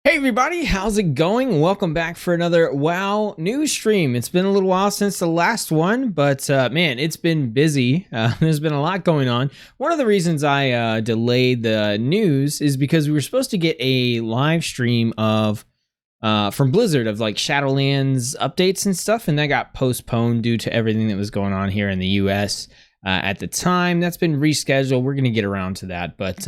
Hey everybody, how's it going? Welcome back for another WoW news stream. It's been a little while since the last one, but man, it's been busy. There's been a lot going on. One of the reasons I delayed the news is because we were supposed to get a live stream of from Blizzard of like Shadowlands updates and stuff, and that got postponed due to everything that was going on here in the US. At the time. That's been rescheduled. We're going to get around to that. But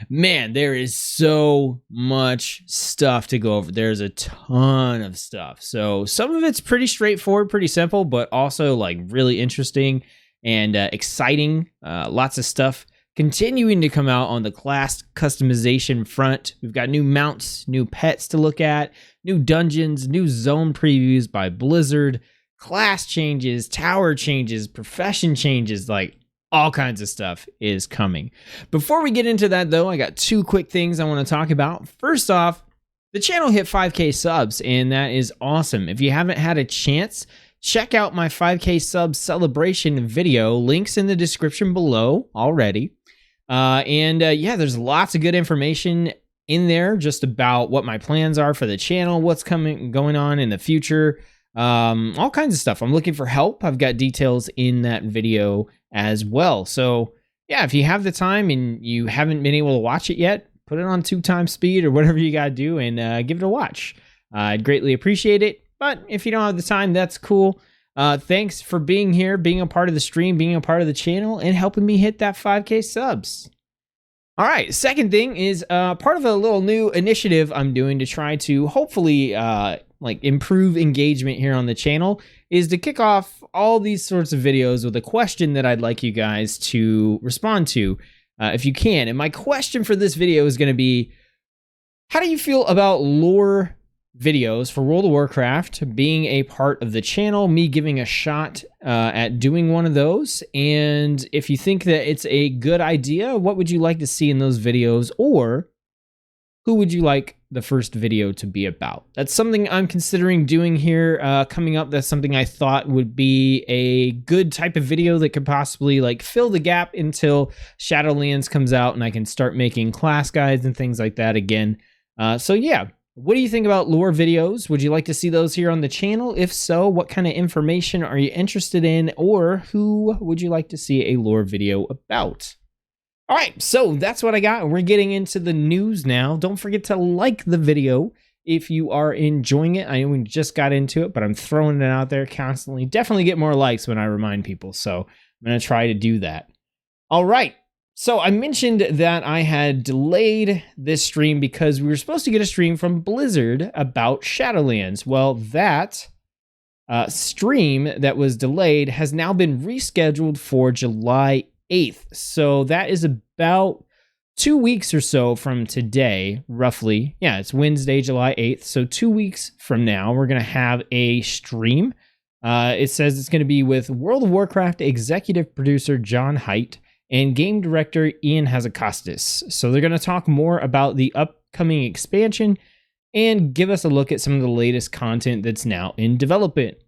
man, there is so much stuff to go over. There's a ton of stuff. So some of it's pretty straightforward, pretty simple, but also like really interesting and exciting. Lots of stuff continuing to come out on the class customization front. We've got new mounts, new pets to look at, new dungeons, new zone previews by Blizzard, class changes, tower changes, profession changes, like all kinds of stuff is coming. Before we get into that though, I got two quick things I want to talk about. First off, the channel hit 5K subs and that is awesome. If you haven't had a chance, check out my 5K sub celebration video. Links in the description below already. Yeah, there's lots of good information in there just about what my plans are for the channel, what's going on in the future. All kinds of stuff. I'm looking for help. I've got details in that video as well. So yeah, if you have the time and you haven't been able to watch it yet, put it on 2x speed or whatever you gotta do and give it a watch. I'd greatly appreciate it. But if you don't have the time, that's cool. Thanks for being here, being a part of the stream, being a part of the channel, and helping me hit that 5K subs. All right, second thing is part of a little new initiative I'm doing to try to hopefully improve engagement here on the channel is to kick off all these sorts of videos with a question that I'd like you guys to respond to if you can. And my question for this video is going to be, how do you feel about lore videos for World of Warcraft being a part of the channel, me giving a shot at doing one of those? And if you think that it's a good idea, what would you like to see in those videos, or who would you like the first video to be about? That's something I'm considering doing here coming up. That's something I thought would be a good type of video that could possibly like fill the gap until Shadowlands comes out and I can start making class guides and things like that again. So yeah, what do you think about lore videos? Would you like to see those here on the channel? If so, what kind of information are you interested in, or who would you like to see a lore video about? All right, so that's what I got. We're getting into the news now. Don't forget to like the video if you are enjoying it. I know we just got into it, but I'm throwing it out there constantly. Definitely get more likes when I remind people, so I'm going to try to do that. All right, so I mentioned that I had delayed this stream because we were supposed to get a stream from Blizzard about Shadowlands. Well, that stream that was delayed has now been rescheduled for July 8th. So that is about 2 weeks or so from today, roughly. Yeah, it's Wednesday, July 8th. So 2 weeks from now, we're going to have a stream. It says it's going to be with World of Warcraft executive producer John Haidt and game director Ian Hazzikostas. So they're going to talk more about the upcoming expansion and give us a look at some of the latest content that's now in development.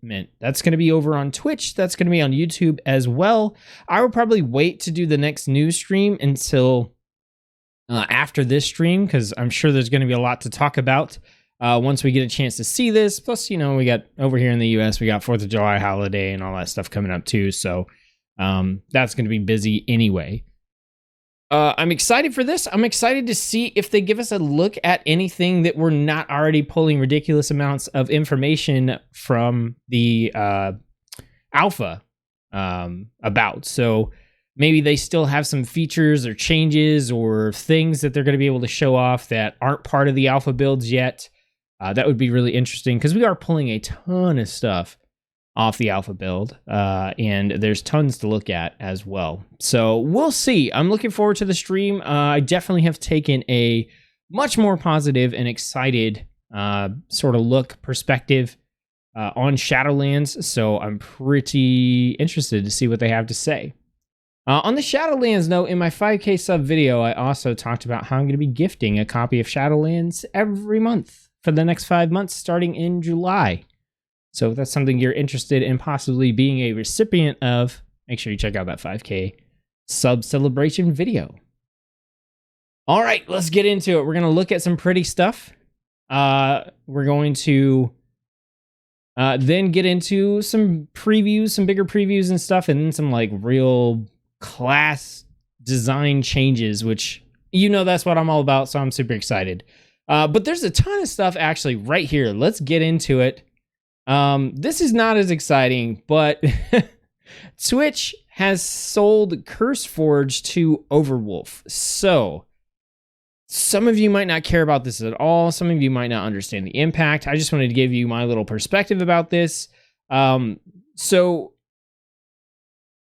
That's going to be over on Twitch. That's going to be on YouTube as well. I will probably wait to do the next news stream until after this stream, because I'm sure there's going to be a lot to talk about once we get a chance to see this. Plus, you know, we got over here in the US, we got 4th of July holiday and all that stuff coming up too. So that's going to be busy anyway. I'm excited for this. I'm excited to see if they give us a look at anything that we're not already pulling ridiculous amounts of information from the alpha about. So maybe they still have some features or changes or things that they're going to be able to show off that aren't part of the alpha builds yet. That would be really interesting because we are pulling a ton of stuff off the alpha build, and there's tons to look at as well. So we'll see. I'm looking forward to the stream. I definitely have taken a much more positive and excited sort of perspective on Shadowlands, so I'm pretty interested to see what they have to say. On the Shadowlands note, in my 5K sub video, I also talked about how I'm going to be gifting a copy of Shadowlands every month for the next 5 months starting in July. So if that's something you're interested in possibly being a recipient of, make sure you check out that 5K sub celebration video. All right, let's get into it. We're going to look at some pretty stuff. we're going to then get into some previews, some bigger previews and stuff, and then some like real class design changes, which that's what I'm all about, so I'm super excited. But there's a ton of stuff actually right here. Let's get into it. This is not as exciting, but Twitch has sold CurseForge to Overwolf. So some of you might not care about this at all. Some of you might not understand the impact. I just wanted to give you my little perspective about this. So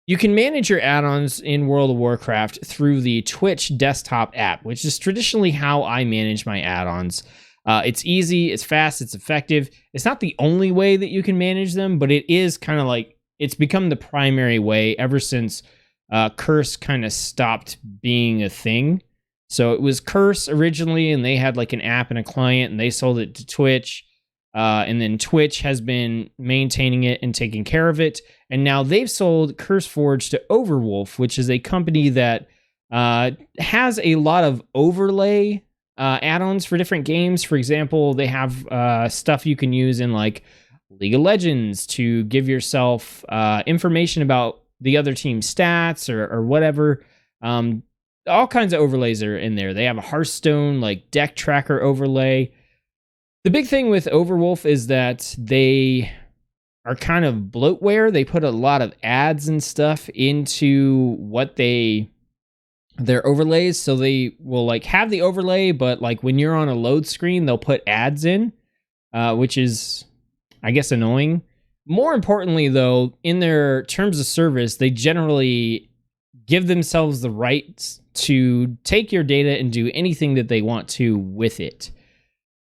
you can manage your add-ons in World of Warcraft through the Twitch desktop app, which is traditionally how I manage my add-ons. It's easy, it's fast, it's effective. It's not the only way that you can manage them, but it is kind of like, it's become the primary way ever since Curse kind of stopped being a thing. So it was Curse originally, and they had like an app and a client, and they sold it to Twitch. And then Twitch has been maintaining it and taking care of it. And now they've sold CurseForge to Overwolf, which is a company that has a lot of overlay add-ons for different games. For example, they have stuff you can use in like League of Legends to give yourself information about the other team's stats or whatever. All kinds of overlays are in there. They have a Hearthstone like deck tracker overlay. The big thing with Overwolf is that they are kind of bloatware. They put a lot of ads and stuff into what their overlays. So they will like have the overlay, but like when you're on a load screen, they'll put ads in, which is, I guess, annoying. More importantly, though, in their terms of service, they generally give themselves the rights to take your data and do anything that they want to with it.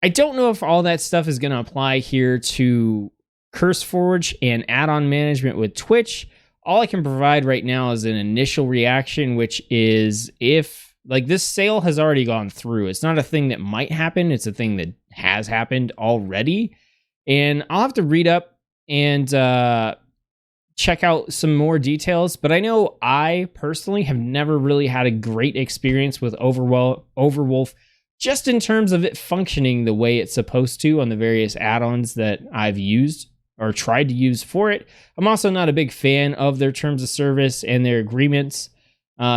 I don't know if all that stuff is going to apply here to CurseForge and add-on management with Twitch. All I can provide right now is an initial reaction, which is if, like, this sale has already gone through. It's not a thing that might happen. It's a thing that has happened already. And I'll have to read up and check out some more details. But I know I personally have never really had a great experience with Overwolf, just in terms of it functioning the way it's supposed to on the various add-ons that I've used or tried to use for it. I'm also not a big fan of their terms of service and their agreements.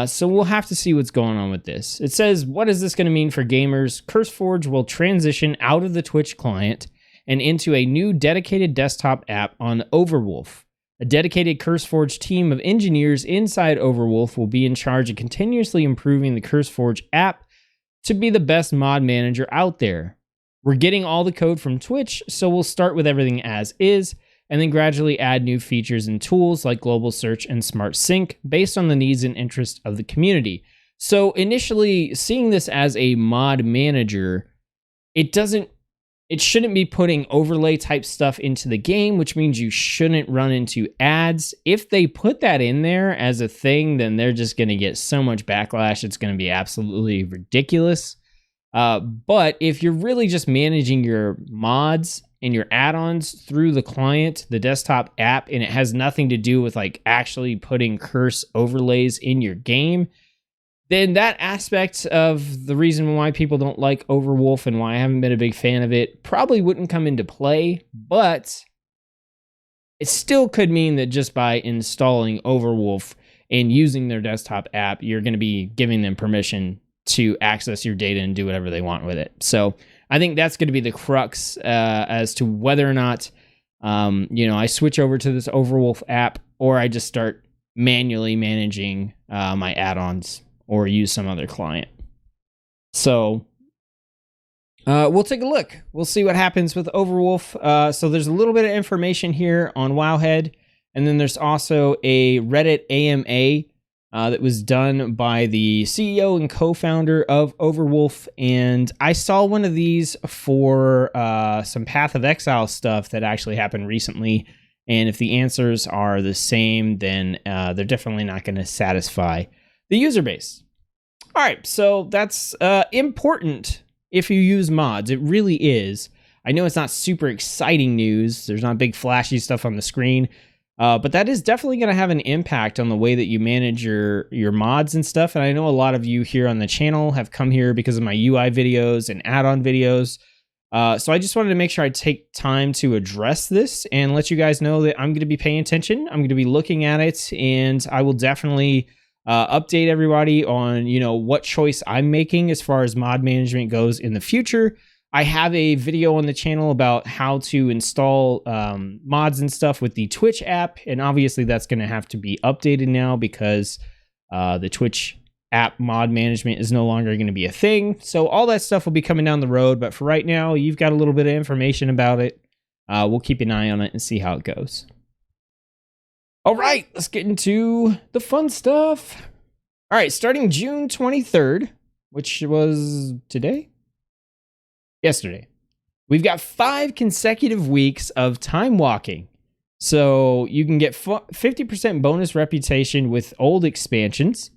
So we'll have to see what's going on with this. It says, what is this going to mean for gamers? CurseForge will transition out of the Twitch client and into a new dedicated desktop app on Overwolf. A dedicated CurseForge team of engineers inside Overwolf will be in charge of continuously improving the CurseForge app to be the best mod manager out there. We're getting all the code from Twitch, so we'll start with everything as is, and then gradually add new features and tools like global search and smart sync based on the needs and interests of the community. So initially, seeing this as a mod manager, it shouldn't be putting overlay type stuff into the game, which means you shouldn't run into ads. If they put that in there as a thing, then they're just going to get so much backlash. It's going to be absolutely ridiculous. But if you're really just managing your mods and your add-ons through the client, the desktop app, and it has nothing to do with like actually putting curse overlays in your game, then that aspect of the reason why people don't like Overwolf and why I haven't been a big fan of it probably wouldn't come into play, but it still could mean that just by installing Overwolf and using their desktop app, you're going to be giving them permission to access your data and do whatever they want with it. So I think that's going to be the crux as to whether or not, I switch over to this Overwolf app or I just start manually managing my add-ons or use some other client. So we'll take a look. We'll see what happens with Overwolf. So there's a little bit of information here on Wowhead, and then there's also a Reddit AMA that was done by the CEO and co-founder of Overwolf, and I saw one of these for some Path of Exile stuff that actually happened recently, and if the answers are the same, then they're definitely not going to satisfy the user base. All right, so that's important if you use mods. It really is. I know it's not super exciting news. There's not big flashy stuff on the screen, but that is definitely going to have an impact on the way that you manage your mods and stuff. And I know a lot of you here on the channel have come here because of my UI videos and add-on videos. So I just wanted to make sure I take time to address this and let you guys know that I'm going to be paying attention. I'm going to be looking at it, and I will definitely update everybody on, what choice I'm making as far as mod management goes in the future. I have a video on the channel about how to install mods and stuff with the Twitch app, and obviously that's going to have to be updated now because the Twitch app mod management is no longer going to be a thing. So all that stuff will be coming down the road, but for right now, you've got a little bit of information about it. We'll keep an eye on it and see how it goes. All right, let's get into the fun stuff. All right, starting June 23rd, which was yesterday, we've got 5 consecutive weeks of time walking. So you can get 50% bonus reputation with old expansions.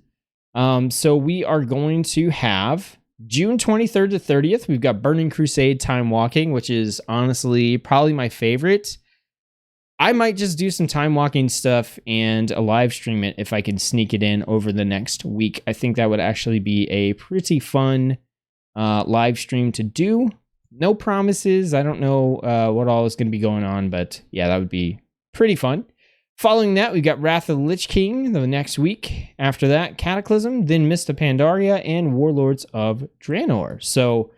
So we are going to have June 23rd to 30th. We've got Burning Crusade time walking, which is honestly probably my favorite. I might just do some time walking stuff and a live stream it if I can sneak it in over the next week. I think that would actually be a pretty fun live stream to do. No promises. I don't know what all is going to be going on, but yeah, that would be pretty fun. Following that, we've got Wrath of the Lich King the next week. After that, Cataclysm, then Mist of Pandaria, and Warlords of Draenor. So,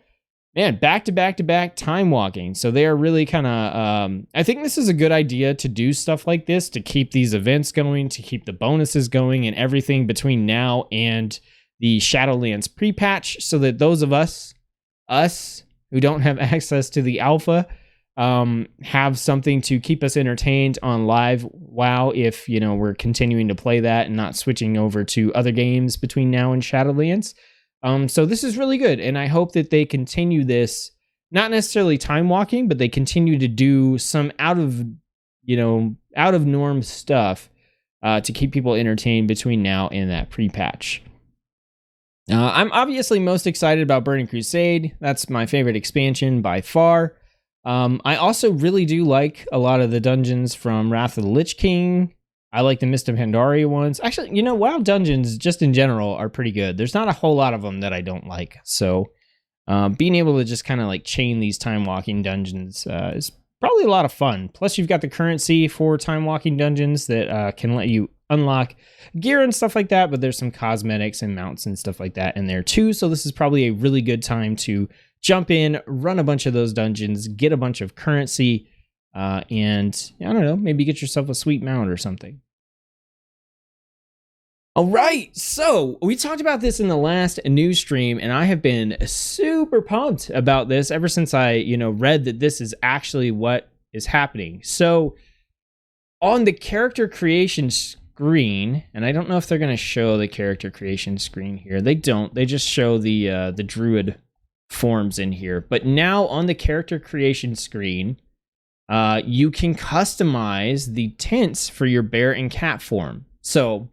man, back-to-back time walking. So they are really kind of... I think this is a good idea to do stuff like this, to keep these events going, to keep the bonuses going, and everything between now and the Shadowlands pre-patch, so that those of us who don't have access to the alpha... have something to keep us entertained on live WoW if, we're continuing to play that and not switching over to other games between now and Shadowlands. So this is really good, and I hope that they continue this, not necessarily time walking, but they continue to do some out of norm stuff to keep people entertained between now and that pre-patch. I'm obviously most excited about Burning Crusade. That's my favorite expansion by far. I also really do like a lot of the dungeons from Wrath of the Lich King. I like the Mist of Pandaria ones. Actually, WoW dungeons just in general are pretty good. There's not a whole lot of them that I don't like. So being able to just kind of like chain these time walking dungeons is probably a lot of fun. Plus you've got the currency for time walking dungeons that can let you unlock gear and stuff like that. But there's some cosmetics and mounts and stuff like that in there too. So this is probably a really good time to jump in, run a bunch of those dungeons, get a bunch of currency, and I don't know, maybe get yourself a sweet mount or something. All right, so we talked about this in the last news stream, and I have been super pumped about this ever since I, read that this is actually what is happening. So on the character creation screen, and I don't know if they're going to show the character creation screen here. They don't. They just show the Druid forms in here. But now on the character creation screen, you can customize the tints for your bear and cat form. So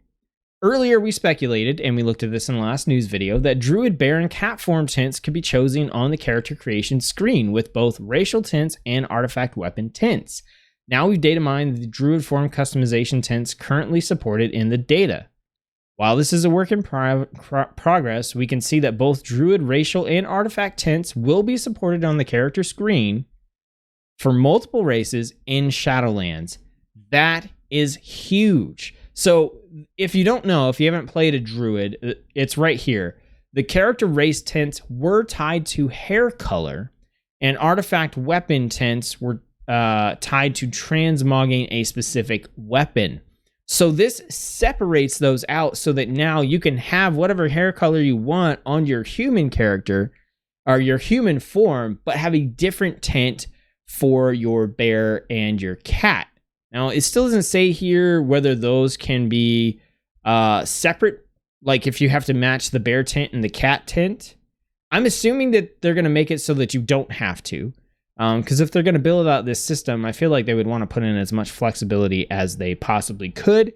earlier we speculated, and we looked at this in the last news video, that Druid, bear, and cat form tints could be chosen on the character creation screen with both racial tints and artifact weapon tints. Now we've data mined the Druid form customization tints currently supported in the data. While this is a work in progress, we can see that both Druid, racial, and artifact tints will be supported on the character screen for multiple races in Shadowlands. That is huge. So if you don't know, if you haven't played a Druid, it's right here. The character race tints were tied to hair color, and artifact weapon tints were tied to transmogging a specific weapon. So this separates those out so that now you can have whatever hair color you want on your human character or your human form, but have a different tint for your bear and your cat. Now, it still doesn't say here whether those can be separate, like if you have to match the bear tint and the cat tint. I'm assuming that they're going to make it so that you don't have to. Because if they're going to build out this system, I feel like they would want to put in as much flexibility as they possibly could.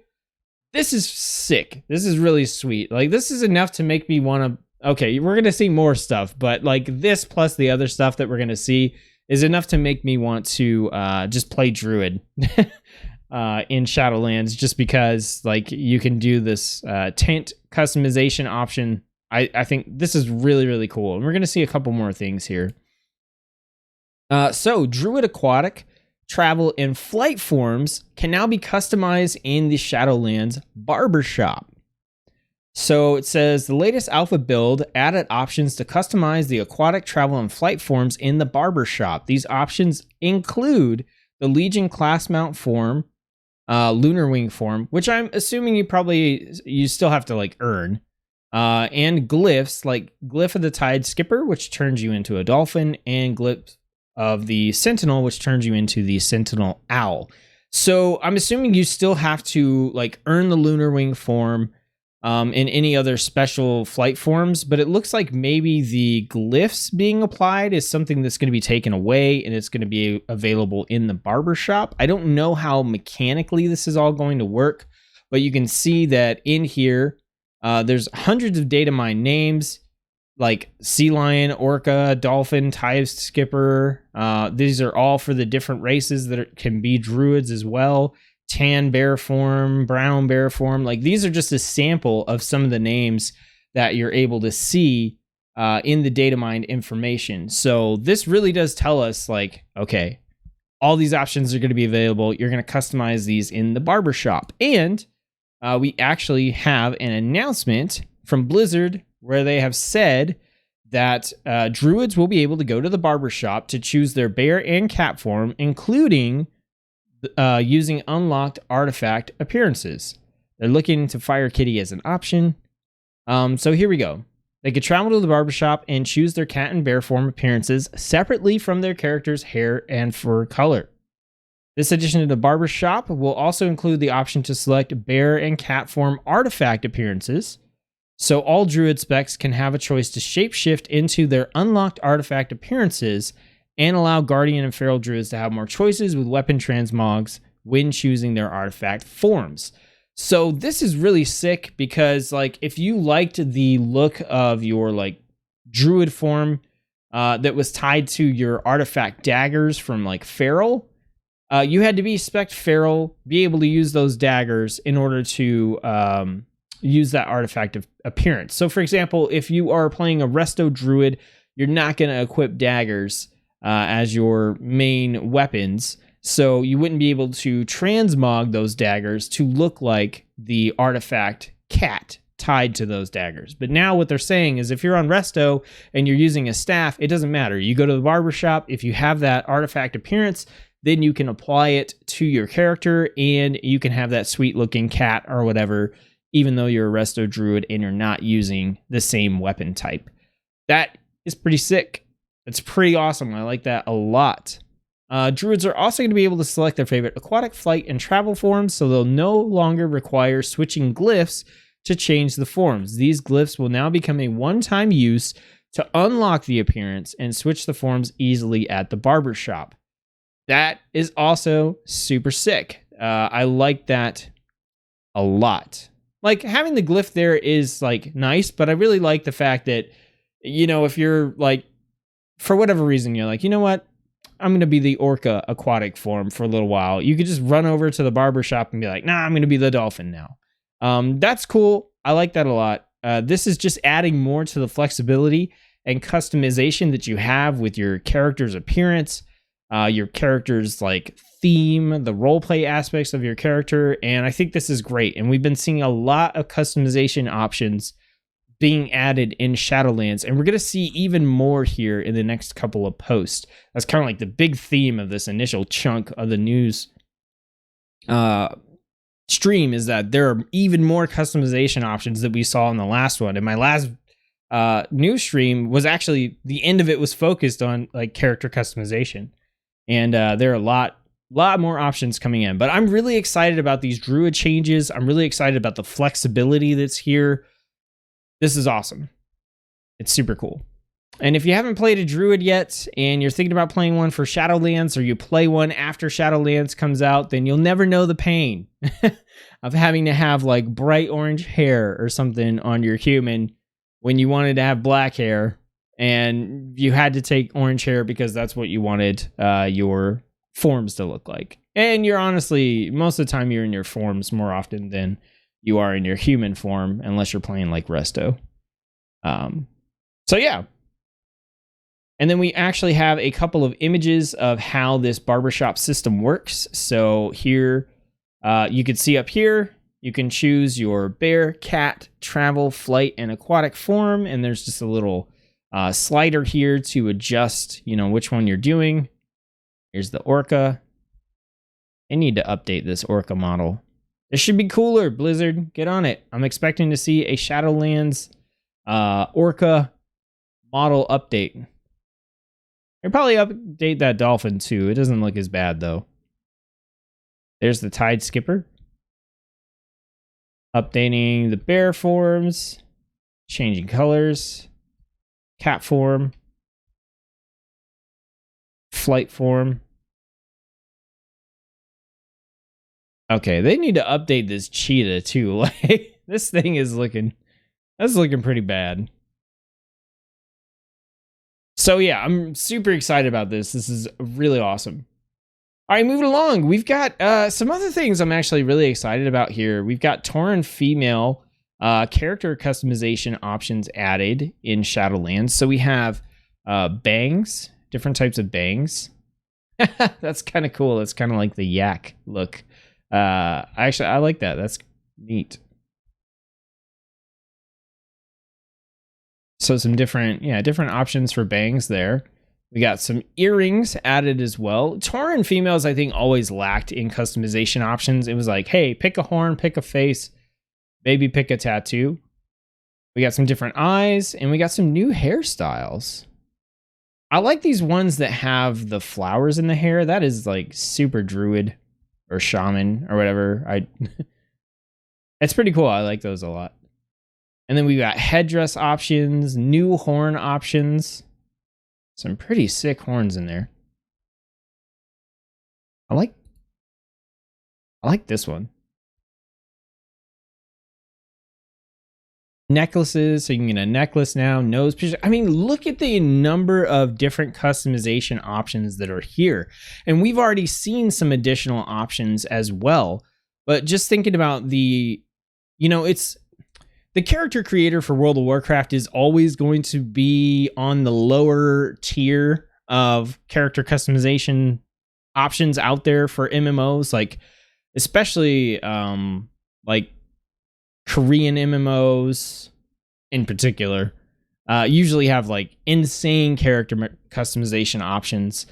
This is sick. This is really sweet. Like, this is enough to make me want to... Okay, we're going to see more stuff, but like this plus the other stuff that we're going to see is enough to make me want to just play Druid in Shadowlands, just because like you can do this tint customization option. I think this is really, really cool. And we're going to see a couple more things here. So Druid Aquatic, Travel, and Flight forms can now be customized in the Shadowlands Barbershop. So it says the latest alpha build added options to customize the aquatic, travel, and flight forms in the barbershop. These options include the Legion class mount form, Lunar Wing form, which I'm assuming you still have to like earn, and glyphs like Glyph of the Tide Skipper, which turns you into a dolphin, and Glyph of the Sentinel, which turns you into the Sentinel Owl. So I'm assuming you still have to like earn the Lunar Wing form, in any other special flight forms, but it looks like maybe the glyphs being applied is something that's going to be taken away and it's going to be available in the barbershop. I don't know how mechanically this is all going to work, but you can see that in here, there's hundreds of data mine names like sea lion, orca, dolphin, tide skipper. These are all for the different races that can be druids as well. Tan bear form, brown bear form. Like these are just a sample of some of the names that you're able to see in the data mine information. So this really does tell us like, okay, all these options are going to be available. You're going to customize these in the barbershop. And we actually have an announcement from Blizzard where they have said that druids will be able to go to the barbershop to choose their bear and cat form, including using unlocked artifact appearances. They're looking to Fire Kitty as an option. So here we go. They could travel to the barbershop and choose their cat and bear form appearances separately from their character's hair and fur color. This addition to the barbershop will also include the option to select bear and cat form artifact appearances. So all druid specs can have a choice to shapeshift into their unlocked artifact appearances and allow Guardian and Feral Druids to have more choices with weapon transmogs when choosing their artifact forms. So this is really sick because, like, if you liked the look of your, like, Druid form that was tied to your artifact daggers from, like, Feral, you had to be spec Feral, be able to use those daggers in order to use that artifact of appearance. So, for example, if you are playing a Resto Druid, you're not going to equip daggers as your main weapons, so you wouldn't be able to transmog those daggers to look like the artifact cat tied to those daggers. But now what they're saying is if you're on Resto and you're using a staff, it doesn't matter. You go to the barbershop, if you have that artifact appearance, then you can apply it to your character and you can have that sweet looking cat or whatever, even though you're a Resto Druid and you're not using the same weapon type. That is pretty sick. It's pretty awesome. I like that a lot. Druids are also going to be able to select their favorite aquatic, flight, and travel forms, so they'll no longer require switching glyphs to change the forms. These glyphs will now become a one-time use to unlock the appearance and switch the forms easily at the barbershop. That is also super sick. I like that a lot. Like, having the glyph there is, like, nice, but I really like the fact that, you know, if you're, like, for whatever reason, you're like, you know what? I'm going to be the orca aquatic form for a little while. You could just run over to the barbershop and be like, nah, I'm going to be the dolphin now. That's cool. I like that a lot. This is just adding more to the flexibility and customization that you have with your character's appearance, your character's like theme, the roleplay aspects of your character. And I think this is great. And we've been seeing a lot of customization options being added in Shadowlands, and we're going to see even more here in the next couple of posts. That's kind of like the big theme of this initial chunk of the news stream, is that there are even more customization options that we saw in the last one. And my last news stream was actually, the end of it was focused on like character customization, and there are a lot more options coming in. But I'm really excited about these Druid changes. I'm really excited about the flexibility that's here. This is awesome. It's super cool. And if you haven't played a Druid yet and you're thinking about playing one for Shadowlands, or you play one after Shadowlands comes out, then you'll never know the pain of having to have like bright orange hair or something on your human when you wanted to have black hair and you had to take orange hair because that's what you wanted your forms to look like. And you're honestly, most of the time you're in your forms more often than you are in your human form, unless you're playing like Resto. So yeah, And then we actually have a couple of images of how this barbershop system works. So here, you can see up here, you can choose your bear, cat, travel, flight, and aquatic form. And there's just a little slider here to adjust, which one you're doing. Here's the orca. I need to update this orca model. This should be cooler, Blizzard. Get on it. I'm expecting to see a Shadowlands orca model update. They'll probably update that dolphin too. It doesn't look as bad though. There's the tide skipper. Updating the bear forms. Changing colors. Cat form. Flight form. Okay, they need to update this cheetah too. Like, this thing is looking pretty bad. So yeah, I'm super excited about this. This is really awesome. All right, moving along. We've got some other things I'm actually really excited about here. We've got Tauren female character customization options added in Shadowlands. So we have bangs, different types of bangs. That's kind of cool. It's kind of like the yak look. Actually, I like that. That's neat. So some different options for bangs there. We got some earrings added as well. Tauren females, I think, always lacked in customization options. It was like, hey, pick a horn, pick a face, maybe pick a tattoo. We got some different eyes, and we got some new hairstyles. I like these ones that have the flowers in the hair. That is like super Druid or Shaman or whatever. It's pretty cool. I like those a lot. And then we got headdress options, new horn options. Some pretty sick horns in there. I like this one. Necklaces, so you can get a necklace now, nose piercing. I mean, look at the number of different customization options that are here. And we've already seen some additional options as well. But just thinking about the character creator for World of Warcraft is always going to be on the lower tier of character customization options out there for MMOs, like especially like Korean MMOs in particular, usually have like insane character customization options.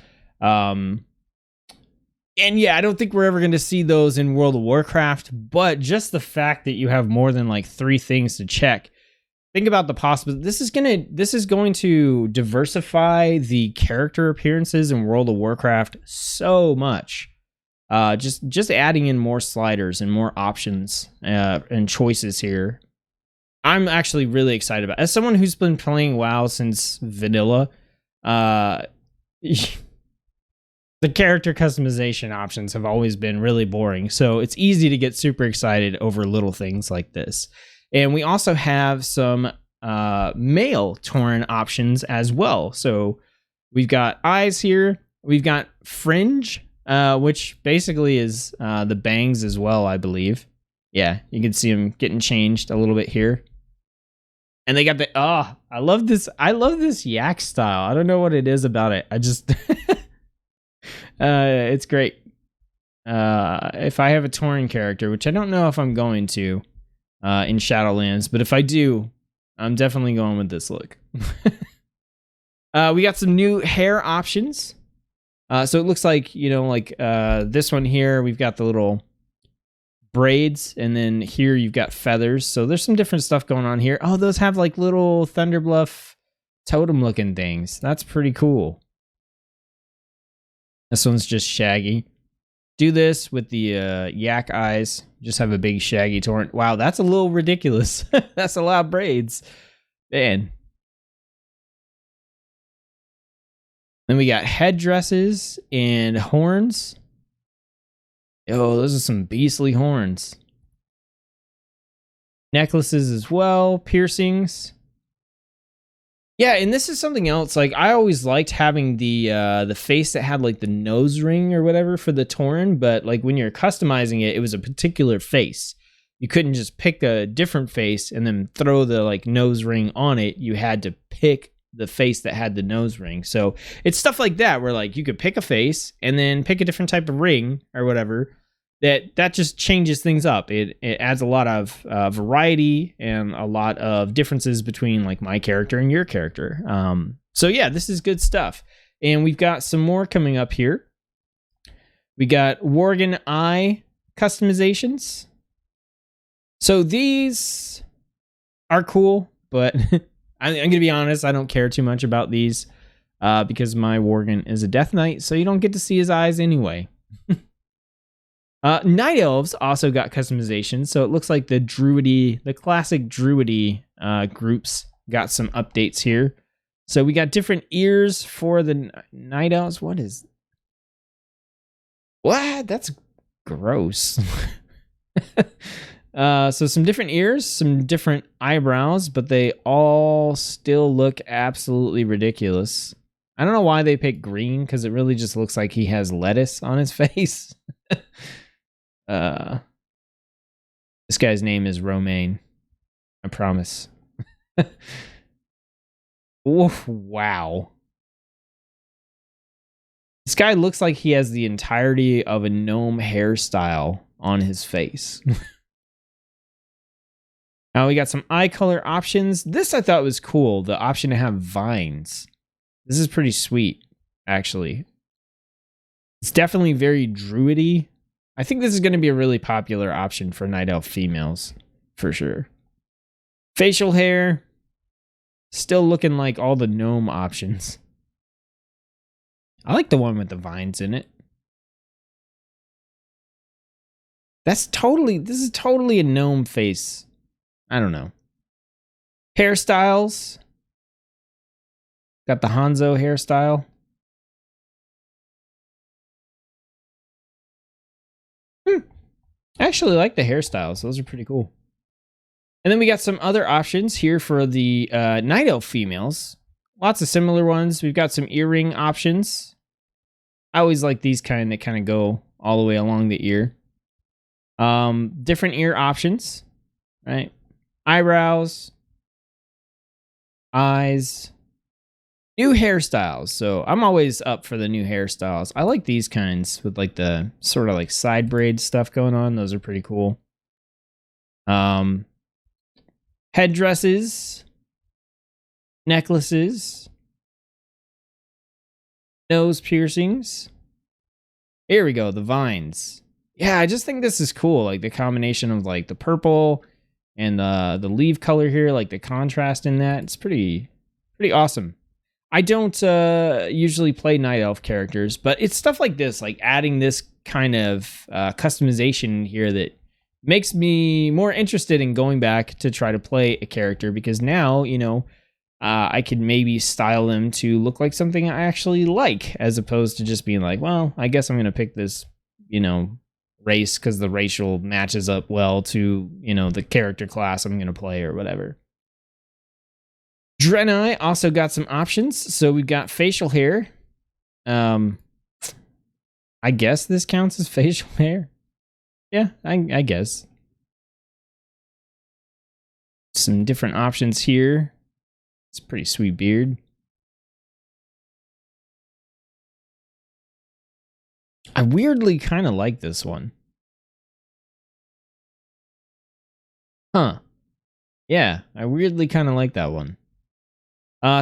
And yeah, I don't think we're ever going to see those in World of Warcraft, but just the fact that you have more than like 3 things to check. Think about the possibility. This is going to diversify the character appearances in World of Warcraft so much. Just adding in more sliders and more options and choices here. I'm actually really excited about it. As someone who's been playing WoW since vanilla, the character customization options have always been really boring, so it's easy to get super excited over little things like this. And we also have some male Tauren options as well. So we've got eyes here. We've got fringe, which basically is the bangs as well, I believe. Yeah, you can see them getting changed a little bit here. And they got the I love this yak style. I don't know what it is about it. I just it's great. If I have a Tauren character, which I don't know if I'm going to in Shadowlands, but if I do, I'm definitely going with this look. We got some new hair options. So it looks like, this one here, we've got the little braids, and then here you've got feathers. So there's some different stuff going on here. Oh, those have like little Thunderbluff totem looking things. That's pretty cool. This one's just shaggy. Do this with the yak eyes. Just have a big shaggy Tauren. Wow, that's a little ridiculous. That's a lot of braids. Man. Then we got headdresses and horns. Oh, those are some beastly horns. Necklaces as well, piercings. Yeah, and this is something else. Like, I always liked having the face that had like the nose ring or whatever for the Tauren, but like when you're customizing it, it was a particular face. You couldn't just pick a different face and then throw the like nose ring on it. You had to pick the face that had the nose ring. So it's stuff like that where like you could pick a face and then pick a different type of ring or whatever. That just changes things up. It adds a lot of variety and a lot of differences between like my character and your character. So yeah, this is good stuff. And we've got some more coming up here. We got Worgen eye customizations. So these are cool, but I'm going to be honest, I don't care too much about these because my Worgen is a Death Knight, so you don't get to see his eyes anyway. Night Elves also got customization, so it looks like the classic Druidy groups got some updates here. So we got different ears for the Night Elves. What? That's gross. So some different ears, some different eyebrows, but they all still look absolutely ridiculous. I don't know why they picked green, because it really just looks like he has lettuce on his face. This guy's name is Romaine. I promise. Oof, wow. This guy looks like he has the entirety of a gnome hairstyle on his face. Now we got some eye color options. This I thought was cool. The option to have vines. This is pretty sweet, actually. It's definitely very druidy. I think this is going to be a really popular option for Night Elf females, for sure. Facial hair. Still looking like all the gnome options. I like the one with the vines in it. This is totally a gnome face. I don't know. Hairstyles. Got the Hanzo hairstyle. I actually like the hairstyles. Those are pretty cool. And then we got some other options here for the Night Elf females. Lots of similar ones. We've got some earring options. I always like these that kind of go all the way along the ear. Different ear options, right? Eyebrows, eyes, new hairstyles. So I'm always up for the new hairstyles. I like these kinds with like the sort of like side braid stuff going on. Those are pretty cool. Headdresses, necklaces, nose piercings. Here we go, the vines. Yeah, I just think this is cool. Like the combination of like the purple and the leaf color here, like the contrast in that. It's pretty awesome. I don't usually play Night Elf characters, but it's stuff like this, like adding this kind of customization here that makes me more interested in going back to try to play a character, because now, you know, I could maybe style them to look like something I actually like, as opposed to just being like, well, I guess I'm going to pick this, you know, race because the racial matches up well to, you know, the character class I'm going to play or whatever. Draenei also got some options. So we've got facial hair. I guess this counts as facial hair. Yeah, I guess. Some different options here. It's a pretty sweet beard. I weirdly kind of like this one. Huh. Yeah, I weirdly kind of like that one.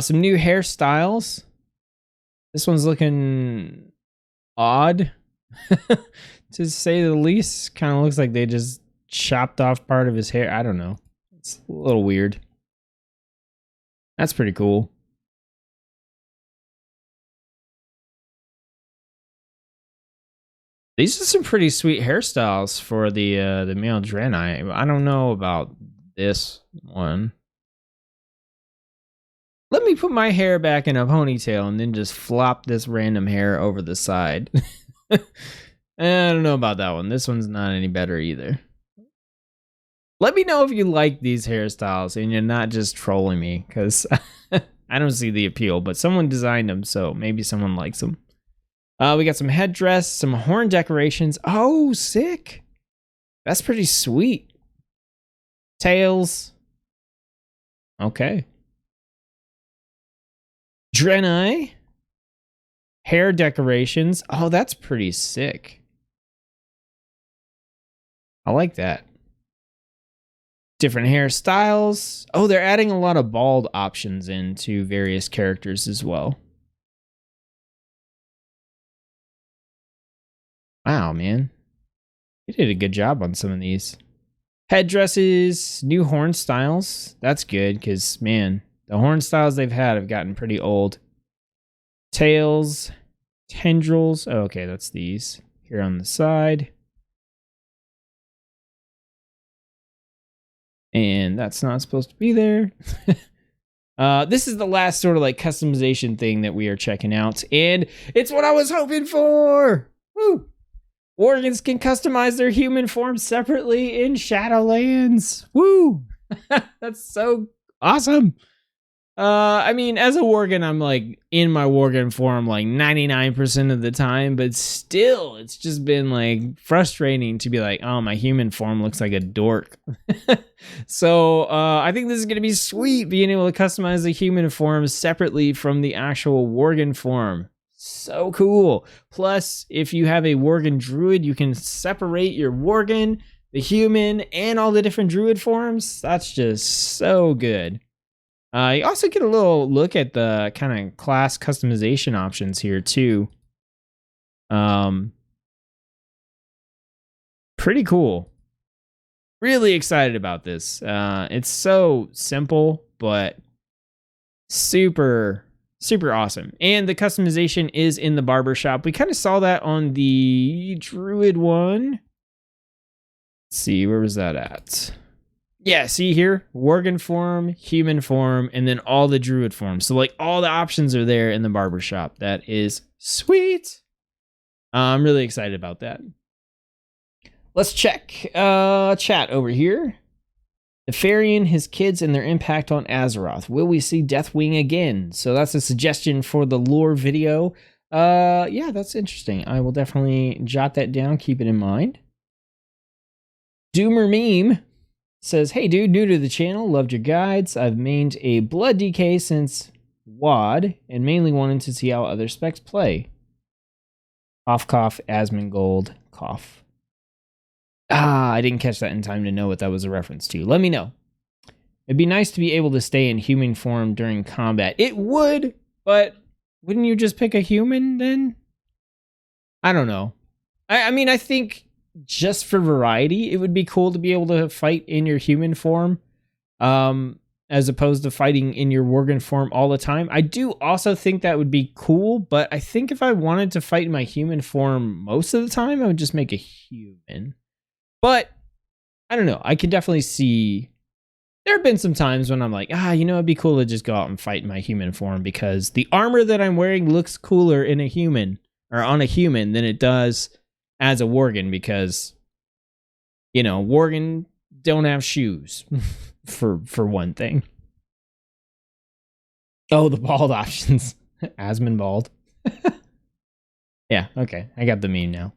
Some new hairstyles. This one's looking odd, to say the least. Kind of looks like they just chopped off part of his hair. I don't know. It's a little weird. That's pretty cool. These are some pretty sweet hairstyles for the male Draenei. I don't know about this one. Let me put my hair back in a ponytail and then just flop this random hair over the side. I don't know about that one. This one's not any better either. Let me know if you like these hairstyles and you're not just trolling me, because I don't see the appeal, but someone designed them, so maybe someone likes them. We got some headdress, some horn decorations. Oh, sick. That's pretty sweet. Tails. Okay. Draenei. Hair decorations. Oh, that's pretty sick. I like that. Different hairstyles. Oh, they're adding a lot of bald options into various characters as well. Wow, man. You did a good job on some of these. Headdresses, new horn styles. That's good because, man, the horn styles they've had have gotten pretty old. Tails, tendrils. Oh, okay, that's these. Here on the side. And that's not supposed to be there. This is the last sort of like customization thing that we are checking out. And it's what I was hoping for. Woo! Worgens can customize their human form separately in Shadowlands. Woo! That's so awesome. I mean, as a Worgen, I'm like in my Worgen form like 99% of the time, but still, it's just been like frustrating to be like, oh, my human form looks like a dork. So I think this is going to be sweet, being able to customize the human form separately from the actual Worgen form. So cool. Plus, if you have a Worgen Druid, you can separate your Worgen, the human, and all the different Druid forms. That's just so good. You also get a little look at the kind of class customization options here too. Pretty cool. Really excited about this. It's so simple, but super awesome. And the customization is in the barbershop. We kind of saw that on the Druid one. Let's see, where was that at? Yeah, see here, Worgen form, human form, and then all the Druid forms. So like all the options are there in the barbershop. That is sweet. I'm really excited about that. Let's check chat over here. Nefarian, his kids, and their impact on Azeroth. Will we see Deathwing again? So that's a suggestion for the lore video. Yeah, that's interesting. I will definitely jot that down, keep it in mind. Doomer Meme says, hey dude, new to the channel, loved your guides. I've mained a blood DK since WoD and mainly wanted to see how other specs play. Cough, Asmongold, cough. I didn't catch that in time to know what that was a reference to. Let me know. It'd be nice to be able to stay in human form during combat. It would, but wouldn't you just pick a human then? I don't know. I mean, I think just for variety, it would be cool to be able to fight in your human form, as opposed to fighting in your Worgen form all the time. I do also think that would be cool, but I think if I wanted to fight in my human form most of the time, I would just make a human. But I don't know. I can definitely see there have been some times when I'm like, it'd be cool to just go out and fight in my human form because the armor that I'm wearing looks cooler in a human or on a human than it does as a Worgen because, Worgen don't have shoes for one thing. Oh, the bald options. Asmon bald. Yeah, okay. I got the meme now.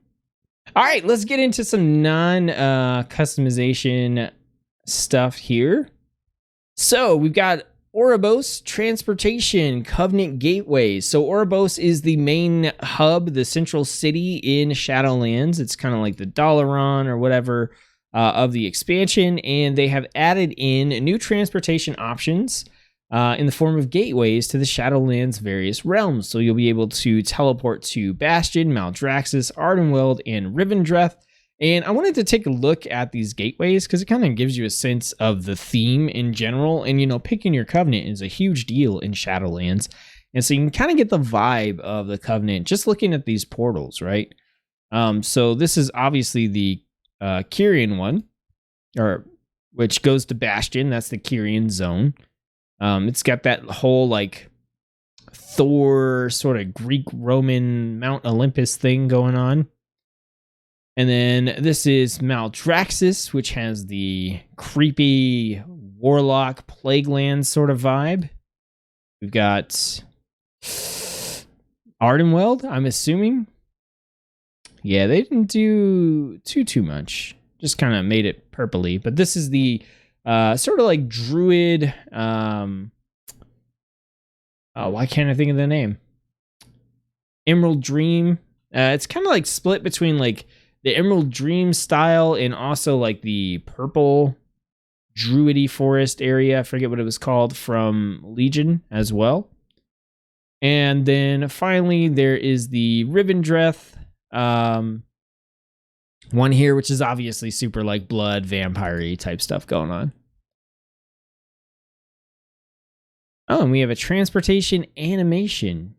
All right, let's get into some non-customization stuff here. So we've got Oribos Transportation Covenant Gateways. So Oribos is the main hub, the central city in Shadowlands. It's kind of like the Dalaran or whatever of the expansion, and they have added in new transportation options in the form of gateways to the Shadowlands' various realms. So you'll be able to teleport to Bastion, Maldraxxus, Ardenweald, and Rivendreth. And I wanted to take a look at these gateways because it kind of gives you a sense of the theme in general. And, picking your Covenant is a huge deal in Shadowlands. And so you can kind of get the vibe of the Covenant just looking at these portals, right? So this is obviously the Kyrian one, which goes to Bastion. That's the Kyrian zone. It's got that whole like Thor sort of Greek Roman Mount Olympus thing going on. And then this is Maldraxxus, which has the creepy Warlock Plagueland sort of vibe. We've got Ardenweald, I'm assuming. Yeah, they didn't do too much. Just kind of made it purpley. But this is the sort of like Druid Why can't I think of the name? Emerald Dream. It's kind of like split between like the Emerald Dream style and also like the purple druidy forest area. I forget what it was called, from Legion as well. And then finally there is the Rivendreth one here, which is obviously super like blood vampire-y type stuff going on. Oh, and we have a transportation animation.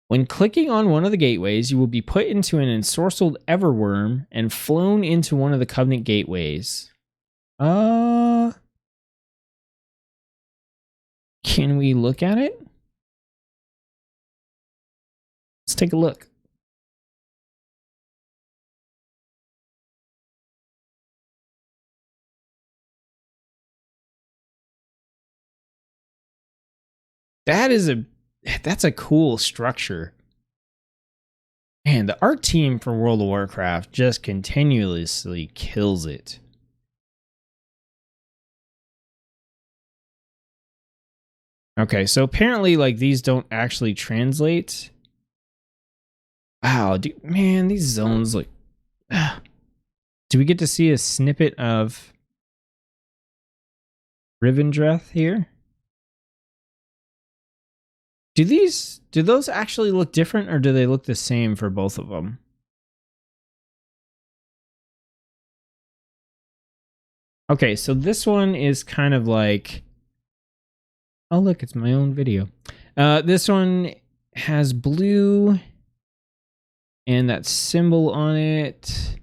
When clicking on one of the gateways, you will be put into an ensorcelled everworm and flown into one of the Covenant gateways. Can we look at it? Let's take a look. That's a cool structure. Man, the art team for World of Warcraft just continuously kills it. Okay, so apparently like these don't actually translate. Wow, dude, man, these zones like... Do we get to see a snippet of Rivendreth here? Do those actually look different, or do they look the same for both of them? Okay, so this one is kind of like... Oh, look, it's my own video. This one has blue and that symbol on it.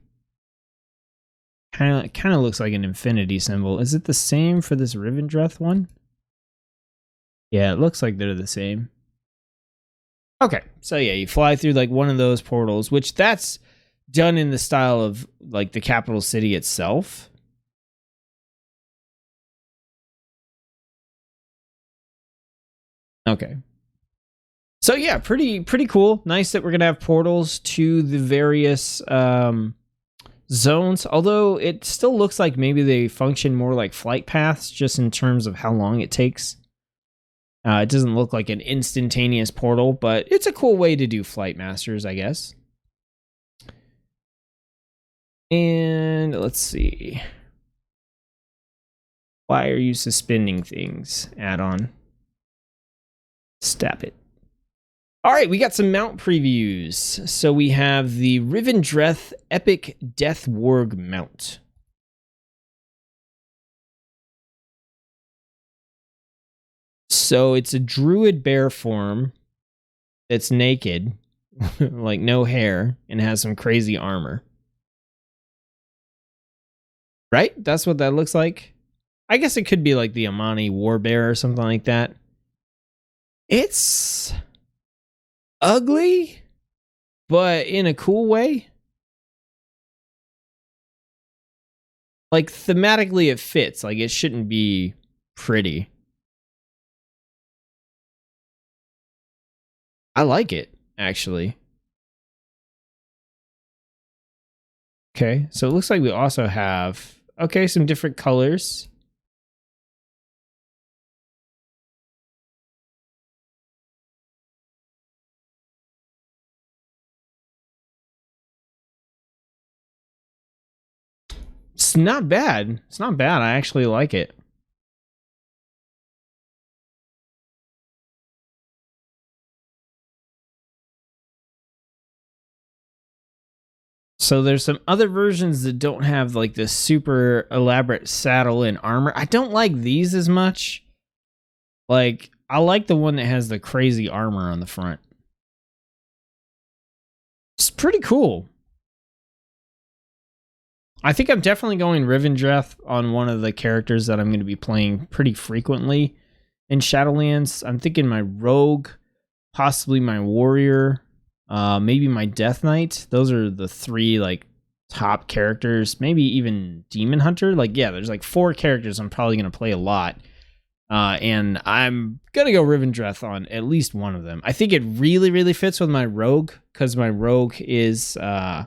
Kind of looks like an infinity symbol. Is it the same for this Rivendreth one? Yeah, it looks like they're the same. Okay, so yeah, you fly through like one of those portals, which that's done in the style of like the capital city itself. Okay. So yeah, pretty cool. Nice that we're gonna have portals to the various zones, although it still looks like maybe they function more like flight paths just in terms of how long it takes. It doesn't look like an instantaneous portal, but it's a cool way to do Flight Masters, I guess. And let's see. Why are you suspending things? Add-on. Stab it. All right, we got some mount previews. So we have the Rivendreth Epic Death Warg mount. So it's a druid bear form that's naked, like no hair, and has some crazy armor. Right? That's what that looks like. I guess it could be like the Amani Warbear or something like that. It's ugly, but in a cool way. Like thematically it fits. Like it shouldn't be pretty. I like it, actually. Okay, so it looks like we also have, okay, some different colors. It's not bad. It's not bad. I actually like it. So there's some other versions that don't have like this super elaborate saddle and armor. I don't like these as much. Like, I like the one that has the crazy armor on the front. It's pretty cool. I think I'm definitely going Rivendreth on one of the characters that I'm going to be playing pretty frequently in Shadowlands. I'm thinking my rogue, possibly my warrior, maybe my Death Knight. Those are the three like top characters. Maybe even Demon Hunter. Like, yeah, there's like 4 characters I'm probably going to play a lot. And I'm going to go Rivendreth on at least one of them. I think it really, really fits with my rogue, because my rogue is a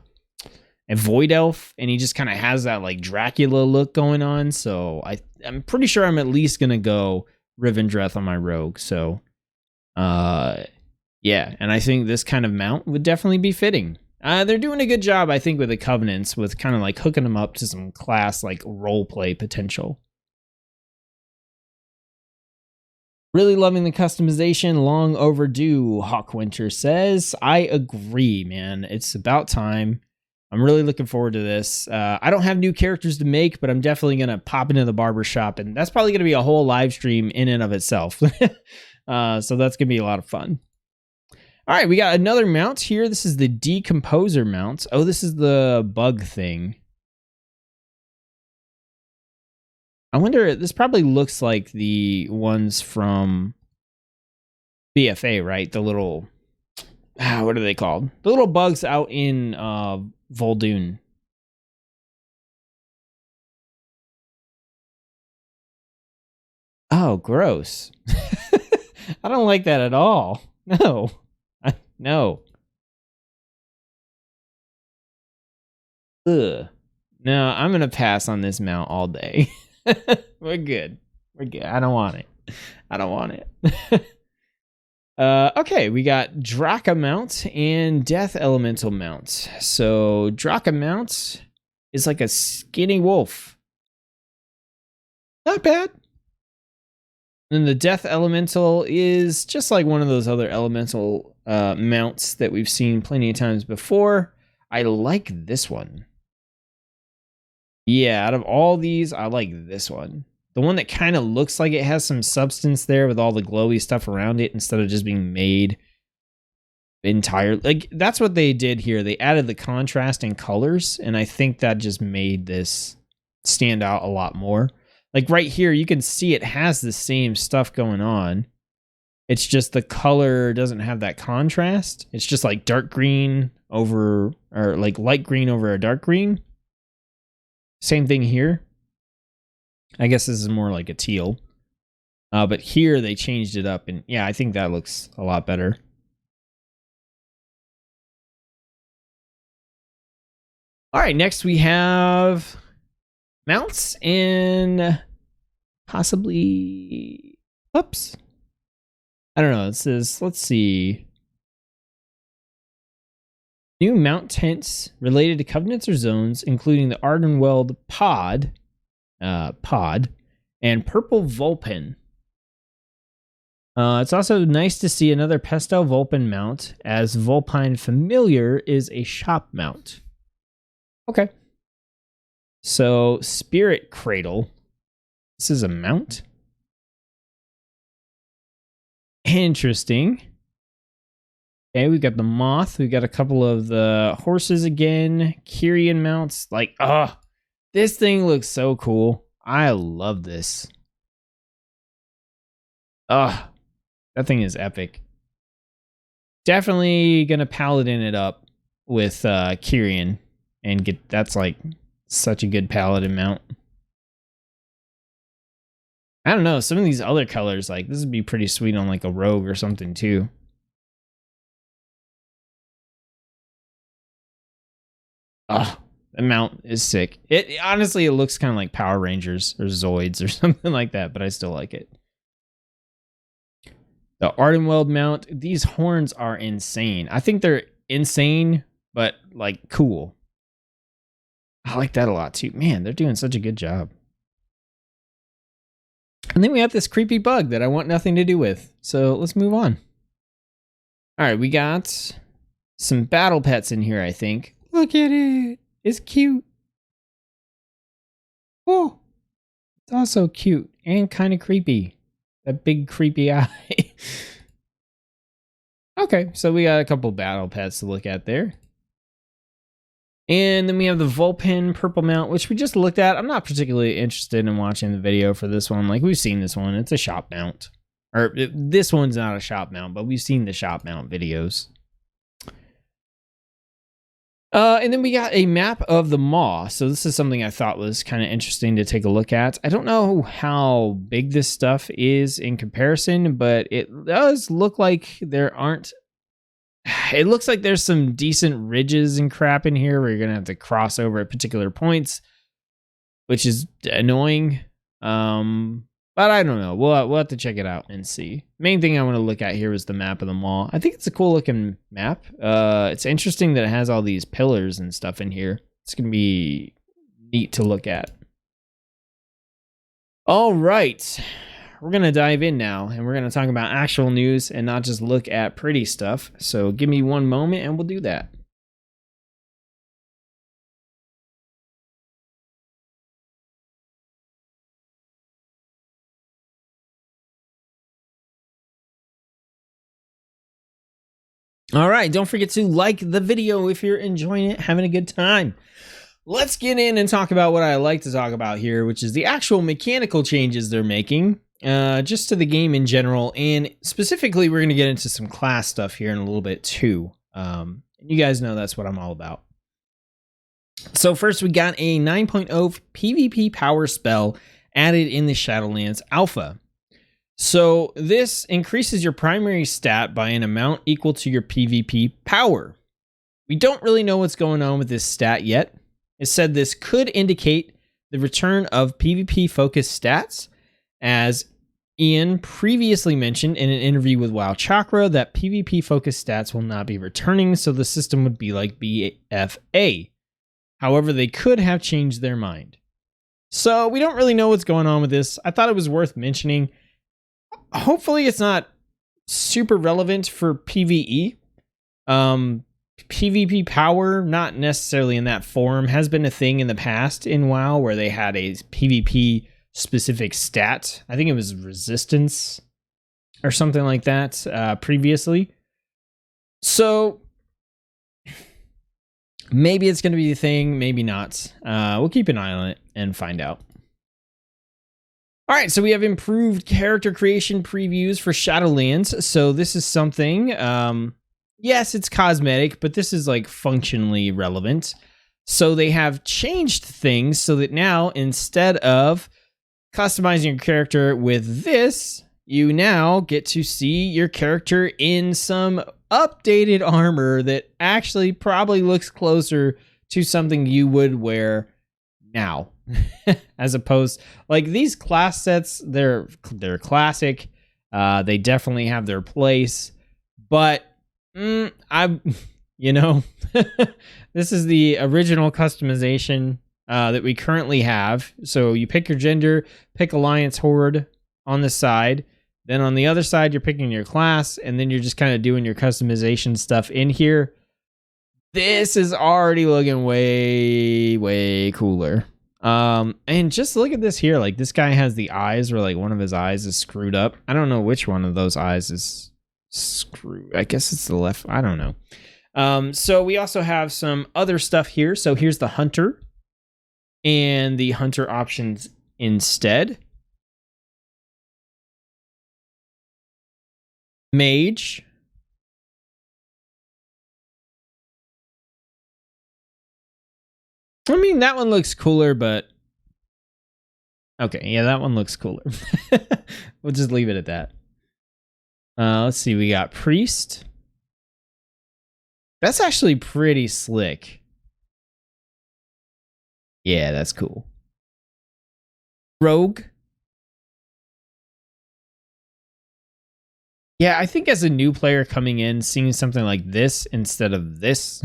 void elf, and he just kind of has that like Dracula look going on. So I'm pretty sure I'm at least going to go Rivendreth on my rogue. So Yeah, and I think this kind of mount would definitely be fitting. They're doing a good job, I think, with the Covenants, with kind of like hooking them up to some class like roleplay potential. Really loving the customization, long overdue, Hawkwinter says. I agree, man. It's about time. I'm really looking forward to this. I don't have new characters to make, but I'm definitely going to pop into the barbershop, and that's probably going to be a whole live stream in and of itself. So that's going to be a lot of fun. All right, we got another mount here. This is the Decomposer mount. Oh, this is the bug thing. I wonder, this probably looks like the ones from BFA, right? The little, what are they called? The little bugs out in Vol'jin. Oh, gross. I don't like that at all. No. No. Ugh. No, I'm going to pass on this mount all day. We're good. We're good. I don't want it. I don't want it. Okay, we got Draka mount and Death Elemental mount. So Draka mount is like a skinny wolf. Not bad. And the Death Elemental is just like one of those other elemental mounts that we've seen plenty of times before. I like this one. Yeah, out of all these, I like this one. The one that kind of looks like it has some substance there with all the glowy stuff around it instead of just being made entirely. Like, that's what they did here. They added the contrast in colors, and I think that just made this stand out a lot more. Like right here, you can see it has the same stuff going on. It's just the color doesn't have that contrast. It's just like dark green over, or like light green over a dark green. Same thing here. I guess this is more like a teal. But here they changed it up, and yeah, I think that looks a lot better. All right, next we have mounts and possibly, oops. I don't know, it says, let's see. New mount tents related to covenants or zones, including the Ardenweld pod, and Purple Vulpin. It's also nice to see another Pastel Vulpin mount, as Vulpine Familiar is a shop mount. Okay. So, Spirit Cradle. This is a mount? Interesting. Okay, we got the Moth. We got a couple of the horses again. Kyrian mounts. Like, this thing looks so cool. I love this. That thing is epic. Definitely gonna paladin it up with Kyrian and get, that's like such a good paladin mount. I don't know, some of these other colors, like this would be pretty sweet on like a rogue or something too. The mount is sick. It honestly, it looks kind of like Power Rangers or Zoids or something like that, but I still like it. The Ardenweld mount, these horns are insane. I think they're insane, but like cool. I like that a lot too. Man, they're doing such a good job. And then we have this creepy bug that I want nothing to do with. So let's move on. All right, we got some battle pets in here, I think. Look at it. It's cute. Oh, it's also cute and kind of creepy. That big creepy eye. Okay, so we got a couple battle pets to look at there. And then we have the Vulpin purple mount, which we just looked at. I'm not particularly interested in watching the video for this one. Like, we've seen this one. It's a shop mount. Or, this one's not a shop mount, but we've seen the shop mount videos. And then we got a map of the Maw. So this is something I thought was kind of interesting to take a look at. I don't know how big this stuff is in comparison, but it does look like there aren't... It looks like there's some decent ridges and crap in here where you're going to have to cross over at particular points, which is annoying. But But I don't know. We'll have to check it out and see. Main thing I want to look at here is the map of the mall. I think it's a cool looking map. It's interesting that it has all these pillars and stuff in here. It's going to be neat to look at. All right. We're going to dive in now, and we're going to talk about actual news and not just look at pretty stuff. So give me one moment, and we'll do that. All right, don't forget to like the video if you're enjoying it, having a good time. Let's get in and talk about what I like to talk about here, which is the actual mechanical changes they're making, just to the game in general. And specifically, we're going to get into some class stuff here in a little bit too. You guys know that's what I'm all about. So first, we got a 9.0 PvP power spell added in the Shadowlands alpha. So this increases your primary stat by an amount equal to your PvP power. We don't really know what's going on with this stat yet. It said this could indicate the return of PvP focused stats, as Ian previously mentioned in an interview with WoW Chakra that PvP focused stats will not be returning, so the system would be like BFA. However, they could have changed their mind. So we don't really know what's going on with this. I thought it was worth mentioning. Hopefully it's not super relevant for PvE. PvP power, not necessarily in that form, has been a thing in the past in WoW where they had a PvP specific stat. I think it was resistance or something like that previously. So maybe it's going to be a thing, maybe not. We'll keep an eye on it and find out. All right, so we have improved character creation previews for Shadowlands. So this is something, yes, it's cosmetic, but this is like functionally relevant. So they have changed things so that now instead of customizing your character with this, you now get to see your character in some updated armor that actually probably looks closer to something you would wear now. As opposed, like these class sets, they're classic. They definitely have their place, but this is the original customization that we currently have. So you pick your gender, pick Alliance Horde on the side, then on the other side you're picking your class, and then you're just kind of doing your customization stuff in here. This is already looking way cooler. And just look at this here. Like this guy has the eyes where like one of his eyes is screwed up. I don't know which one of those eyes is screwed. I guess it's the left. I don't know. So we also have some other stuff here. So here's the hunter and the hunter options instead. Mage. I mean, that one looks cooler, but okay, yeah, that one looks cooler. We'll just leave it at that. Let's see, we got Priest. That's actually pretty slick. Yeah, that's cool. Rogue. Yeah, I think as a new player coming in, seeing something like this instead of this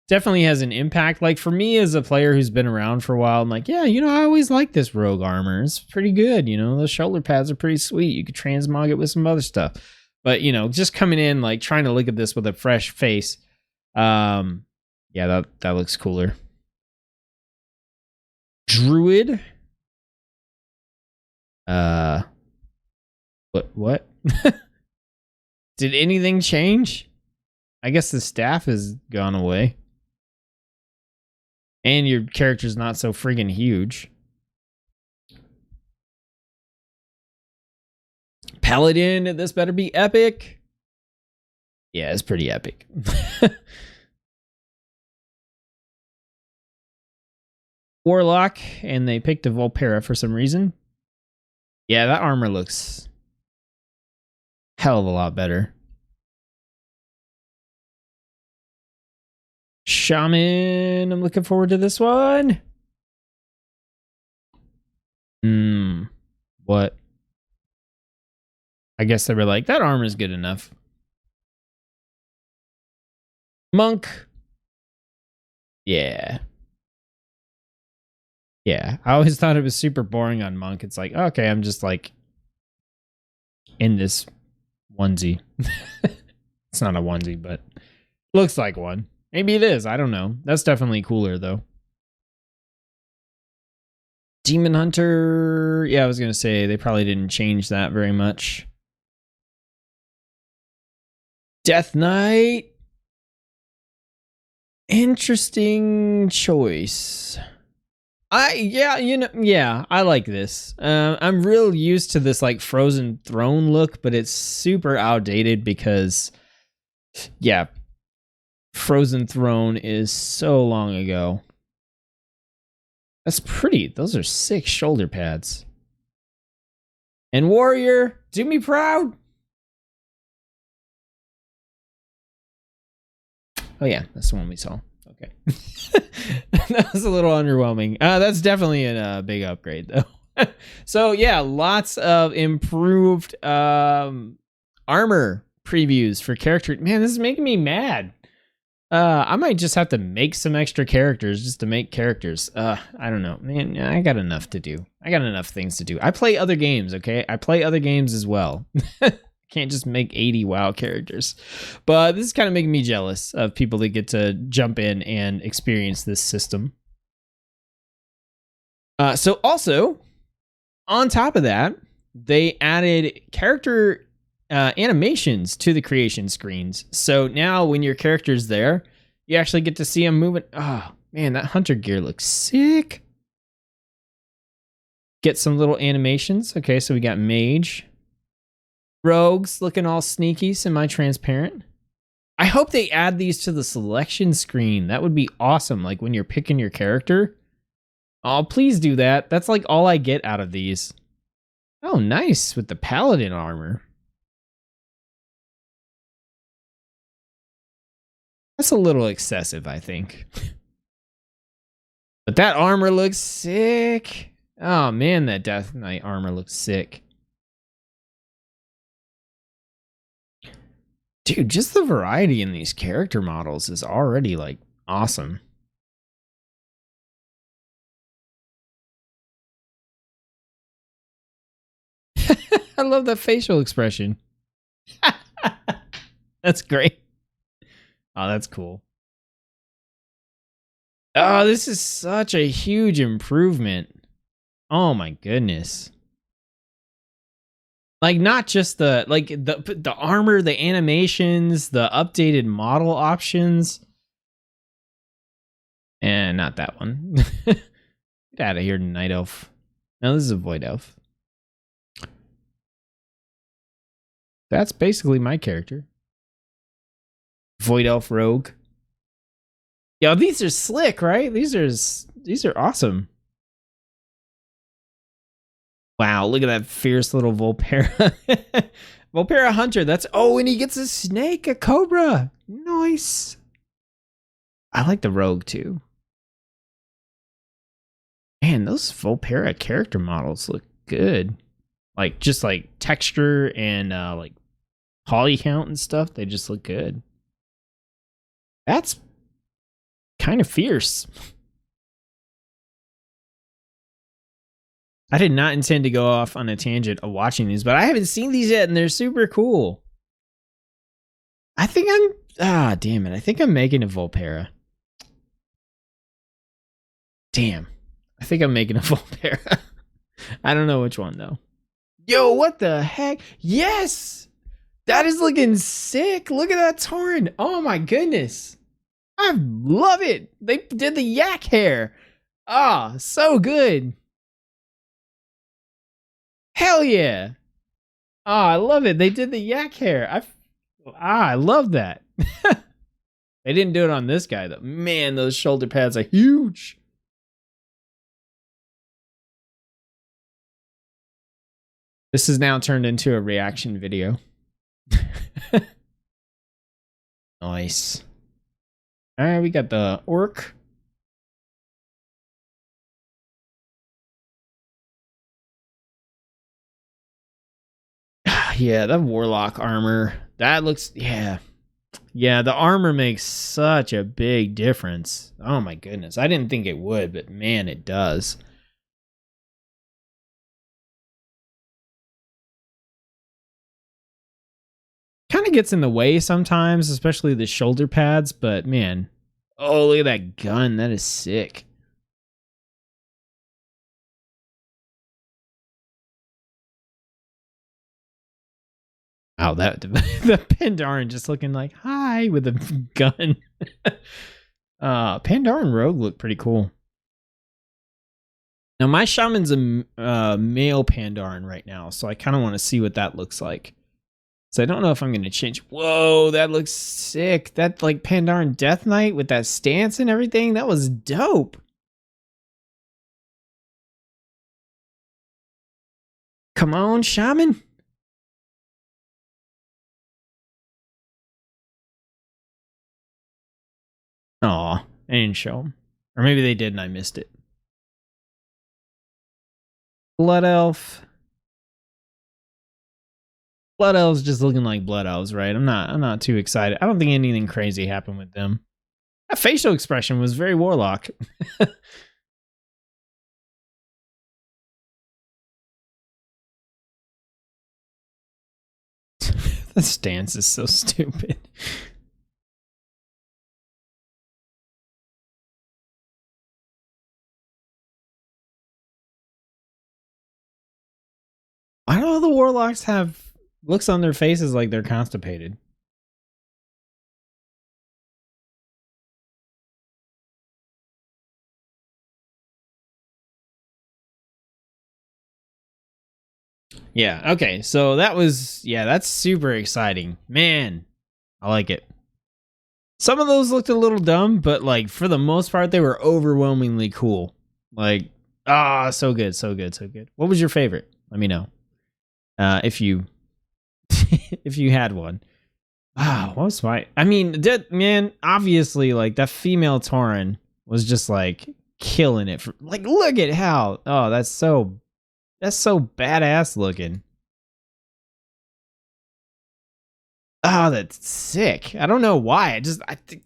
definitely has an impact. Like for me as a player who's been around for a while, I'm like, yeah, I always like this rogue armor. It's pretty good. The shoulder pads are pretty sweet. You could transmog it with some other stuff. But, just coming in, like trying to look at this with a fresh face. Yeah, that looks cooler. Druid. What? Did anything change? I guess the staff has gone away. And your character's not so friggin' huge. Paladin, this better be epic. Yeah, it's pretty epic. Warlock, and they picked a Volpera for some reason. Yeah, that armor looks hell of a lot better. Shaman, I'm looking forward to this one. What? I guess they were like, that armor is good enough. Monk. Yeah. Yeah. I always thought it was super boring on Monk. It's like, okay, I'm just like in this onesie. It's not a onesie, but looks like one. Maybe it is. I don't know. That's definitely cooler, though. Demon Hunter. Yeah, I was going to say they probably didn't change that very much. Death Knight. Interesting choice. I like this. I'm real used to this like Frozen Throne look, but it's super outdated because, yeah, Frozen Throne is so long ago. That's pretty. Those are sick shoulder pads. And Warrior, do me proud. Oh yeah, that's the one we saw. Okay. That was a little underwhelming. That's definitely a big upgrade though. So yeah, lots of improved armor previews for character. Man, this is making me mad. I might just have to make some extra characters just to make characters. I don't know. Man, I got enough to do. I got enough things to do. I play other games, okay? I play other games as well. Can't just make 80 WoW characters. But this is kind of making me jealous of people that get to jump in and experience this system. So also, on top of that, they added character animations to the creation screens. So now when your character's there, you actually get to see them moving. Oh, man, that hunter gear looks sick. Get some little animations. Okay, so we got Mage. Rogues looking all sneaky, semi-transparent. I hope they add these to the selection screen. That would be awesome. Like when you're picking your character. Oh, please do that. That's like all I get out of these. Oh, nice with the paladin armor. That's a little excessive, I think. But that armor looks sick. Oh man, that Death Knight armor looks sick. Dude, just the variety in these character models is already like awesome. I love that facial expression. That's great. Oh, that's cool. Oh, this is such a huge improvement. Oh my goodness. Like not just the armor, the animations, the updated model options. And not that one. Get out of here, Night Elf. No, this is a Void Elf. That's basically my character. Void Elf Rogue. Yo, these are slick, right? These are awesome. Wow, look at that fierce little Volpera. Volpera Hunter. That's and he gets a snake, a cobra. Nice. I like the rogue too. Man, those Volpera character models look good. Like just like texture and like poly count and stuff, they just look good. That's kind of fierce. I did not intend to go off on a tangent of watching these, but I haven't seen these yet, and they're super cool. I think damn it. I think I'm making a Volpera. Damn. I think I'm making a Volpera. I don't know which one, though. Yo, what the heck? Yes! That is looking sick. Look at that Tauren. Oh, my goodness. I love it. They did the yak hair. Ah, so good. Hell yeah. Ah, I love it. They did the yak hair. I love that. They didn't do it on this guy, though. Man, those shoulder pads are huge. This is now turned into a reaction video. Nice. All right, we got the orc. Yeah, that Warlock armor. That looks, yeah. Yeah, the armor makes such a big difference. Oh my goodness. I didn't think it would, but man, it does. Kind of gets in the way sometimes, especially the shoulder pads, but man. Oh, look at that gun. That is sick. Oh, that the Pandaren just looking like hi with a gun. Pandaren Rogue looked pretty cool. Now my Shaman's a male Pandaren right now, so I kind of want to see what that looks like. So I don't know if I'm going to change. Whoa, that looks sick. That like Pandaren Death Knight with that stance and everything, that was dope. Come on, Shaman. Aw, I didn't show them. Or maybe they did and I missed it. Blood Elf. Blood Elves just looking like Blood Elves, right? I'm not too excited. I don't think anything crazy happened with them. That facial expression was very Warlock. The stance is so stupid. Why do all the Warlocks have looks on their faces like they're constipated? Yeah, okay. So that's super exciting. Man, I like it. Some of those looked a little dumb, but like for the most part they were overwhelmingly cool. Like, so good, so good, so good. What was your favorite? Let me know. If you if you had one. What was my I mean, man, obviously like that female Tauren was just like killing it for like look at how that's so badass looking. Oh, that's sick. I don't know why. I think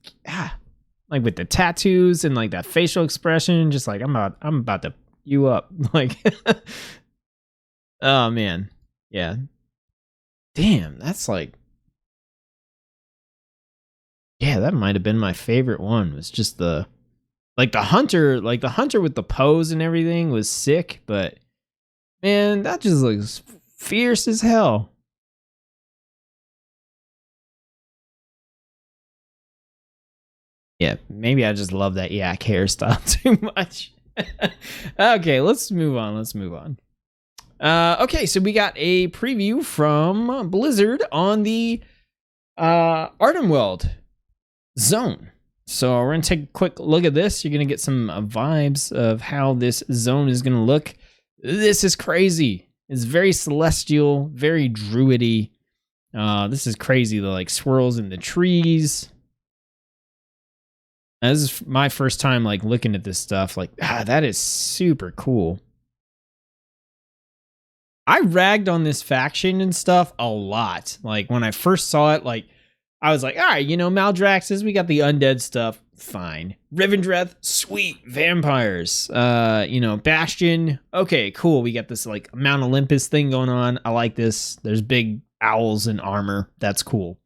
like with the tattoos and like that facial expression, just like I'm about to you up. Like oh man. Yeah. Damn, that's like yeah, that might have been my favorite one. Was just the hunter with the pose and everything was sick, but man, that just looks fierce as hell. Yeah, maybe I just love that yak hairstyle too much. Okay, let's move on. Okay, so we got a preview from Blizzard on the Ardenweld zone. So we're going to take a quick look at this. You're going to get some vibes of how this zone is going to look. This is crazy. It's very celestial, very druidy. This is crazy. The like swirls in the trees. This is my first time like looking at this stuff. Like, that is super cool. I ragged on this faction and stuff a lot. Like when I first saw it, like I was like, all right, Maldraxxus, we got the undead stuff. Fine. Rivendreth, sweet. Vampires. Bastion. Okay, cool. We got this like Mount Olympus thing going on. I like this. There's big owls in armor. That's cool.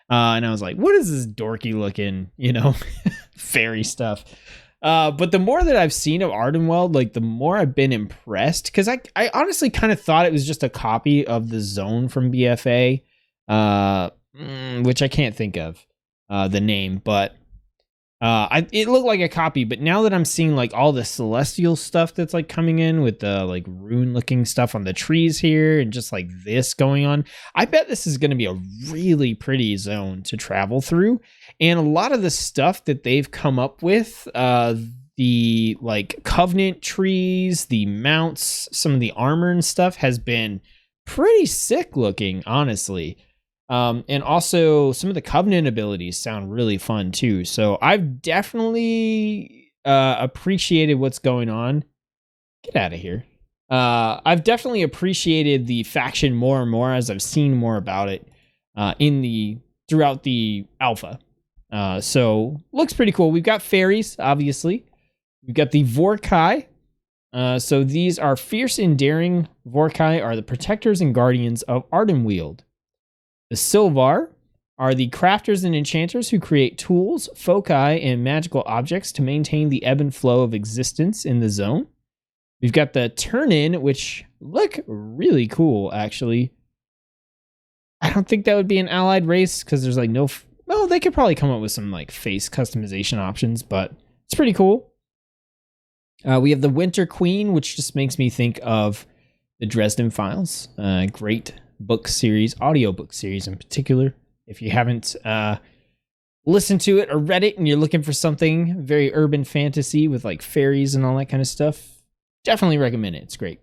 And I was like, what is this dorky looking, fairy stuff? But the more that I've seen of Ardenweld, like the more I've been impressed. Because I honestly kind of thought it was just a copy of the zone from BFA. Which I can't think of the name, but it looked like a copy. But now that I'm seeing like all the celestial stuff that's like coming in with the like rune looking stuff on the trees here and just like this going on, I bet this is going to be a really pretty zone to travel through. And a lot of the stuff that they've come up with, the like covenant trees, the mounts, some of the armor and stuff has been pretty sick looking, honestly. And also some of the covenant abilities sound really fun too. So I've definitely appreciated what's going on. Get out of here. I've definitely appreciated the faction more and more as I've seen more about it throughout the alpha. So looks pretty cool. We've got fairies, obviously. We've got the Vorkai. So these are fierce and daring. Vorkai are the protectors and guardians of Ardenweald. The Silvar are the crafters and enchanters who create tools, foci, and magical objects to maintain the ebb and flow of existence in the zone. We've got the Turn-In, which look really cool, actually. I don't think that would be an allied race, because there's like no... Well, they could probably come up with some like face customization options, but it's pretty cool. We have the Winter Queen, which just makes me think of the Dresden Files. Great book series, audiobook series in particular. If you haven't listened to it or read it and you're looking for something very urban fantasy with like fairies and all that kind of stuff, definitely recommend it. It's great.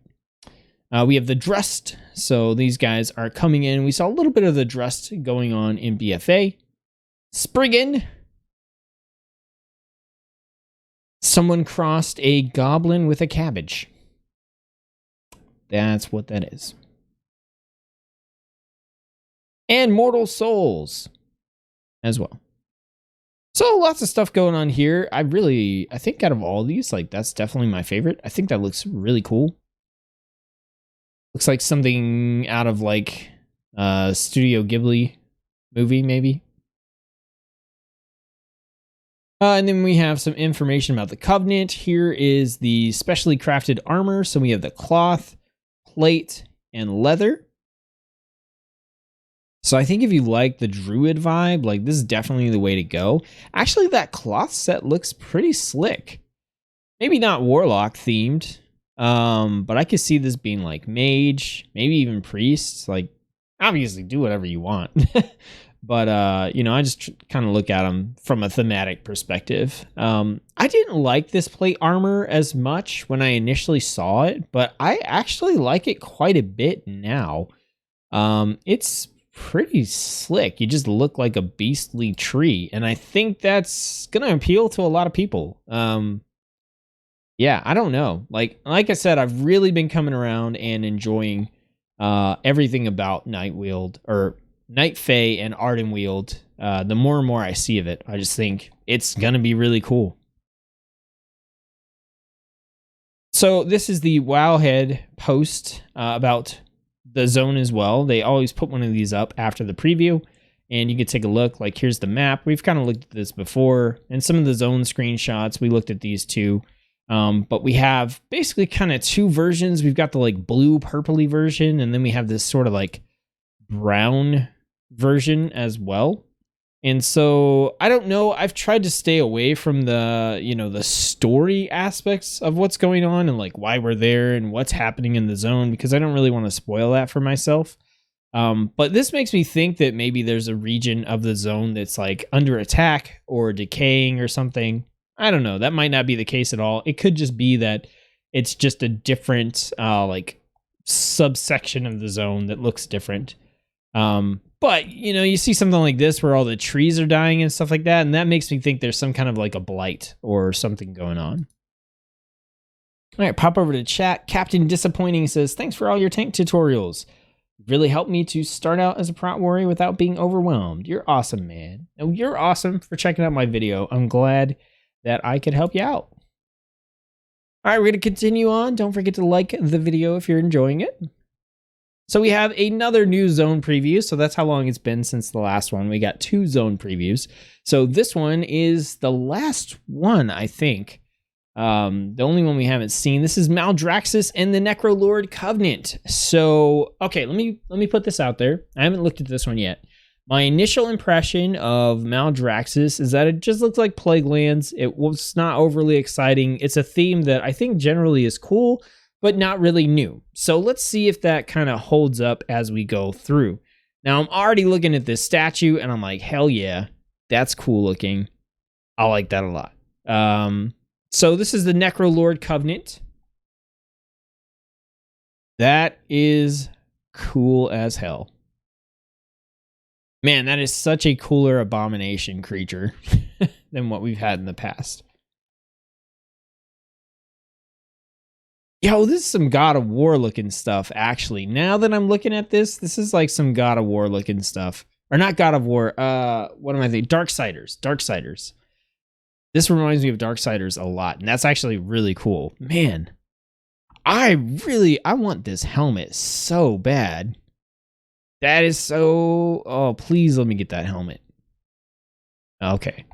We have the Drust. So these guys are coming in. We saw a little bit of the Drust going on in BFA. Spriggan. Someone crossed a goblin with a cabbage. That's what that is. And Mortal Souls as well. So lots of stuff going on here. I think out of all these, like that's definitely my favorite. I think that looks really cool. Looks like something out of like Studio Ghibli movie, maybe. And then we have some information about the Covenant. Here is the specially crafted armor. So we have the cloth, plate, and leather. So I think if you like the Druid vibe, like this is definitely the way to go. Actually, that cloth set looks pretty slick. Maybe not Warlock themed, but I could see this being like Mage, maybe even Priest. Like, obviously, do whatever you want. But, I just kind of look at them from a thematic perspective. I didn't like this plate armor as much when I initially saw it, but I actually like it quite a bit now. It's pretty slick. You just look like a beastly tree, and I think that's going to appeal to a lot of people. Yeah, I don't know. Like I said, I've really been coming around and enjoying everything about Night Fae and Ardenweald. The more and more I see of it, I just think it's gonna be really cool. So this is the Wowhead post about the zone as well. They always put one of these up after the preview, and you can take a look. Like here's the map. We've kind of looked at this before, and some of the zone screenshots. We looked at these too. But we have basically kind of two versions. We've got the like blue purpley version, and then we have this sort of like brown version as well. And so I don't know, I've tried to stay away from the story aspects of what's going on and like why we're there and what's happening in the zone, because I don't really want to spoil that for myself. But this makes me think that maybe there's a region of the zone that's like under attack or decaying or something. I don't know, that might not be the case at all. It could just be that it's just a different like subsection of the zone that looks different. But, you see something like this where all the trees are dying and stuff like that, and that makes me think there's some kind of like a blight or something going on. All right, pop over to chat. Captain Disappointing says, thanks for all your tank tutorials. Really helped me to start out as a prot warrior without being overwhelmed. You're awesome, man. No, you're awesome for checking out my video. I'm glad that I could help you out. All right, we're going to continue on. Don't forget to like the video if you're enjoying it. So we have another new zone preview. So that's how long it's been since the last one. We got 2 zone previews. So this one is the last one, I think. The only one we haven't seen. This is Maldraxxus and the Necrolord Covenant. So, okay, let me put this out there. I haven't looked at this one yet. My initial impression of Maldraxxus is that it just looks like Plaguelands. It was not overly exciting. It's a theme that I think generally is cool, but not really new. So let's see if that kind of holds up as we go through. Now, I'm already looking at this statue, and I'm like, hell yeah, that's cool looking. I like that a lot. So this is the Necrolord Covenant. That is cool as hell. Man, that is such a cooler abomination creature than what we've had in the past. Yo, this is some God of War looking stuff, actually. Now that I'm looking at this, this is like some God of War looking stuff. Or not God of War, what am I thinking? Darksiders. Darksiders. This reminds me of Darksiders a lot, and that's actually really cool. Man, I want this helmet so bad. That is so... Oh, please let me get that helmet. Okay.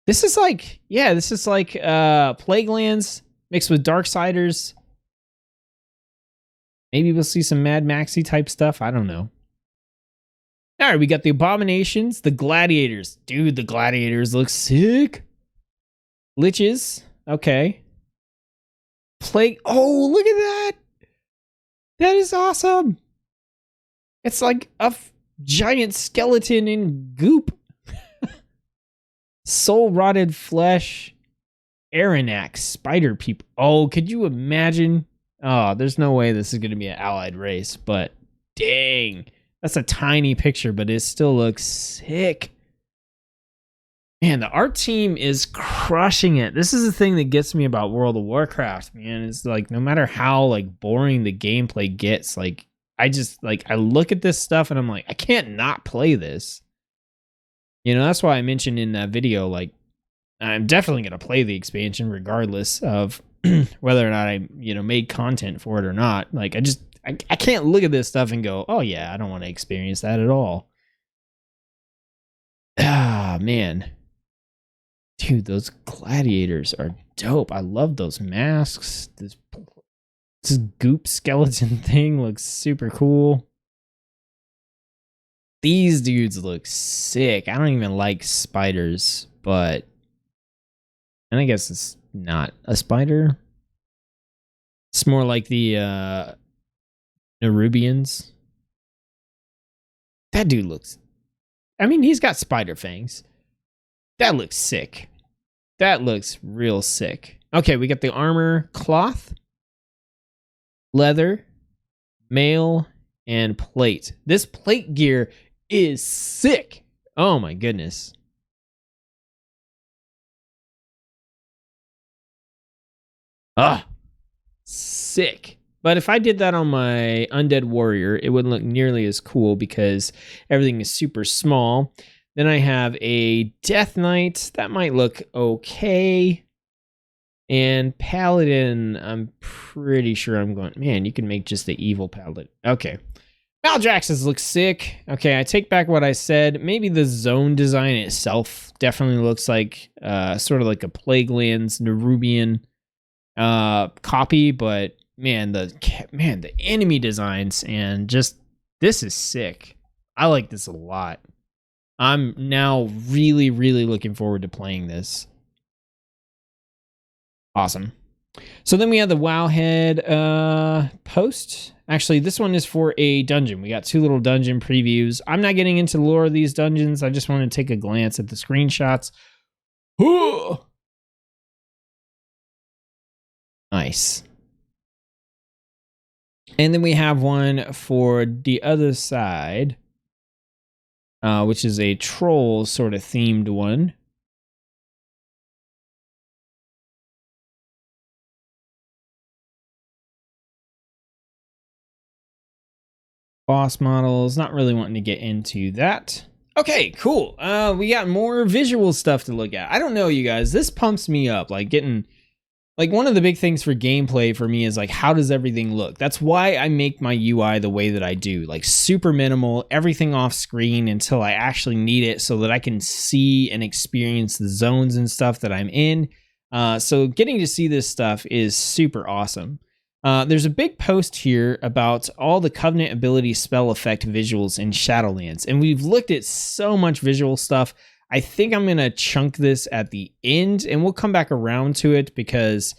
This is like... Yeah, this is like Plaguelands mixed with Darksiders. Maybe we'll see some Mad Maxy type stuff. I don't know. All right, we got the Abominations, the Gladiators. Dude, the Gladiators look sick. Liches. Okay. Plague. Oh, look at that. That is awesome. It's like a giant skeleton in goop. Soul rotted flesh. Aranax. Spider people. Oh, could you imagine? Oh, there's no way this is going to be an allied race, but dang. That's a tiny picture, but it still looks sick. Man, the art team is crushing it. This is the thing that gets me about World of Warcraft, man. It's like, no matter how like boring the gameplay gets, like I look at this stuff and I'm like, I can't not play this. You know, that's why I mentioned in that video, like, I'm definitely going to play the expansion regardless of whether or not I, you know, made content for it or not. Like, I can't look at this stuff and go, oh yeah, I don't want to experience that at all. Ah, man. Dude, those gladiators are dope. I love those masks. This goop skeleton thing looks super cool. These dudes look sick. I don't even like spiders, but... And I guess it's not a spider. It's more like the Nerubians. That dude looks... I mean, he's got spider fangs. That looks sick. That looks real sick. Okay, we got the armor cloth, leather, mail, and plate. This plate gear is sick. Oh my goodness. Ah, sick. But if I did that on my undead warrior, it wouldn't look nearly as cool because everything is super small. Then I have a Death Knight. That might look okay. And Paladin, I'm pretty sure I'm going... Man, you can make just the evil Paladin. Okay. Maldraxxus looks sick. Okay, I take back what I said. Maybe the zone design itself definitely looks like sort of like a Plaguelands Nerubian copy, but man, the enemy designs and just this is sick. I like this a lot. I'm now really, really looking forward to playing this. Awesome. So then we have the Wowhead post. Actually, this one is for a dungeon. We got 2 little dungeon previews. I'm not getting into the lore of these dungeons. I just want to take a glance at the screenshots. Ooh. Nice. And then we have one for the other side, which is a troll sort of themed one. Boss models, not really wanting to get into that. Okay, cool. We got more visual stuff to look at. I don't know, you guys. This pumps me up. Like getting... Like, one of the big things for gameplay for me is, like, how does everything look? That's why I make my UI the way that I do. Like, super minimal, everything off screen until I actually need it so that I can see and experience the zones and stuff that I'm in. So getting to see this stuff is super awesome. There's a big post here about all the Covenant ability spell effect visuals in Shadowlands. And we've looked at so much visual stuff. I think I'm going to chunk this at the end and we'll come back around to it because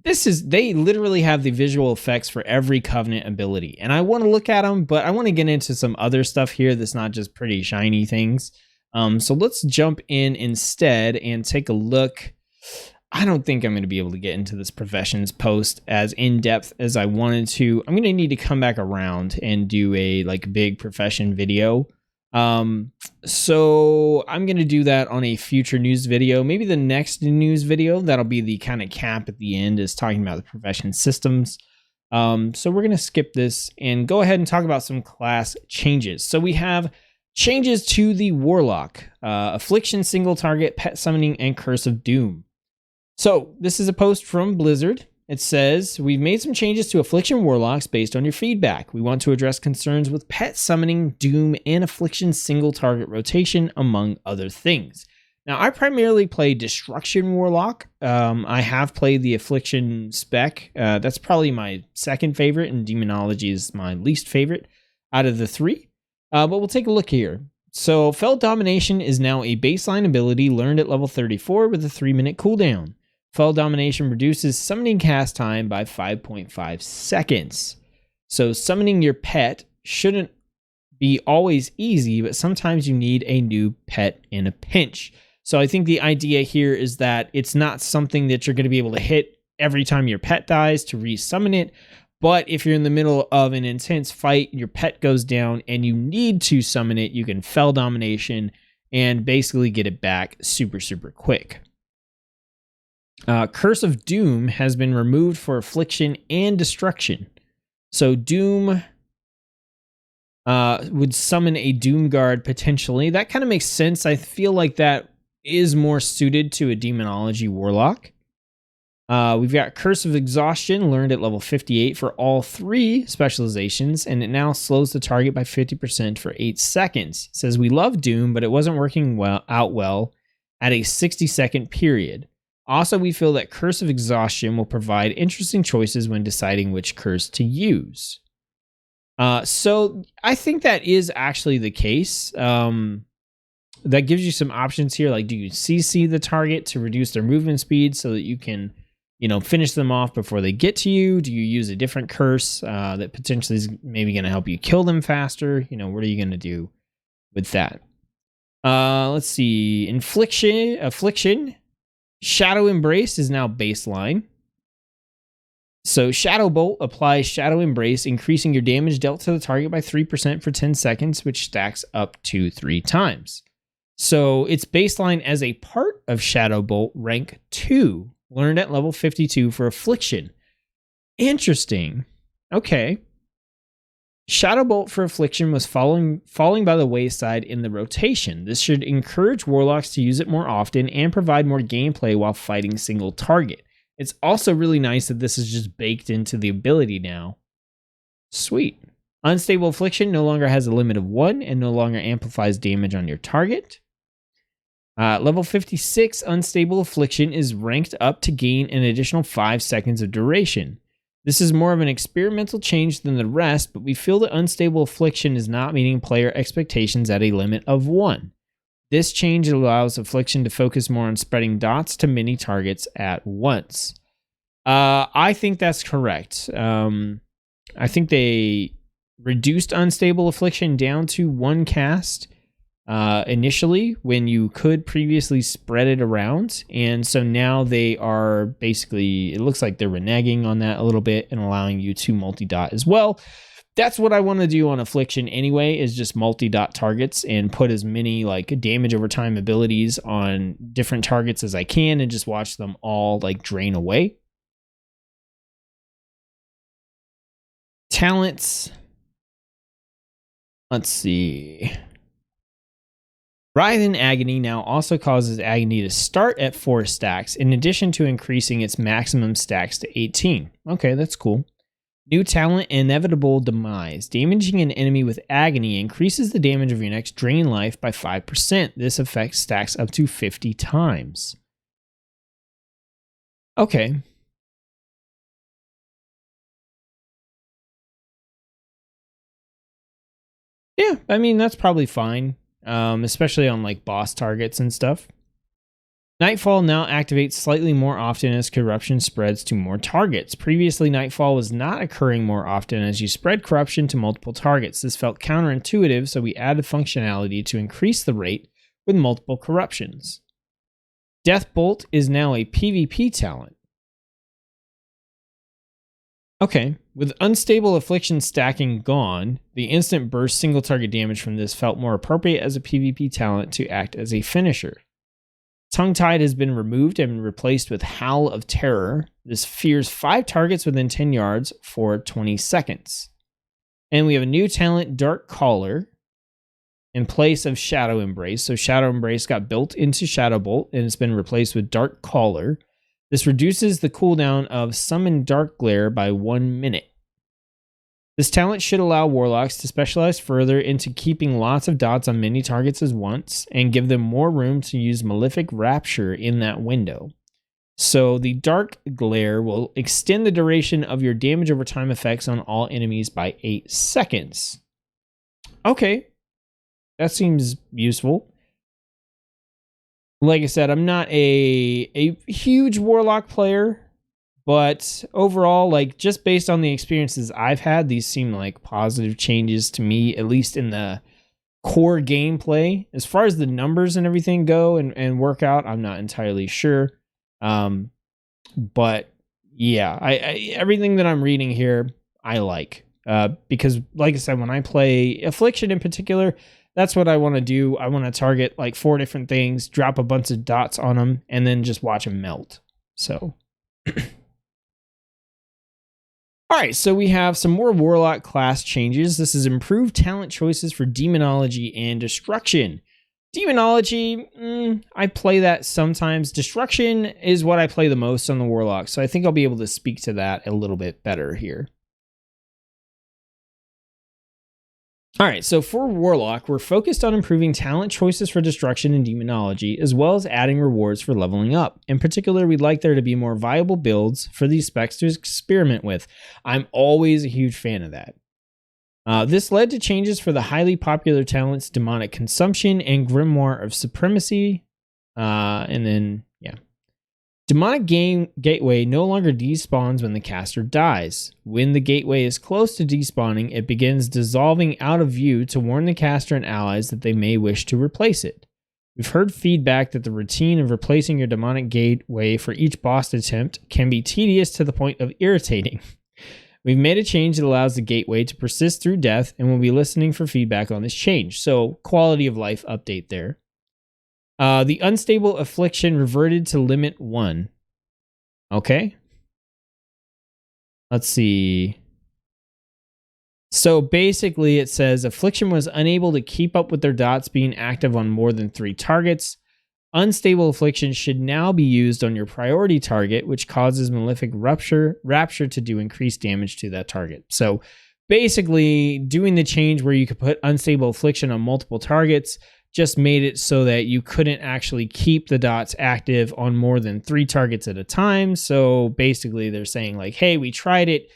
they literally have the visual effects for every Covenant ability. And I want to look at them, but I want to get into some other stuff here that's not just pretty shiny things. So let's jump in instead and take a look. I don't think I'm going to be able to get into this professions post as in-depth as I wanted to. I'm going to need to come back around and do a like big profession video. So I'm going to do that on a future news video. Maybe the next news video, that'll be the kind of cap at the end, is talking about the profession systems. So we're going to skip this and go ahead and talk about some class changes. So we have changes to the Warlock, Affliction, Single Target, Pet Summoning, and Curse of Doom. So this is a post from Blizzard. It says, we've made some changes to Affliction Warlocks based on your feedback. We want to address concerns with Pet Summoning, Doom, and Affliction Single Target Rotation, among other things. Now, I primarily play Destruction Warlock. I have played the Affliction spec. That's probably my second favorite, and Demonology is my least favorite out of the three. But we'll take a look here. So, Fell Domination is now a baseline ability learned at level 34 with a 3-minute cooldown. Fell Domination reduces summoning cast time by 5.5 seconds. So, summoning your pet shouldn't be always easy, but sometimes you need a new pet in a pinch. So I think the idea here is that it's not something that you're going to be able to hit every time your pet dies to resummon it. But if you're in the middle of an intense fight, your pet goes down and you need to summon it, you can Fell Domination and basically get it back super, super quick. Curse of Doom has been removed for Affliction and Destruction. So Doom would summon a Doom Guard potentially. That kind of makes sense. I feel like that is more suited to a Demonology Warlock. We've got Curse of Exhaustion learned at level 58 for all 3 specializations, and it now slows the target by 50% for 8 seconds. It says, we love Doom, but it wasn't working well at a 60-second period. Also, we feel that Curse of Exhaustion will provide interesting choices when deciding which curse to use. So I think that is actually the case. That gives you some options here, like do you CC the target to reduce their movement speed so that you can, finish them off before they get to you? Do you use a different curse that potentially is maybe going to help you kill them faster? What are you going to do with that? Let's see. Affliction. Shadow Embrace is now baseline. So Shadow Bolt applies Shadow Embrace, increasing your damage dealt to the target by 3% for 10 seconds, which stacks up to 3 times. So it's baseline as a part of Shadow Bolt, rank 2, learned at level 52 for Affliction. Interesting. Okay. Shadow Bolt for Affliction was falling by the wayside in the rotation. This should encourage Warlocks to use it more often and provide more gameplay while fighting single target. It's also really nice that this is just baked into the ability now. Sweet. Unstable Affliction no longer has a limit of 1 and no longer amplifies damage on your target. Level 56 Unstable Affliction is ranked up to gain an additional 5 seconds of duration. This is more of an experimental change than the rest, but we feel that Unstable Affliction is not meeting player expectations at a limit of 1. This change allows Affliction to focus more on spreading dots to many targets at once. I think that's correct. I think they reduced Unstable Affliction down to 1 cast initially when you could previously spread it around. And so now they are basically, it looks like they're reneging on that a little bit and allowing you to multi-dot as well. That's what I want to do on Affliction anyway, is just multi-dot targets and put as many like damage over time abilities on different targets as I can and just watch them all like drain away. Talents. Let's see. Writhe in Agony now also causes Agony to start at 4 stacks, in addition to increasing its maximum stacks to 18. Okay, that's cool. New talent, Inevitable Demise. Damaging an enemy with Agony increases the damage of your next drain life by 5%. This effect stacks up to 50 times. Okay. Yeah, I mean, that's probably fine. Especially on like boss targets and stuff. Nightfall now activates slightly more often as corruption spreads to more targets. Previously, Nightfall was not occurring more often as you spread corruption to multiple targets. This felt counterintuitive, so we added functionality to increase the rate with multiple corruptions. Death Bolt is now a PvP talent. Okay, with unstable affliction stacking gone, the instant burst single target damage from this felt more appropriate as a PvP talent to act as a finisher. Tongue-Tied has been removed and replaced with Howl of Terror. This fears 5 targets within 10 yards for 20 seconds. And we have a new talent, Dark Caller, in place of Shadow Embrace. So Shadow Embrace got built into Shadow Bolt and it's been replaced with Dark Caller. This reduces the cooldown of Summon Dark Glare by 1 minute. This talent should allow Warlocks to specialize further into keeping lots of dots on many targets at once and give them more room to use Malefic Rapture in that window. So the Dark Glare will extend the duration of your damage over time effects on all enemies by 8 seconds. Okay, that seems useful. Like I said, I'm not a huge Warlock player, but overall, like just based on the experiences I've had, these seem like positive changes to me, at least in the core gameplay. As far as the numbers and everything go and work out, I'm not entirely sure. But yeah, I everything that I'm reading here, I like. Because like I said, when I play Affliction in particular, that's what I want to do. I want to target like 4 different things, drop a bunch of dots on them, and then just watch them melt. So... Alright, so we have some more Warlock class changes. This is improved talent choices for Demonology and Destruction. Demonology, I play that sometimes. Destruction is what I play the most on the Warlock, so I think I'll be able to speak to that a little bit better here. Alright, so for Warlock, we're focused on improving talent choices for Destruction and Demonology, as well as adding rewards for leveling up. In particular, we'd like there to be more viable builds for these specs to experiment with. I'm always a huge fan of that. This led to changes for the highly popular talents Demonic Consumption and Grimoire of Supremacy. Demonic Gateway no longer despawns when the caster dies. When the gateway is close to despawning, it begins dissolving out of view to warn the caster and allies that they may wish to replace it. We've heard feedback that the routine of replacing your demonic gateway for each boss attempt can be tedious to the point of irritating. We've made a change that allows the gateway to persist through death, and we'll be listening for feedback on this change. So, quality of life update there. The unstable affliction reverted to limit 1. Okay. Let's see. So basically it says affliction was unable to keep up with their dots being active on more than 3 targets. Unstable affliction should now be used on your priority target, which causes Malefic Rapture to do increased damage to that target. So basically doing the change where you could put unstable affliction on multiple targets just made it so that you couldn't actually keep the dots active on more than 3 targets at a time. So basically they're saying like, hey, we tried it.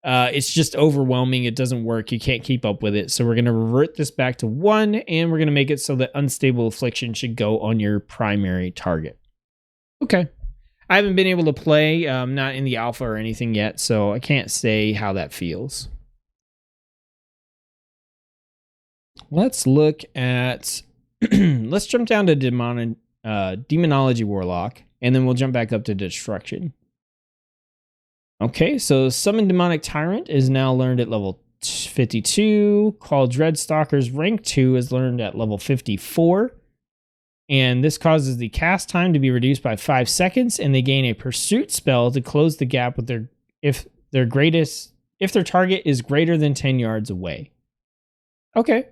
It's just overwhelming. It doesn't work. You can't keep up with it. So we're going to revert this back to 1, and we're going to make it so that unstable affliction should go on your primary target. Okay. I haven't been able to play, not in the alpha or anything yet, so I can't say how that feels. Let's look at... Let's jump down to Demonology Warlock, and then we'll jump back up to Destruction. Okay, so Summon Demonic Tyrant is now learned at level 52. Call Dreadstalker's rank 2 is learned at level 54. And this causes the cast time to be reduced by 5 seconds, and they gain a pursuit spell to close the gap with if their target is greater than 10 yards away. Okay.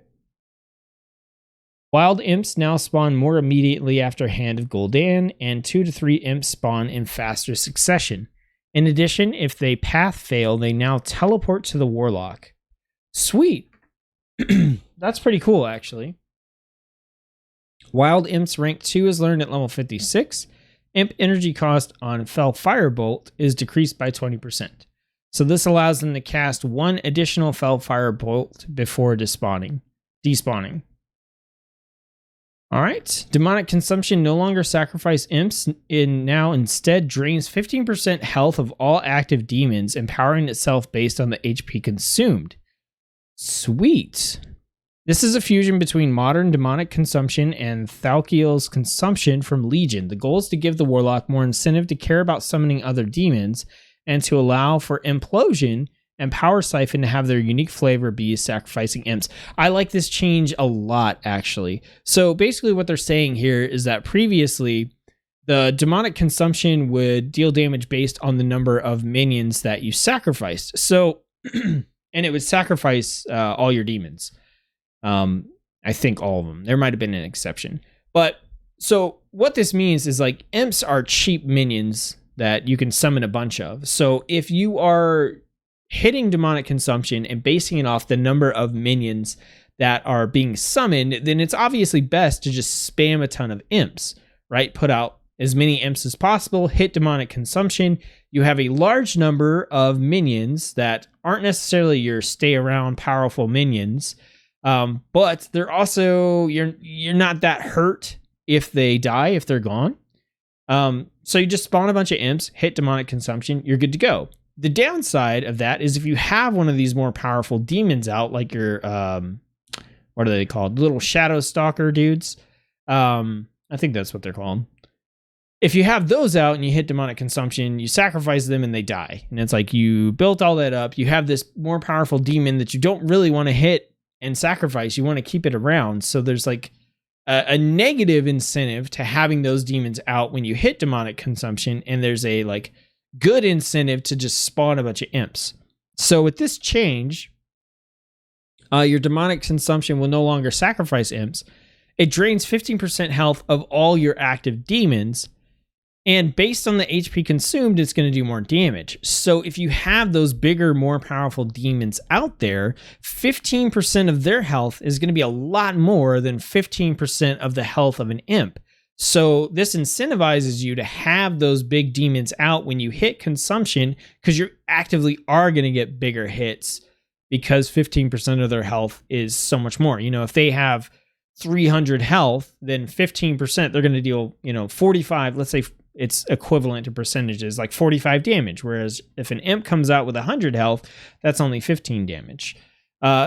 Wild Imps now spawn more immediately after Hand of Gul'dan, and 2 to 3 Imps spawn in faster succession. In addition, if they path fail, they now teleport to the Warlock. Sweet. That's pretty cool, actually. Wild Imps rank 2 is learned at level 56. Imp energy cost on Fell Firebolt is decreased by 20%. So this allows them to cast 1 additional Fell Firebolt before despawning. Alright, Demonic Consumption no longer sacrifice imps, now instead drains 15% health of all active demons, empowering itself based on the HP consumed. Sweet. This is a fusion between modern Demonic Consumption and Thalkiel's Consumption from Legion. The goal is to give the Warlock more incentive to care about summoning other demons, and to allow for implosion and power siphon to have their unique flavor be sacrificing imps. I like this change a lot, actually. So basically what they're saying here is that previously the demonic consumption would deal damage based on the number of minions that you sacrificed. So, and it would sacrifice all your demons. I think all of them. There might have been an exception. But so what this means is like imps are cheap minions that you can summon a bunch of. So if you are hitting demonic consumption and basing it off the number of minions that are being summoned, then it's obviously best to just spam a ton of imps, right? Put out as many imps as possible, hit demonic consumption. You have a large number of minions that aren't necessarily your stay around powerful minions, but they're also, you're not that hurt if they die, if they're gone. So you just spawn a bunch of imps, hit demonic consumption, you're good to go. The downside of that is if you have one of these more powerful demons out, like your, what are they called? Little shadow stalker dudes. I think that's what they're called. If you have those out and you hit demonic consumption, you sacrifice them and they die. And it's like you built all that up. You have this more powerful demon that you don't really want to hit and sacrifice. You want to keep it around. So there's like a negative incentive to having those demons out when you hit demonic consumption. And there's a like good incentive to just spawn a bunch of imps. So with this change, your demonic consumption will no longer sacrifice imps. It drains 15% health of all your active demons. And based on the HP consumed, it's going to do more damage. So if you have those bigger, more powerful demons out there, 15% of their health is going to be a lot more than 15% of the health of an imp. So this incentivizes you to have those big demons out when you hit consumption, because you actively are going to get bigger hits because 15% of their health is so much more. You know, if they have 300 health, then 15%, they're going to deal, 45, let's say it's equivalent to percentages, like 45 damage. Whereas if an imp comes out with 100 health, that's only 15 damage.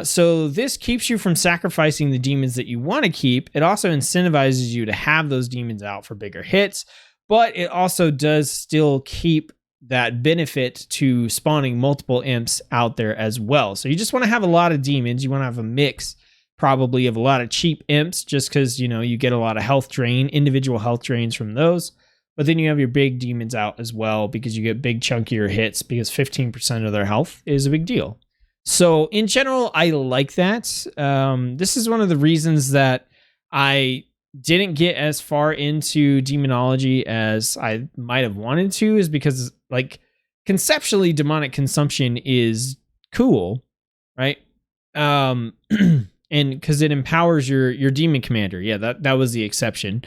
So this keeps you from sacrificing the demons that you want to keep. It also incentivizes you to have those demons out for bigger hits, but it also does still keep that benefit to spawning multiple imps out there as well. So you just want to have a lot of demons. You want to have a mix probably of a lot of cheap imps, just because, you get a lot of health drain, individual health drains from those. But then you have your big demons out as well, because you get big chunkier hits, because 15% of their health is a big deal. So in general, I like that. This is one of the reasons that I didn't get as far into Demonology as I might have wanted to, is because like conceptually demonic consumption is cool, right? And because it empowers your demon commander. Yeah, that was the exception.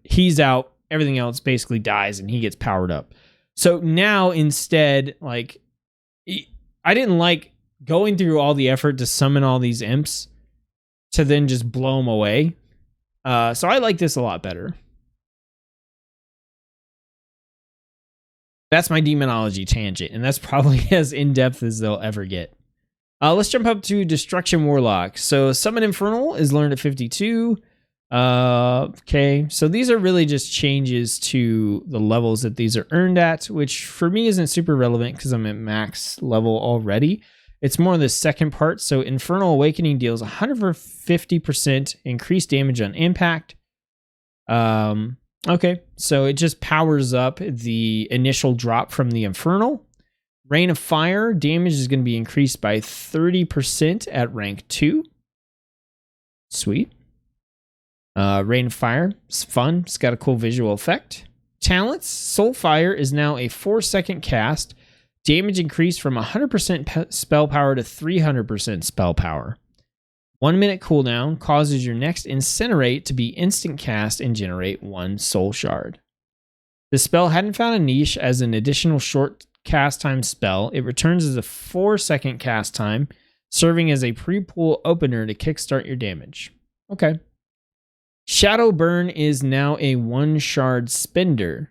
He's out, everything else basically dies, and he gets powered up. So now instead, like, I didn't like going through all the effort to summon all these imps to then just blow them away. So I like this a lot better. That's my Demonology tangent, and that's probably as in-depth as they'll ever get. Let's jump up to Destruction Warlock. So Summon Infernal is learned at 52. Okay, so these are really just changes to the levels that these are earned at, which for me isn't super relevant because I'm at max level already. It's more the second part. So Infernal Awakening deals 150% increased damage on impact. Okay, so it just powers up the initial drop from the Infernal. Rain of Fire damage is going to be increased by 30% at rank 2. Sweet. Rain of Fire, it's fun. It's got a cool visual effect. Talents, Soulfire is now a 4-second cast. Damage increased from 100% spell power to 300% spell power. 1 minute cooldown causes your next Incinerate to be instant cast and generate 1 soul shard. The spell hadn't found a niche as an additional short cast time spell. It returns as a 4-second cast time, serving as a pre-pool opener to kickstart your damage. Okay. Shadow Burn is now a 1 shard spender.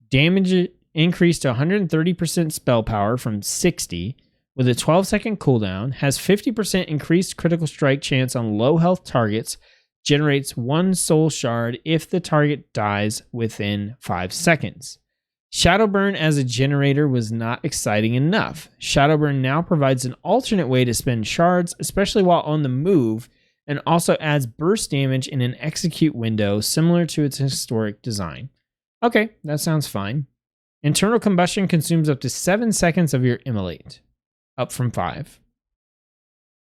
Damage increased to 130% spell power from 60 with a 12-second cooldown, has 50% increased critical strike chance on low health targets, generates 1 soul shard if the target dies within 5 seconds. Shadowburn as a generator was not exciting enough. Shadowburn now provides an alternate way to spend shards, especially while on the move, and also adds burst damage in an execute window similar to its historic design. Okay, that sounds fine. Internal combustion consumes up to 7 seconds of your immolate, up from 5.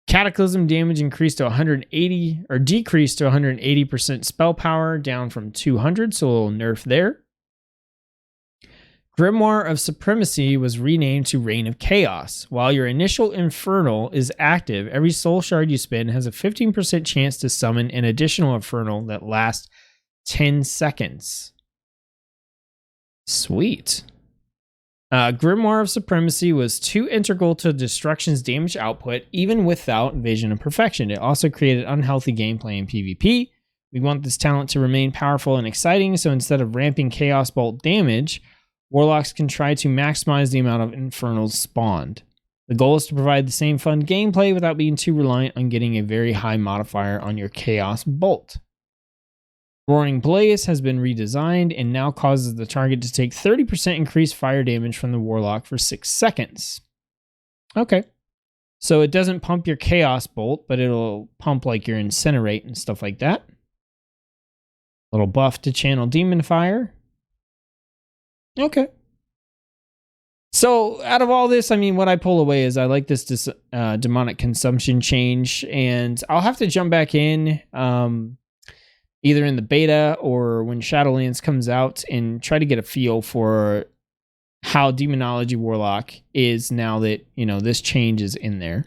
Cataclysm damage increased to 180 or decreased to 180% spell power, down from 200, so a little nerf there. Grimoire of Supremacy was renamed to Reign of Chaos. While your initial Infernal is active, every soul shard you spend has a 15% chance to summon an additional Infernal that lasts 10 seconds. Sweet. Grimoire of Supremacy was too integral to Destruction's damage output, even without Vision of Perfection. It also created unhealthy gameplay in PvP. We want this talent to remain powerful and exciting, so instead of ramping Chaos Bolt damage, Warlocks can try to maximize the amount of Infernals spawned. The goal is to provide the same fun gameplay without being too reliant on getting a very high modifier on your Chaos Bolt. Roaring Blaze has been redesigned and now causes the target to take 30% increased fire damage from the Warlock for 6 seconds. Okay. So it doesn't pump your Chaos Bolt, but it'll pump like your Incinerate and stuff like that. Little buff to channel Demon Fire. Okay. So out of all this, I mean, what I pull away is I like this demonic consumption change, and I'll have to jump back in either in the beta or when Shadowlands comes out and try to get a feel for how Demonology Warlock is now that, you know, this change is in there.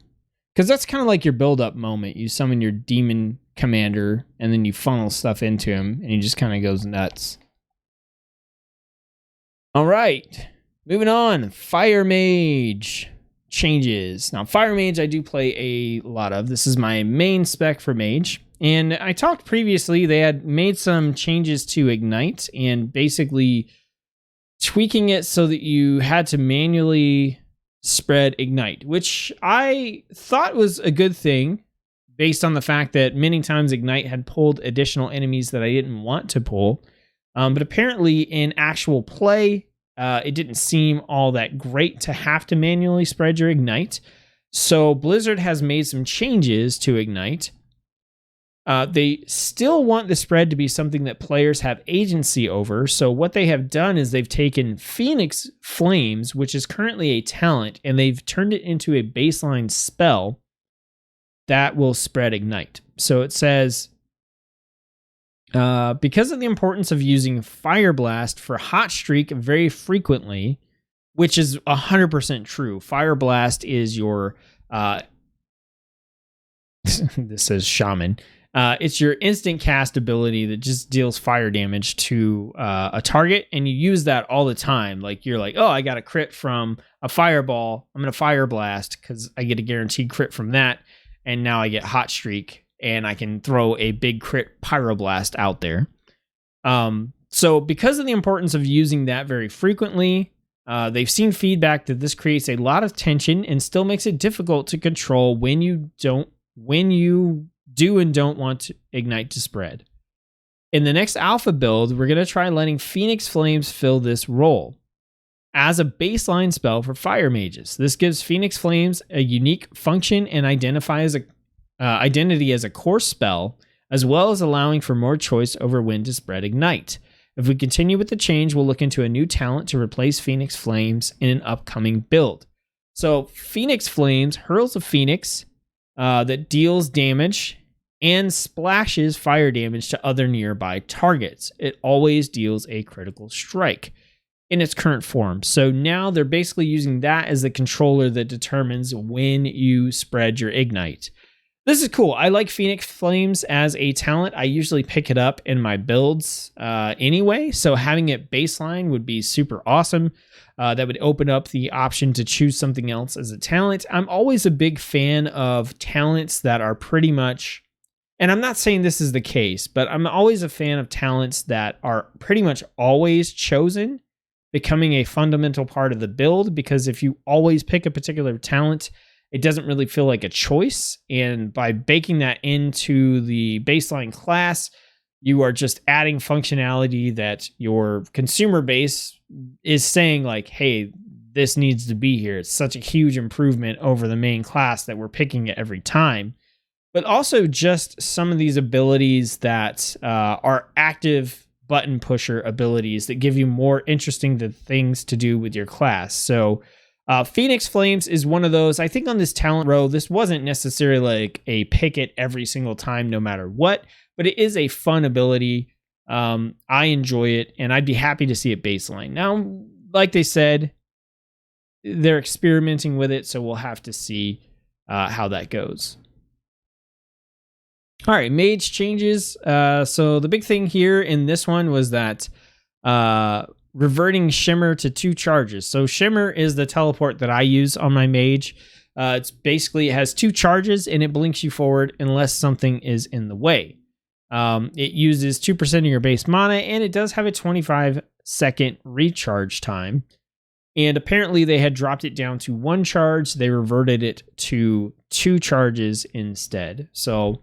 Because that's kind of like your build-up moment. You summon your demon commander and then you funnel stuff into him and he just kind of goes nuts. All right, moving on. Fire Mage changes. Now, Fire Mage I do play a lot of. This is my main spec for Mage. And I talked previously, they had made some changes to Ignite and basically tweaking it so that you had to manually spread Ignite, which I thought was a good thing based on the fact that many times Ignite had pulled additional enemies that I didn't want to pull. But apparently in actual play, it didn't seem all that great to have to manually spread your Ignite. So Blizzard has made some changes to Ignite. They still want the spread to be something that players have agency over. So what they have done is they've taken Phoenix Flames, which is currently a talent, and they've turned it into a baseline spell that will spread Ignite. So it says, because of the importance of using Fire Blast for Hot Streak very frequently, which is 100% true. Fire Blast is your, this says Shaman. It's your instant cast ability that just deals fire damage to a target, and you use that all the time. Like you're like, oh, I got a crit from a fireball. I'm going to Fire Blast because I get a guaranteed crit from that, and now I get Hot Streak. And I can throw a big crit Pyroblast out there. So because of the importance of using that very frequently, they've seen feedback that this creates a lot of tension and still makes it difficult to control when you do and don't want Ignite to spread. In the next alpha build, we're going to try letting Phoenix Flames fill this role as a baseline spell for fire mages. This gives Phoenix Flames a unique function and identity as a core spell, as well as allowing for more choice over when to spread Ignite. If we continue with the change, we'll look into a new talent to replace Phoenix Flames in an upcoming build. So Phoenix Flames hurls a phoenix that deals damage and splashes fire damage to other nearby targets. It always deals a critical strike in its current form. So now they're basically using that as the controller that determines when you spread your Ignite. This is cool. I like Phoenix Flames as a talent. I usually pick it up in my builds anyway, so having it baseline would be super awesome. That would open up the option to choose something else as a talent. I'm always a big fan of talents that are pretty much, and I'm not saying this is the case, but I'm always a fan of talents that are pretty much always chosen, becoming a fundamental part of the build, because if you always pick a particular talent, it doesn't really feel like a choice. And by baking that into the baseline class, you are just adding functionality that your consumer base is saying like, hey, this needs to be here. It's such a huge improvement over the main class that we're picking it every time. But also just some of these abilities that are active button pusher abilities that give you more interesting things to do with your class. So Phoenix Flames is one of those. I think on this talent row, this wasn't necessarily like a pick it every single time, no matter what, but it is a fun ability. I enjoy it, and I'd be happy to see it baseline. Now, like they said, they're experimenting with it, so we'll have to see how that goes. All right, Mage changes. So the big thing here in this one was that reverting Shimmer to 2 charges. So Shimmer is the teleport that I use on my Mage. It's basically, it has 2 charges and it blinks you forward unless something is in the way. It uses 2% of your base mana, and it does have a 25-second recharge time. And apparently they had dropped it down to 1 charge. They reverted it to 2 charges instead. So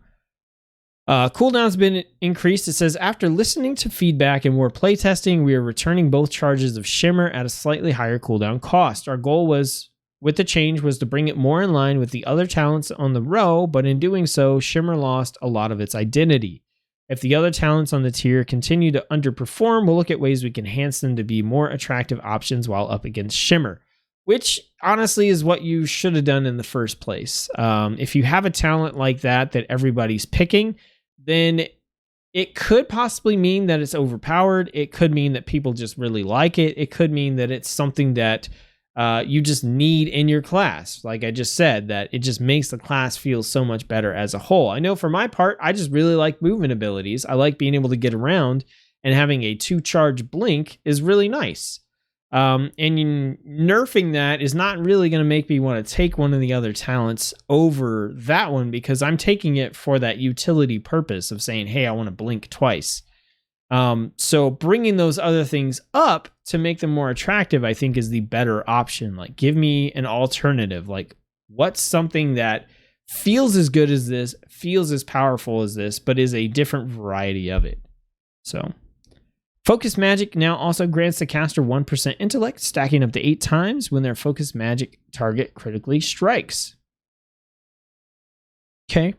cooldown's been increased. It says, after listening to feedback and more playtesting, we are returning both charges of Shimmer at a slightly higher cooldown cost. Our goal with the change was to bring it more in line with the other talents on the row, but in doing so, Shimmer lost a lot of its identity. If the other talents on the tier continue to underperform, we'll look at ways we can enhance them to be more attractive options while up against Shimmer, which honestly is what you should have done in the first place. If you have a talent like that everybody's picking, then it could possibly mean that it's overpowered. It could mean that people just really like it. It could mean that it's something that you just need in your class. Like I just said, that it just makes the class feel so much better as a whole. I know for my part, I just really like movement abilities. I like being able to get around, and having a 2-charge blink is really nice. And nerfing that is not really going to make me want to take one of the other talents over that one, because I'm taking it for that utility purpose of saying, hey, I want to blink twice. So bringing those other things up to make them more attractive, I think, is the better option. Like, give me an alternative. Like, what's something that feels as good as this, feels as powerful as this, but is a different variety of it. So Focus Magic now also grants the caster 1% intellect, stacking up to 8 times when their Focus Magic target critically strikes. Okay.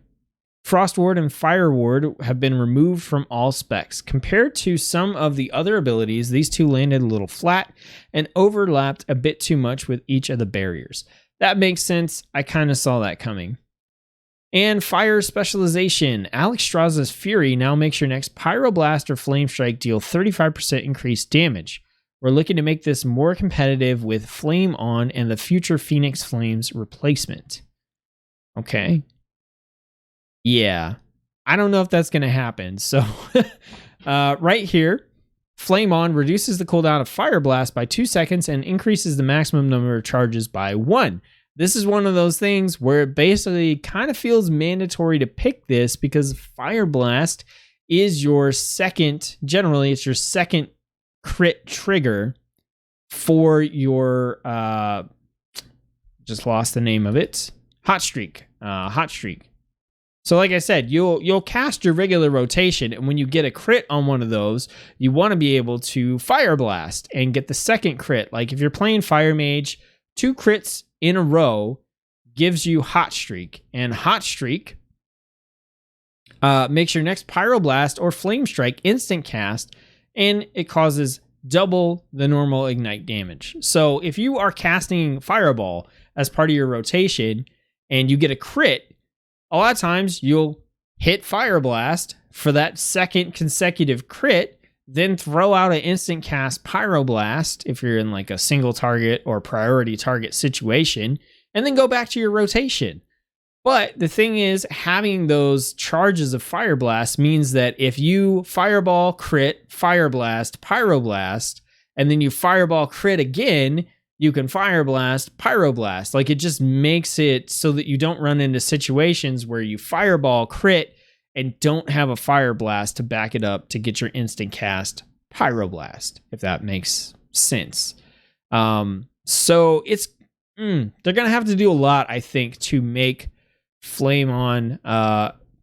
Frost Ward and Fire Ward have been removed from all specs. Compared to some of the other abilities, these two landed a little flat and overlapped a bit too much with each of the barriers. That makes sense. I kind of saw that coming. And Fire Specialization. Alex Strauss's Fury now makes your next Pyroblast or Flame Strike deal 35% increased damage. We're looking to make this more competitive with Flame On and the future Phoenix Flames replacement. Okay. Yeah. I don't know if that's going to happen. So right here, Flame On reduces the cooldown of Fire Blast by 2 seconds and increases the maximum number of charges by 1. This is one of those things where it basically kind of feels mandatory to pick this, because Fire Blast is your second, generally it's your second crit trigger for your, just lost the name of it, Hot Streak. So like I said, you'll cast your regular rotation, and when you get a crit on one of those, you want to be able to Fire Blast and get the second crit. Like if you're playing Fire Mage, 2 crits in a row gives you Hot Streak, and Hot Streak makes your next Pyroblast or Flame Strike instant cast, and it causes double the normal ignite damage. So if you are casting Fireball as part of your rotation and you get a crit, a lot of times you'll hit Fire Blast for that second consecutive crit, then throw out an instant cast Pyroblast if you're in like a single target or priority target situation, and then go back to your rotation. But the thing is, having those charges of Fire Blast means that if you Fireball, crit, Fire Blast, Pyroblast, and then you Fireball, crit again, you can Fire Blast, Pyroblast. Like, it just makes it so that you don't run into situations where you Fireball, crit, and don't have a Fire Blast to back it up to get your instant cast Pyroblast, if that makes sense. So it's they're gonna have to do a lot, I think, to make Flame On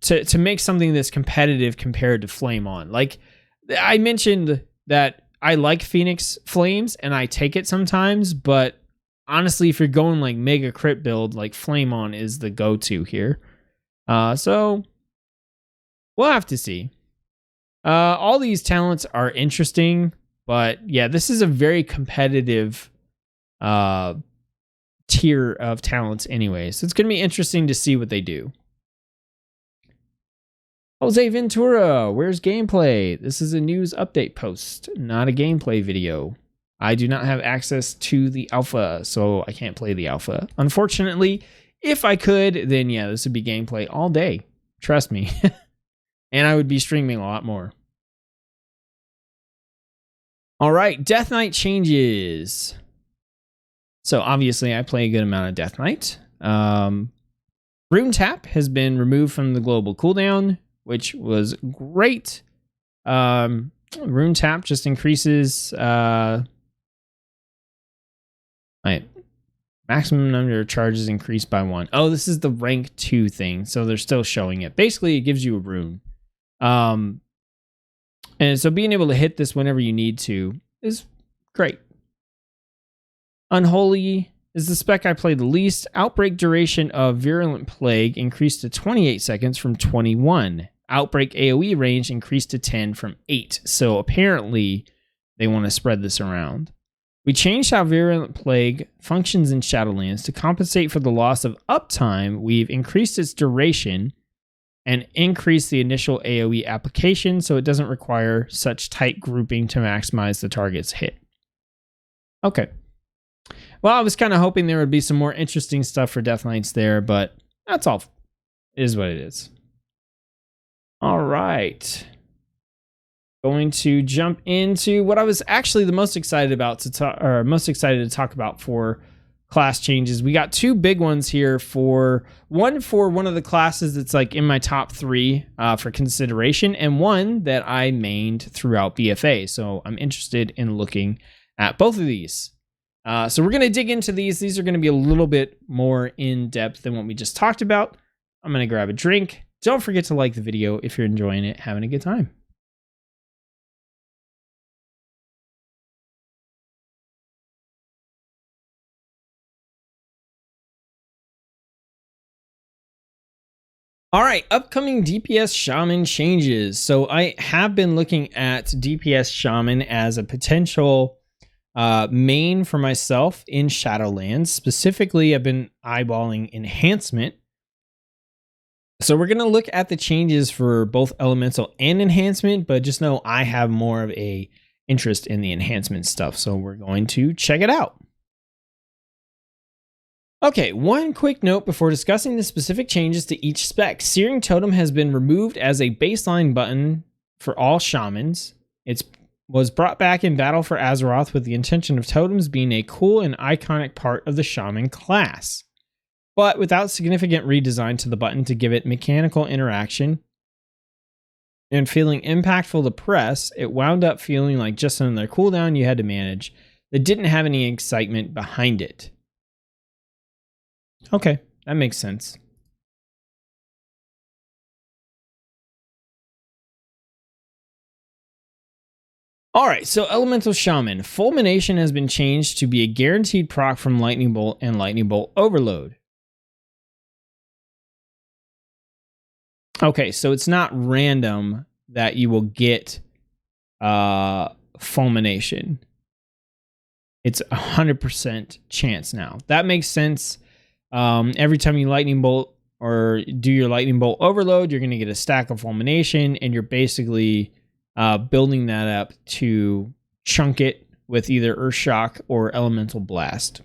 to make something that's competitive compared to Flame On. Like I mentioned that I like Phoenix Flames and I take it sometimes, but honestly, if you're going like mega crit build, like Flame On is the go-to here. So we'll have to see. All these talents are interesting, but yeah, this is a very competitive tier of talents anyway. So it's going to be interesting to see what they do. Jose Ventura, where's gameplay? This is a news update post, not a gameplay video. I do not have access to the alpha, so I can't play the alpha. Unfortunately, if I could, then yeah, this would be gameplay all day. Trust me. And I would be streaming a lot more. All right, Death Knight changes. So obviously I play a good amount of Death Knight. Rune Tap has been removed from the global cooldown, which was great. Rune Tap just increases maximum number of charges increased by 1. Oh, this is the rank 2 thing, so they're still showing it. Basically, it gives you a rune. And so being able to hit this whenever you need to is great. Unholy is the spec I play the least. Outbreak duration of Virulent Plague increased to 28 seconds from 21. Outbreak AoE range increased to 10 from 8. So apparently they want to spread this around. We changed how Virulent Plague functions in Shadowlands. To compensate for the loss of uptime, we've increased its duration and increased the initial AoE application so it doesn't require such tight grouping to maximize the target's hit. Okay. Well, I was kind of hoping there would be some more interesting stuff for Death Knights there, but that's all. It is what it is. All right. Going to jump into what I was actually the most excited about to talk about for class changes. We got 2 big ones here for one of the classes that's like in my top 3 for consideration, and one that I mained throughout BFA. So I'm interested in looking at both of these. So we're going to dig into these. These are going to be a little bit more in depth than what we just talked about. I'm going to grab a drink. Don't forget to like the video if you're enjoying it, having a good time. All right, upcoming DPS Shaman changes. So I have been looking at DPS Shaman as a potential main for myself in Shadowlands. Specifically, I've been eyeballing enhancement. So we're going to look at the changes for both elemental and enhancement, but just know I have more of a interest in the enhancement stuff. So we're going to check it out. Okay, one quick note before discussing the specific changes to each spec. Searing Totem has been removed as a baseline button for all shamans. It was brought back in Battle for Azeroth with the intention of totems being a cool and iconic part of the shaman class, but without significant redesign to the button to give it mechanical interaction and feeling impactful to press. It wound up feeling like just another cooldown you had to manage that didn't have any excitement behind it. Okay, that makes sense. All right, so Elemental Shaman. Fulmination has been changed to be a guaranteed proc from Lightning Bolt and Lightning Bolt Overload. Okay, so it's not random that you will get Fulmination. It's 100% chance now. That makes sense. Every time you Lightning Bolt or do your Lightning Bolt Overload, you're going to get a stack of Fulmination, and you're basically building that up to chunk it with either Earth Shock or Elemental Blast.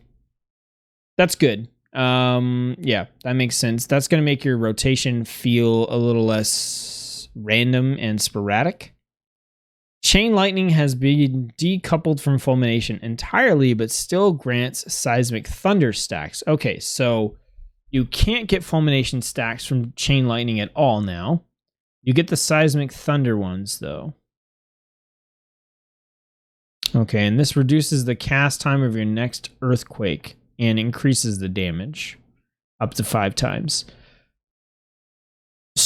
That's good. Yeah, that makes sense. That's going to make your rotation feel a little less random and sporadic. Chain Lightning has been decoupled from Fulmination entirely, but still grants Seismic Thunder stacks. Okay, so you can't get Fulmination stacks from Chain Lightning at all now. You get the Seismic Thunder ones, though. Okay, and this reduces the cast time of your next Earthquake and increases the damage up to 5 times.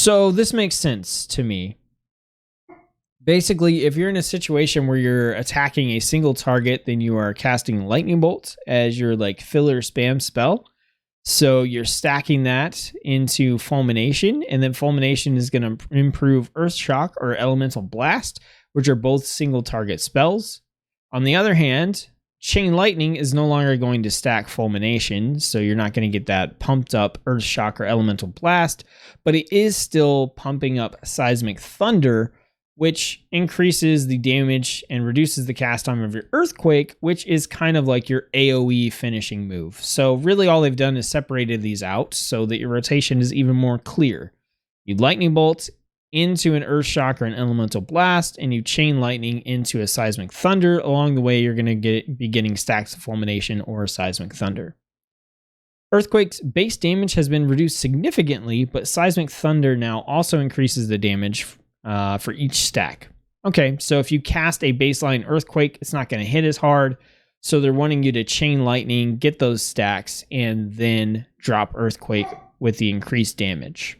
So this makes sense to me. Basically, if you're in a situation where you're attacking a single target, then you are casting Lightning Bolt as your like filler spam spell. So you're stacking that into Fulmination, and then Fulmination is going to improve Earth Shock or Elemental Blast, which are both single target spells. On the other hand, Chain Lightning is no longer going to stack Fulmination, so you're not going to get that pumped up Earth Shock or Elemental Blast, but it is still pumping up Seismic Thunder, which increases the damage and reduces the cast time of your Earthquake, which is kind of like your AoE finishing move. So really all they've done is separated these out so that your rotation is even more clear. You Lightning Bolt into an Earth Shock or an Elemental Blast, and you Chain Lightning into a Seismic Thunder. Along the way, you're going to be getting stacks of Fulmination or Seismic Thunder. Earthquake's base damage has been reduced significantly, but Seismic Thunder now also increases the damage for each stack. Okay, so if you cast a baseline Earthquake, it's not going to hit as hard. So they're wanting you to Chain Lightning, get those stacks, and then drop Earthquake with the increased damage.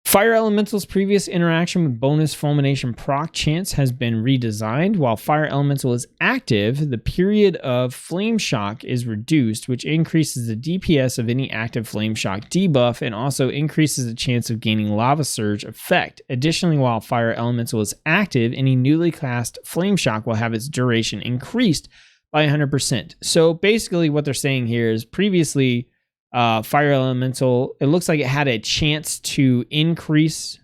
Fire Elemental's previous interaction with bonus Fulmination proc chance has been redesigned. While Fire Elemental is active, the period of Flame Shock is reduced, which increases the DPS of any active Flame Shock debuff and also increases the chance of gaining Lava Surge effect. Additionally, while Fire Elemental is active, any newly cast Flame Shock will have its duration increased by 100%. So basically what they're saying here is previously Fire Elemental, it looks like it had a chance to increase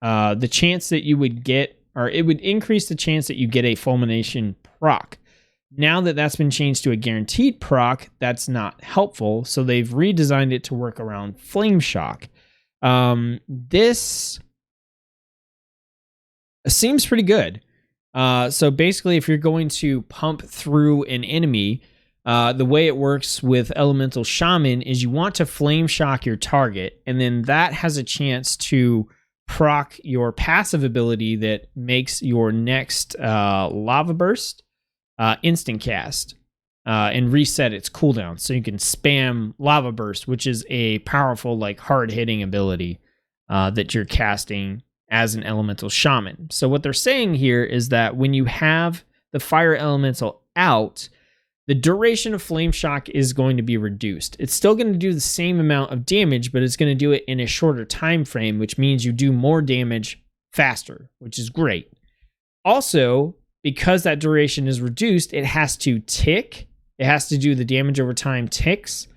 the chance that you would get, or it would increase the chance that you get a Fulmination proc. Now that that's been changed to a guaranteed proc, that's not helpful, so they've redesigned it to work around Flame Shock. This seems pretty good. So basically, if you're going to pump through an enemy, the way it works with Elemental Shaman is you want to Flame Shock your target, and then that has a chance to proc your passive ability that makes your next Lava Burst instant cast and reset its cooldown. So you can spam Lava Burst, which is a powerful, like hard-hitting ability that you're casting as an Elemental Shaman. So what they're saying here is that when you have the Fire Elemental out, the duration of Flame Shock is going to be reduced. It's still going to do the same amount of damage, but it's going to do it in a shorter time frame, which means you do more damage faster, which is great. Also, because that duration is reduced, it has to tick. It has to do the damage over time ticks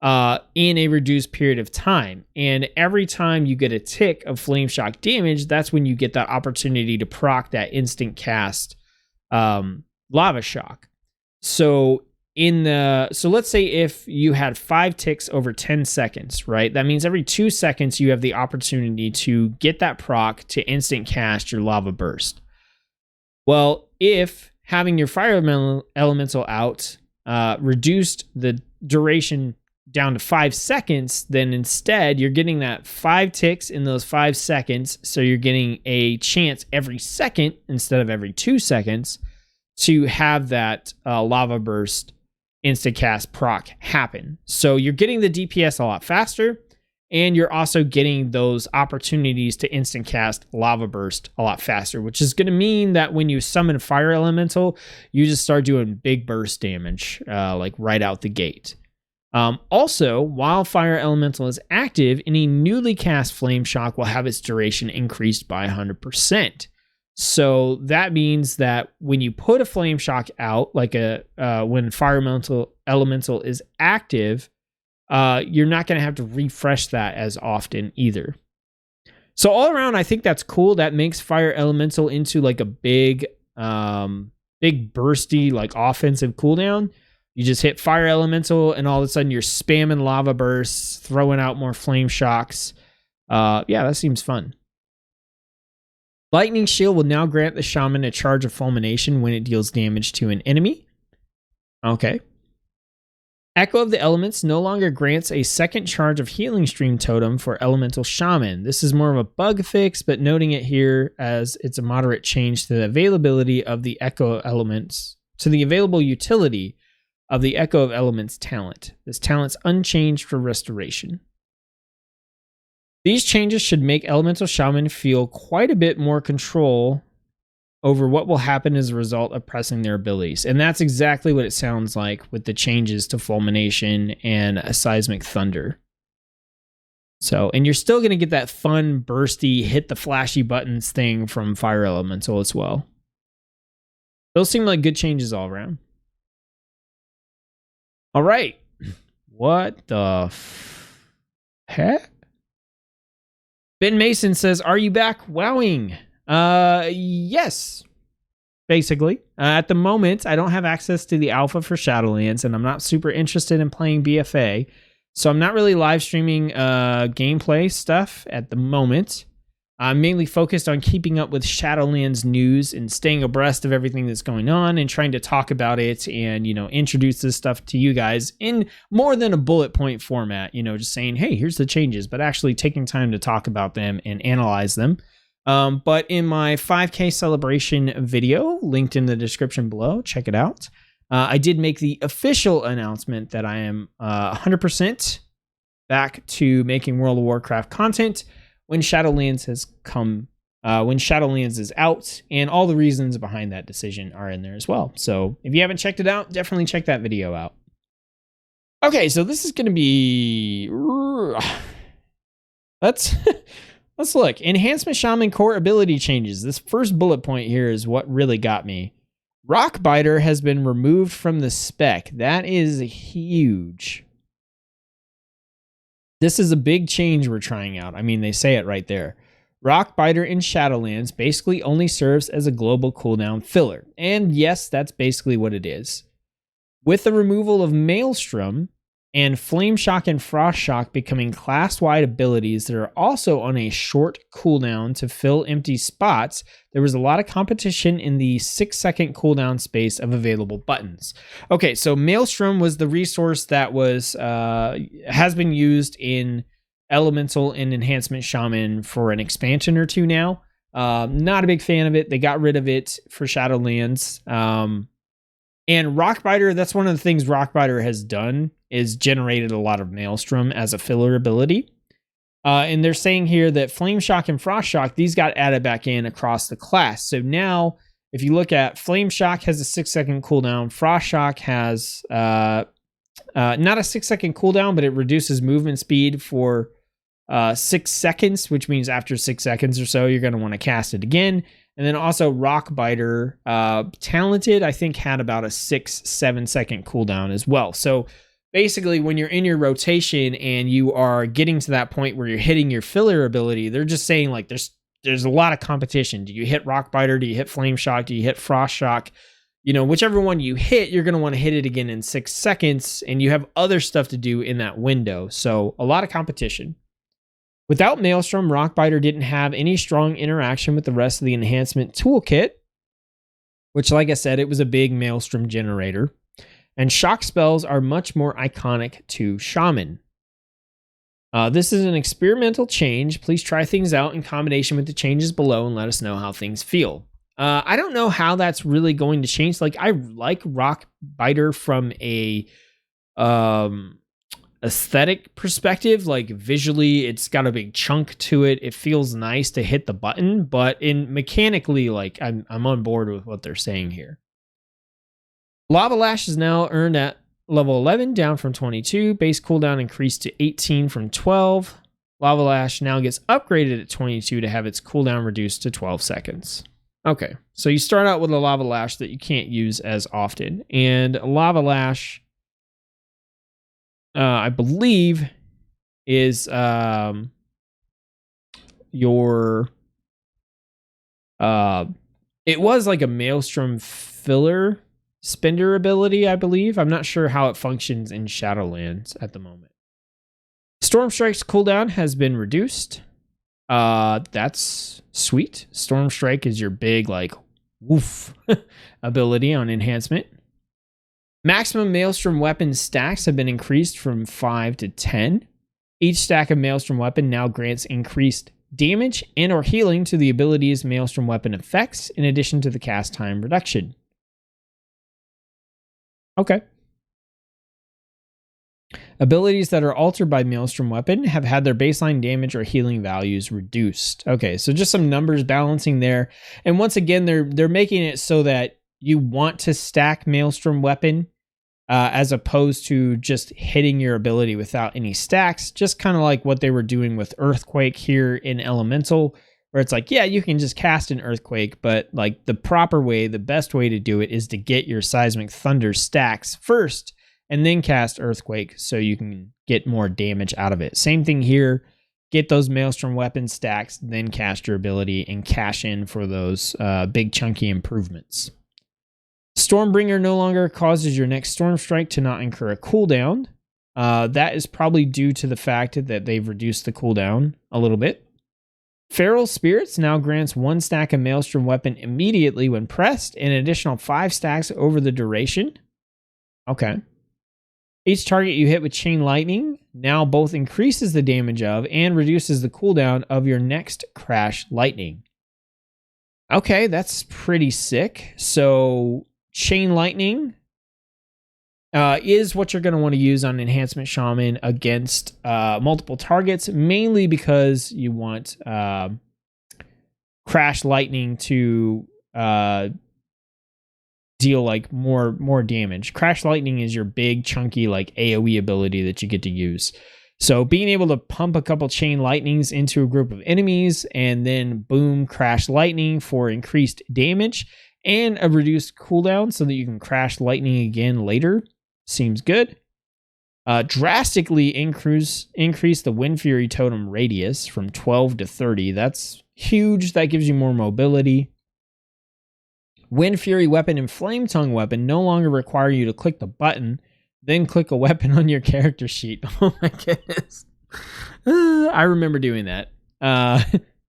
in a reduced period of time. And every time you get a tick of Flame Shock damage, that's when you get that opportunity to proc that instant cast Lava Shock. So let's say if you had 5 ticks over 10 seconds, right? That means every 2 seconds you have the opportunity to get that proc to instant cast your Lava Burst. Well, if having your Fire Elemental out reduced the duration down to 5 seconds, then instead you're getting that 5 ticks in those 5 seconds. So you're getting a chance every second instead of every 2 seconds to have that Lava Burst instacast proc happen. So you're getting the DPS a lot faster, and you're also getting those opportunities to instant cast Lava Burst a lot faster, which is going to mean that when you summon Fire Elemental, you just start doing big burst damage, like right out the gate. Also, while Fire Elemental is active, any newly cast Flame Shock will have its duration increased by 100%. So that means that when you put a Flame Shock out, like when Fire Elemental is active, you're not going to have to refresh that as often either. So all around, I think that's cool. That makes Fire Elemental into like a big bursty, like offensive cooldown. You just hit Fire Elemental, and all of a sudden you're spamming Lava Bursts, throwing out more Flame Shocks. Yeah, that seems fun. Lightning Shield will now grant the Shaman a charge of Fulmination when it deals damage to an enemy. Okay. Echo of the Elements no longer grants a second charge of Healing Stream Totem for Elemental Shaman. This is more of a bug fix, but noting it here as it's a moderate change to the availability of the Echo Elements, to the available utility of the Echo of Elements talent. This talent's unchanged for Restoration. These changes should make Elemental Shaman feel quite a bit more control over what will happen as a result of pressing their abilities. And that's exactly what it sounds like with the changes to Fulmination and a Seismic Thunder. So, and you're still going to get that fun, bursty, hit the flashy buttons thing from Fire Elemental as well. Those seem like good changes all around. All right. What the heck? Ben Mason says, "Are you back wowing?" Yes. Basically. At the moment, I don't have access to the alpha for Shadowlands, and I'm not super interested in playing BFA. So I'm not really live streaming gameplay stuff at the moment. I'm mainly focused on keeping up with Shadowlands news and staying abreast of everything that's going on and trying to talk about it and, you know, introduce this stuff to you guys in more than a bullet point format, you know, just saying, hey, here's the changes, but actually taking time to talk about them and analyze them. But in my 5K celebration video, linked in the description below, check it out. I did make the official announcement that I am 100% back to making World of Warcraft content when Shadowlands has come, when Shadowlands is out, and all the reasons behind that decision are in there as well. So if you haven't checked it out, definitely check that video out. Okay, so this is going to be... Let's look. Enhancement Shaman core ability changes. This first bullet point here is what really got me. Rockbiter has been removed from the spec. That is huge. This is a big change we're trying out. I mean, they say it right there. Rockbiter in Shadowlands basically only serves as a global cooldown filler. And yes, that's basically what it is. With the removal of Maelstrom and Flame Shock and Frost Shock becoming class-wide abilities that are also on a short cooldown to fill empty spots, there was a lot of competition in the 6-second cooldown space of available buttons. Okay, so Maelstrom was the resource that was has been used in Elemental and Enhancement Shaman for an expansion or two now. Not a big fan of it. They got rid of it for Shadowlands. And Rockbiter, that's one of the things Rockbiter has done, is generated a lot of Maelstrom as a filler ability. And they're saying here that Flame Shock and Frost Shock, these got added back in across the class. So now, if you look at Flame Shock has a 6-second cooldown. Frost Shock has not a 6-second cooldown, but it reduces movement speed for 6 seconds, which means after 6 seconds or so, you're going to want to cast it again. And then also Rockbiter, Talented, I think had about a 6-7 second cooldown as well. So basically, when you're in your rotation and you are getting to that point where you're hitting your filler ability, they're just saying like there's a lot of competition. Do you hit Rockbiter? Do you hit Flame Shock? Do you hit Frost Shock? You know, whichever one you hit, you're going to want to hit it again in 6 seconds, and you have other stuff to do in that window. So a lot of competition. Without Maelstrom, Rockbiter didn't have any strong interaction with the rest of the enhancement toolkit, which, like I said, it was a big Maelstrom generator. And shock spells are much more iconic to Shaman. This is an experimental change. Please try things out in combination with the changes below and let us know how things feel. I don't know how that's really going to change. Like, I like Rockbiter from a aesthetic perspective. Like, visually, it's got a big chunk to it. It feels nice to hit the button, but in mechanically, like, I'm on board with what they're saying here. Lava Lash is now earned at level 11, down from 22. Base cooldown increased to 18 from 12. Lava Lash now gets upgraded at 22 to have its cooldown reduced to 12 seconds. Okay, so you start out with a Lava Lash that you can't use as often. And Lava Lash, I believe, is your... it was like a Maelstrom filler spender ability, I believe. I'm not sure how it functions in Shadowlands at the moment. Storm Strike's cooldown has been reduced. That's sweet. Storm Strike is your big, like, woof ability on enhancement. Maximum Maelstrom weapon stacks have been increased from 5 to 10. Each stack of Maelstrom weapon now grants increased damage and or healing to the ability's Maelstrom weapon effects, in addition to the cast time reduction. Okay. Abilities that are altered by Maelstrom Weapon have had their baseline damage or healing values reduced. Okay, so just some numbers balancing there. And once again, they're making it so that you want to stack Maelstrom Weapon as opposed to just hitting your ability without any stacks. Just kind of like what they were doing with Earthquake here in Elemental, where it's like, yeah, you can just cast an Earthquake, but like the proper way, the best way to do it is to get your Seismic Thunder stacks first, and then cast Earthquake so you can get more damage out of it. Same thing here. Get those Maelstrom Weapon stacks, then cast your ability and cash in for those big chunky improvements. Stormbringer no longer causes your next Storm Strike to not incur a cooldown. That is probably due to the fact that they've reduced the cooldown a little bit. Feral Spirits now grants 1 stack of Maelstrom Weapon immediately when pressed, and an additional 5 stacks over the duration. Okay. Each target you hit with Chain Lightning now both increases the damage of and reduces the cooldown of your next Crash Lightning. Okay, that's pretty sick. So Chain Lightning is what you're going to want to use on Enhancement Shaman against multiple targets, mainly because you want Crash Lightning to deal like more damage. Crash Lightning is your big chunky like AoE ability that you get to use. So being able to pump a couple Chain Lightnings into a group of enemies and then boom, Crash Lightning for increased damage and a reduced cooldown so that you can Crash Lightning again later seems good. Drastically increase the Wind Fury totem radius from 12 to 30. That's huge. That gives you more mobility. Wind Fury weapon and Flame Tongue weapon no longer require you to click the button, then click a weapon on your character sheet. Oh my goodness. I remember doing that.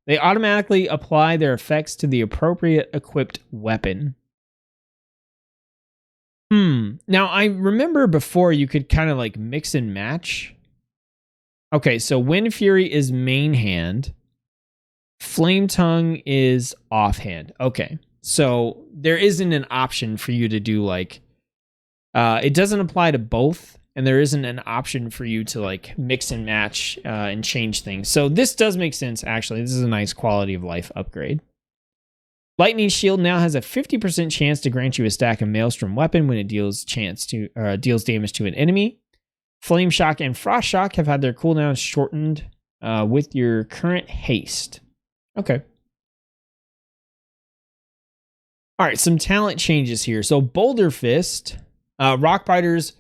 They automatically apply their effects to the appropriate equipped weapon. Now, I remember before you could kind of like mix and match. Okay, so Wind Fury is main hand. Flame Tongue is offhand. Okay, so there isn't an option for you to do like... it doesn't apply to both, and there isn't an option for you to like mix and match and change things. So this does make sense, actually. This is a nice quality of life upgrade. Lightning Shield now has a 50% chance to grant you a stack of Maelstrom Weapon when it deals damage to an enemy. Flame Shock and Frost Shock have had their cooldowns shortened with your current haste. Okay. All right, some talent changes here. So Boulder Fist, Rockbiter's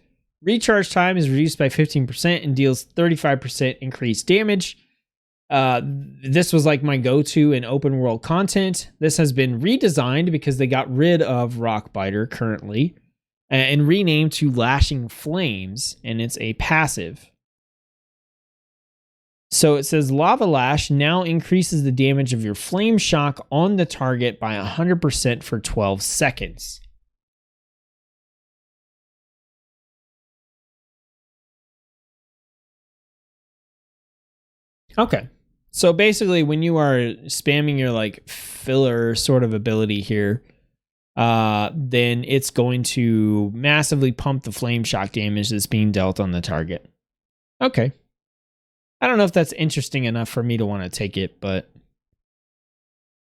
recharge time is reduced by 15% and deals 35% increased damage. This was like my go-to in open world content. This has been redesigned because they got rid of Rockbiter currently and renamed to Lashing Flames, and it's a passive. So it says Lava Lash now increases the damage of your Flame Shock on the target by 100% for 12 seconds. Okay. So basically, when you are spamming your like filler sort of ability here, then it's going to massively pump the Flame Shock damage that's being dealt on the target. Okay. I don't know if that's interesting enough for me to want to take it, but...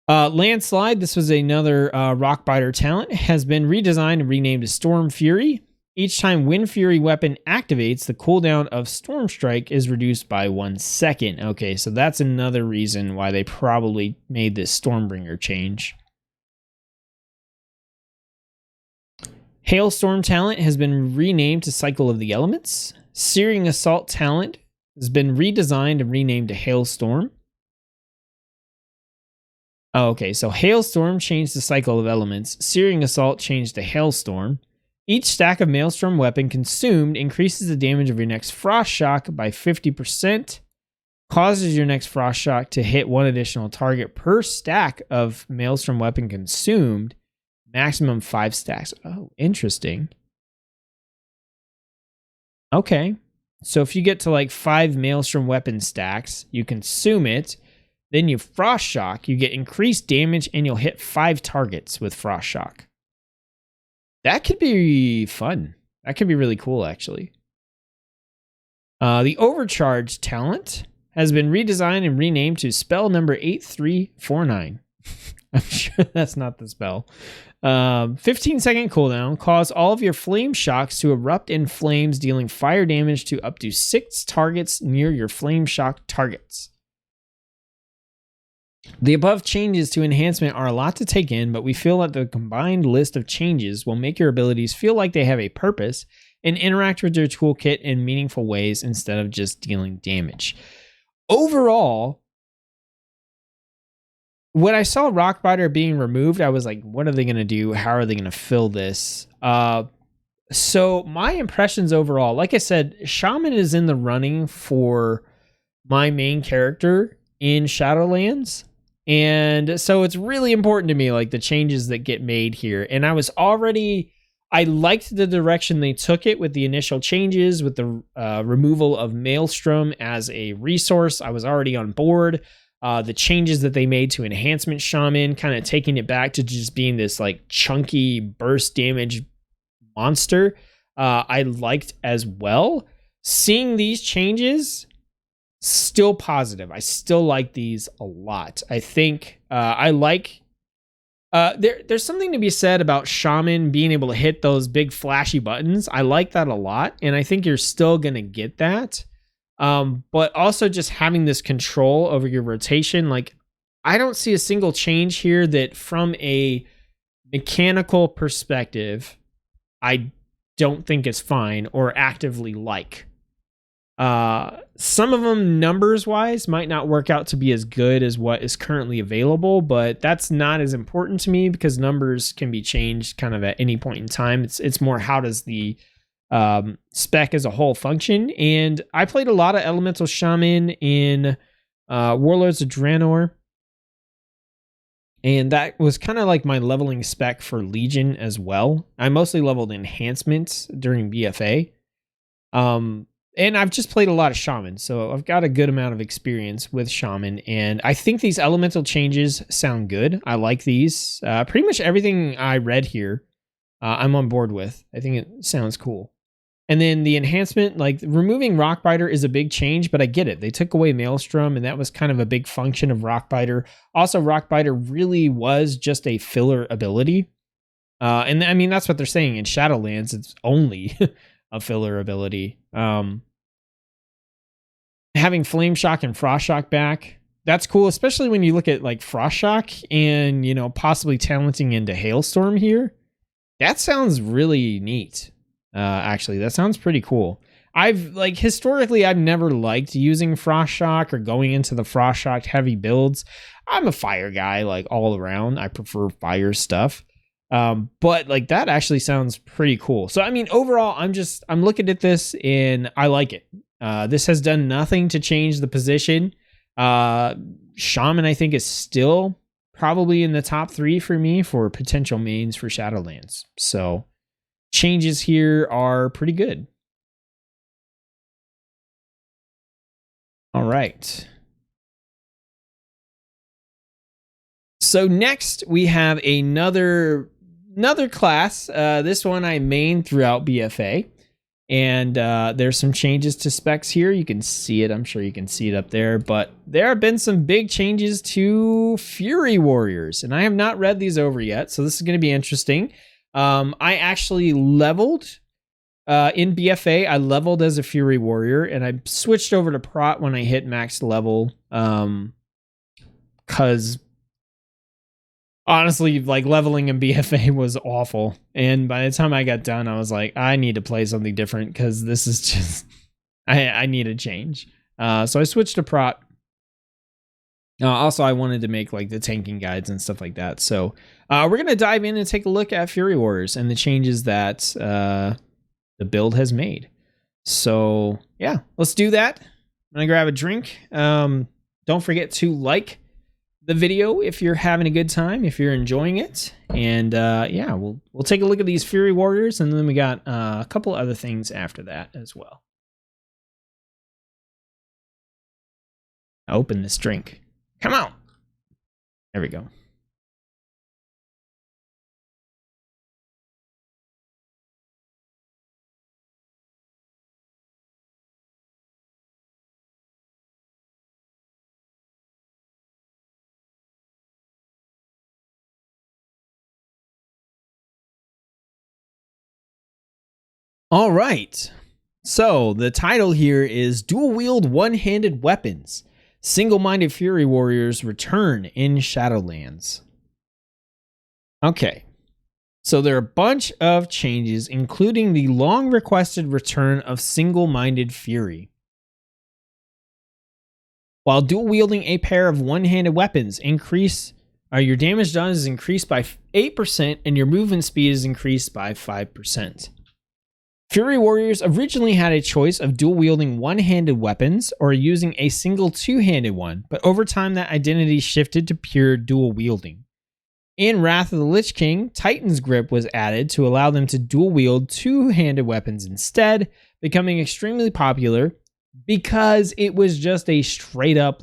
Landslide, this was another Rockbiter talent, has been redesigned and renamed to Storm Fury. Each time Wind Fury weapon activates, the cooldown of Storm Strike is reduced by 1 second. Okay, so that's another reason why they probably made this Stormbringer change. Hailstorm talent has been renamed to Cycle of the Elements. Searing Assault talent has been redesigned and renamed to Hailstorm. Oh, okay, so Hailstorm changed to Cycle of Elements. Searing Assault changed to Hailstorm. Each stack of Maelstrom Weapon consumed increases the damage of your next Frost Shock by 50%, causes your next Frost Shock to hit 1 additional target per stack of Maelstrom Weapon consumed, maximum 5 stacks. Oh, interesting. Okay, so if you get to like 5 Maelstrom Weapon stacks, you consume it, then you Frost Shock, you get increased damage, and you'll hit 5 targets with Frost Shock. That could be fun. That could be really cool, actually. The overcharge talent has been redesigned and renamed to spell number 8349. I'm sure that's not the spell. 15-second cooldown. Cause all of your flame shocks to erupt in flames, dealing fire damage to up to 6 targets near your flame shock targets. The above changes to enhancement are a lot to take in, but we feel that the combined list of changes will make your abilities feel like they have a purpose and interact with your toolkit in meaningful ways instead of just dealing damage. Overall, when I saw Rockbiter being removed, I was like, what are they going to do? How are they going to fill this? So my impressions overall, like I said, Shaman is in the running for my main character in Shadowlands. And so it's really important to me, like the changes that get made here. And I liked the direction they took it with the initial changes, with the removal of Maelstrom as a resource. I was already on board. The changes that they made to Enhancement Shaman, kind of taking it back to just being this like chunky burst damage monster, I liked as well. Seeing these changes, still positive. I still like these a lot. I think there's something to be said about Shaman being able to hit those big flashy buttons. I like that a lot, and I think you're still going to get that. But also just having this control over your rotation, like I don't see a single change here that from a mechanical perspective, I don't think is fine or actively like. Some of them numbers wise might not work out to be as good as what is currently available, but that's not as important to me because numbers can be changed kind of at any point in time. It's more how does the spec as a whole function. And I played a lot of Elemental Shaman in Warlords of Draenor, and that was kind of like my leveling spec for Legion as well. I mostly leveled enhancements during BFA. And I've just played a lot of Shaman, so I've got a good amount of experience with Shaman, and I think these elemental changes sound good. I like these. Pretty much everything I read here, I'm on board with. I think it sounds cool. And then the enhancement, like removing Rockbiter is a big change, but I get it. They took away Maelstrom, and that was kind of a big function of Rockbiter. Also, Rockbiter really was just a filler ability. And I mean, that's what they're saying in Shadowlands. It's only a filler ability. Having Flame Shock and Frost Shock back, that's cool, especially when you look at like Frost Shock and, you know, possibly talenting into Hailstorm here. That sounds really neat. Actually, that sounds pretty cool. Historically, I've never liked using Frost Shock or going into the Frost Shock heavy builds. I'm a fire guy, like all around. I prefer fire stuff. But like that actually sounds pretty cool. So, I mean, overall, I'm looking at this and I like it. This has done nothing to change the position. Shaman, I think, is still probably in the top 3 for me for potential mains for Shadowlands. So changes here are pretty good. All right. So next we have another class. This one I mained throughout BFA. And there's some changes to specs here. You can see it. I'm sure you can see it up there. But there have been some big changes to Fury Warriors. And I have not read these over yet. So this is going to be interesting. I actually leveled in BFA. I leveled as a Fury Warrior. And I switched over to Prot when I hit max level. Because honestly, like leveling in BFA was awful. And by the time I got done, I was like, I need to play something different because this is just, I need a change. So I switched to Prot. Also, I wanted to make like the tanking guides and stuff like that. So we're going to dive in and take a look at Fury Warriors and the changes that the build has made. So yeah, let's do that. I'm going to grab a drink. Don't forget to like the video if you're having a good time, if you're enjoying it. And yeah, we'll take a look at these Fury Warriors, and then we got a couple other things after that as well. Open this drink. Come on. There we go. All right. So the title here is Dual Wield One-Handed Weapons. Single-Minded Fury Warriors return in Shadowlands. Okay. So there are a bunch of changes, including the long-requested return of Single-Minded Fury. While dual-wielding a pair of one-handed weapons, your damage done is increased by 8% and your movement speed is increased by 5%. Fury Warriors originally had a choice of dual-wielding one-handed weapons or using a single two-handed one, but over time that identity shifted to pure dual-wielding. In Wrath of the Lich King, Titan's Grip was added to allow them to dual-wield two-handed weapons instead, becoming extremely popular because it was just a straight-up,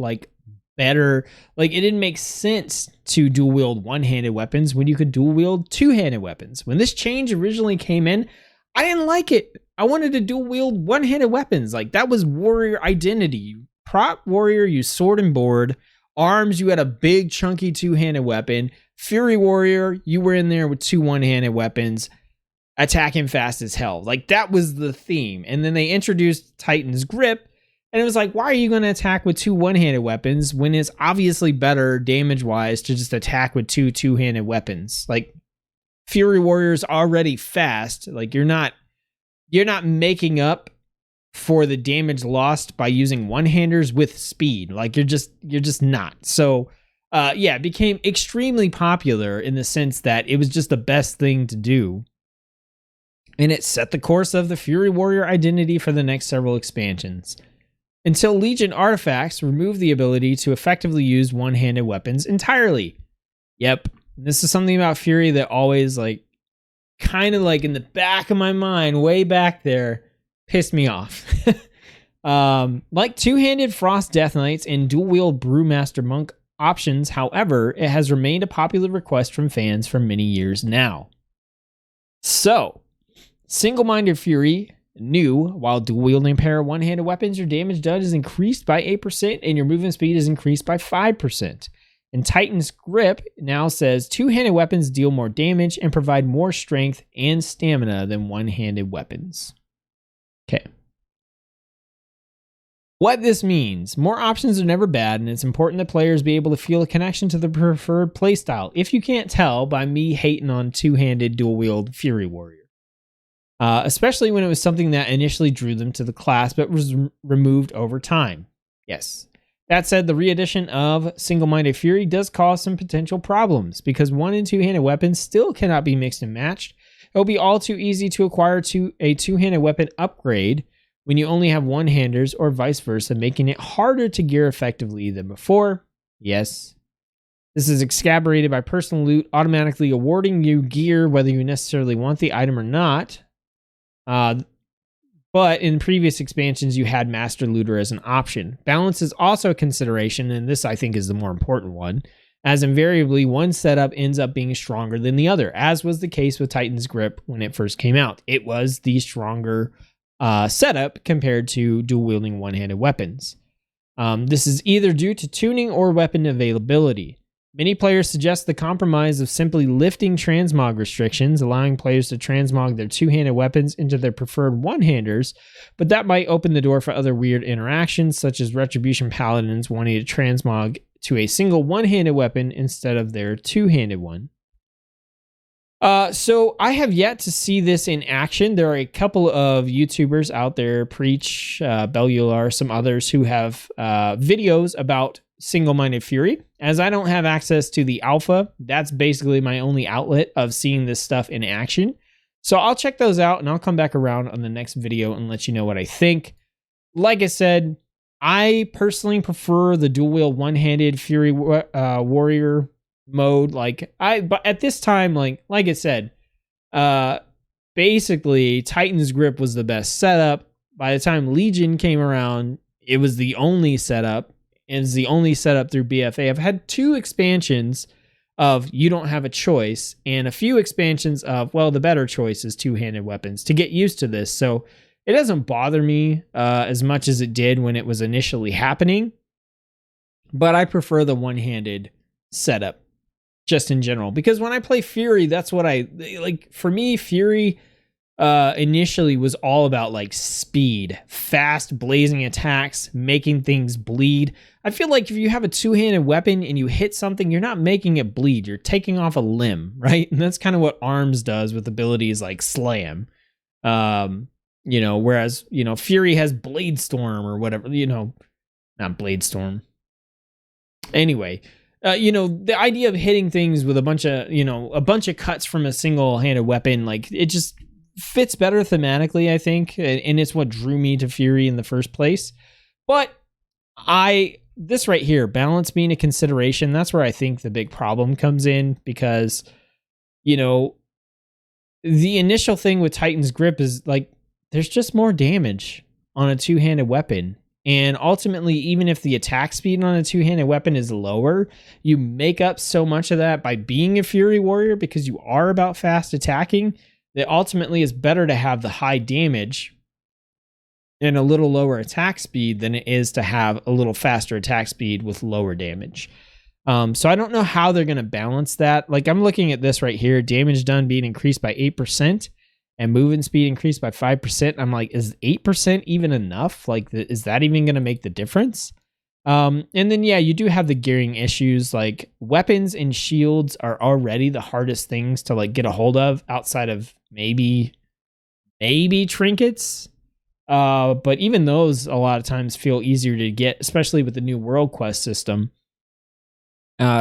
better... it didn't make sense to dual-wield one-handed weapons when you could dual-wield two-handed weapons. When this change originally came in, I didn't like it. I wanted to dual wield one-handed weapons. That was warrior identity. Prop warrior, you sword and board. Arms, you had a big chunky two-handed weapon. Fury warrior, you were in there with two one-handed weapons, attacking fast as hell. That was the theme. And then they introduced Titan's Grip, and it was why are you going to attack with two one-handed weapons when it's obviously better damage-wise to just attack with two two-handed weapons? Fury Warrior's already fast. You're not making up for the damage lost by using one-handers with speed. You're just not. So, it became extremely popular in the sense that it was just the best thing to do. And it set the course of the Fury Warrior identity for the next several expansions. Until Legion artifacts removed the ability to effectively use one-handed weapons entirely. Yep. This is something about Fury that always, kind of in the back of my mind, way back there, pissed me off. Two-handed Frost Death Knights and dual-wield Brewmaster Monk options, however, it has remained a popular request from fans for many years now. So, Single-Minded Fury, new, while dual-wielding a pair of one-handed weapons, your damage done is increased by 8% and your movement speed is increased by 5%. And Titan's Grip now says two-handed weapons deal more damage and provide more strength and stamina than one-handed weapons. Okay. What this means, more options are never bad, and it's important that players be able to feel a connection to the preferred playstyle, if you can't tell by me hating on two-handed dual-wield Fury Warrior. Especially when it was something that initially drew them to the class, but was removed over time. Yes. That said, the re-edition of Single-Minded Fury does cause some potential problems, because one- and two-handed weapons still cannot be mixed and matched. It will be all too easy to acquire a two-handed weapon upgrade when you only have one-handers, or vice versa, making it harder to gear effectively than before. Yes. This is exacerbated by personal loot automatically awarding you gear whether you necessarily want the item or not. But in previous expansions, you had Master Looter as an option. Balance is also a consideration, and this I think is the more important one, as invariably one setup ends up being stronger than the other, as was the case with Titan's Grip when it first came out. It was the stronger setup compared to dual-wielding one-handed weapons. This is either due to tuning or weapon availability. Many players suggest the compromise of simply lifting transmog restrictions, allowing players to transmog their two-handed weapons into their preferred one-handers, but that might open the door for other weird interactions, such as Retribution Paladins wanting to transmog to a single one-handed weapon instead of their two-handed one. So I have yet to see this in action. There are a couple of YouTubers out there, Preach, Bellular, some others who have videos about Single-Minded Fury. As I don't have access to the alpha, that's basically my only outlet of seeing this stuff in action. So I'll check those out and I'll come back around on the next video and let you know what I think. Like I said, I personally prefer the dual wield one-handed Fury Warrior mode. But at this time, like I said, basically Titan's Grip was the best setup. By the time Legion came around, it was the only setup. It's the only setup through BFA. I've had 2 expansions of you don't have a choice, and a few expansions of, well, the better choice is two-handed weapons to get used to this. So it doesn't bother me as much as it did when it was initially happening, but I prefer the one-handed setup just in general, because when I play Fury, that's what I like. For me, Fury, initially was all about like speed, fast blazing attacks, making things bleed. I feel like if you have a two-handed weapon and you hit something, you're not making it bleed. You're taking off a limb, right? And that's kind of what Arms does with abilities like Slam. Whereas, Fury has Blade Storm or whatever, not Blade Storm. Anyway, the idea of hitting things with a bunch of cuts from a single-handed weapon, like it just fits better thematically, I think, and it's what drew me to Fury in the first place. But this right here, balance being a consideration, that's where I think the big problem comes in, because, the initial thing with Titan's Grip is like, there's just more damage on a two-handed weapon. And ultimately, even if the attack speed on a two-handed weapon is lower, you make up so much of that by being a Fury Warrior, because you are about fast attacking, that ultimately it's better to have the high damage and a little lower attack speed than it is to have a little faster attack speed with lower damage. So I don't know how they're going to balance that. Like, I'm looking at this right here, damage done being increased by 8% and movement speed increased by 5%. I'm like, is 8% even enough? Like, is that even going to make the difference? And then, yeah, you do have the gearing issues. Like, weapons and shields are already the hardest things to like get a hold of outside of maybe trinkets. But even those a lot of times feel easier to get, especially with the new World Quest system.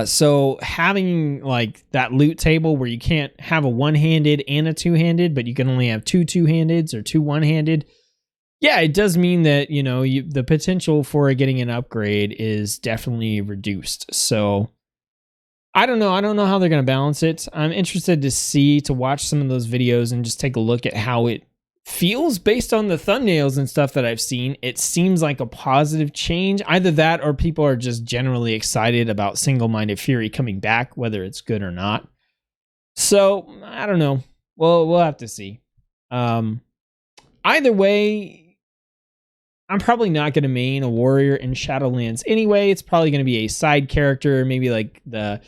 So having like that loot table where you can't have a one-handed and a two-handed, but you can only have two two-handeds or two one-handed. Yeah, it does mean that, the potential for getting an upgrade is definitely reduced. So I don't know. I don't know how they're going to balance it. I'm interested to watch some of those videos and just take a look at how it feels based on the thumbnails and stuff that I've seen. It seems like a positive change. Either that or people are just generally excited about Single-Minded Fury coming back, whether it's good or not. So I don't know. We'll have to see. Either way, I'm probably not going to main a warrior in Shadowlands anyway. It's probably going to be a side character, maybe like I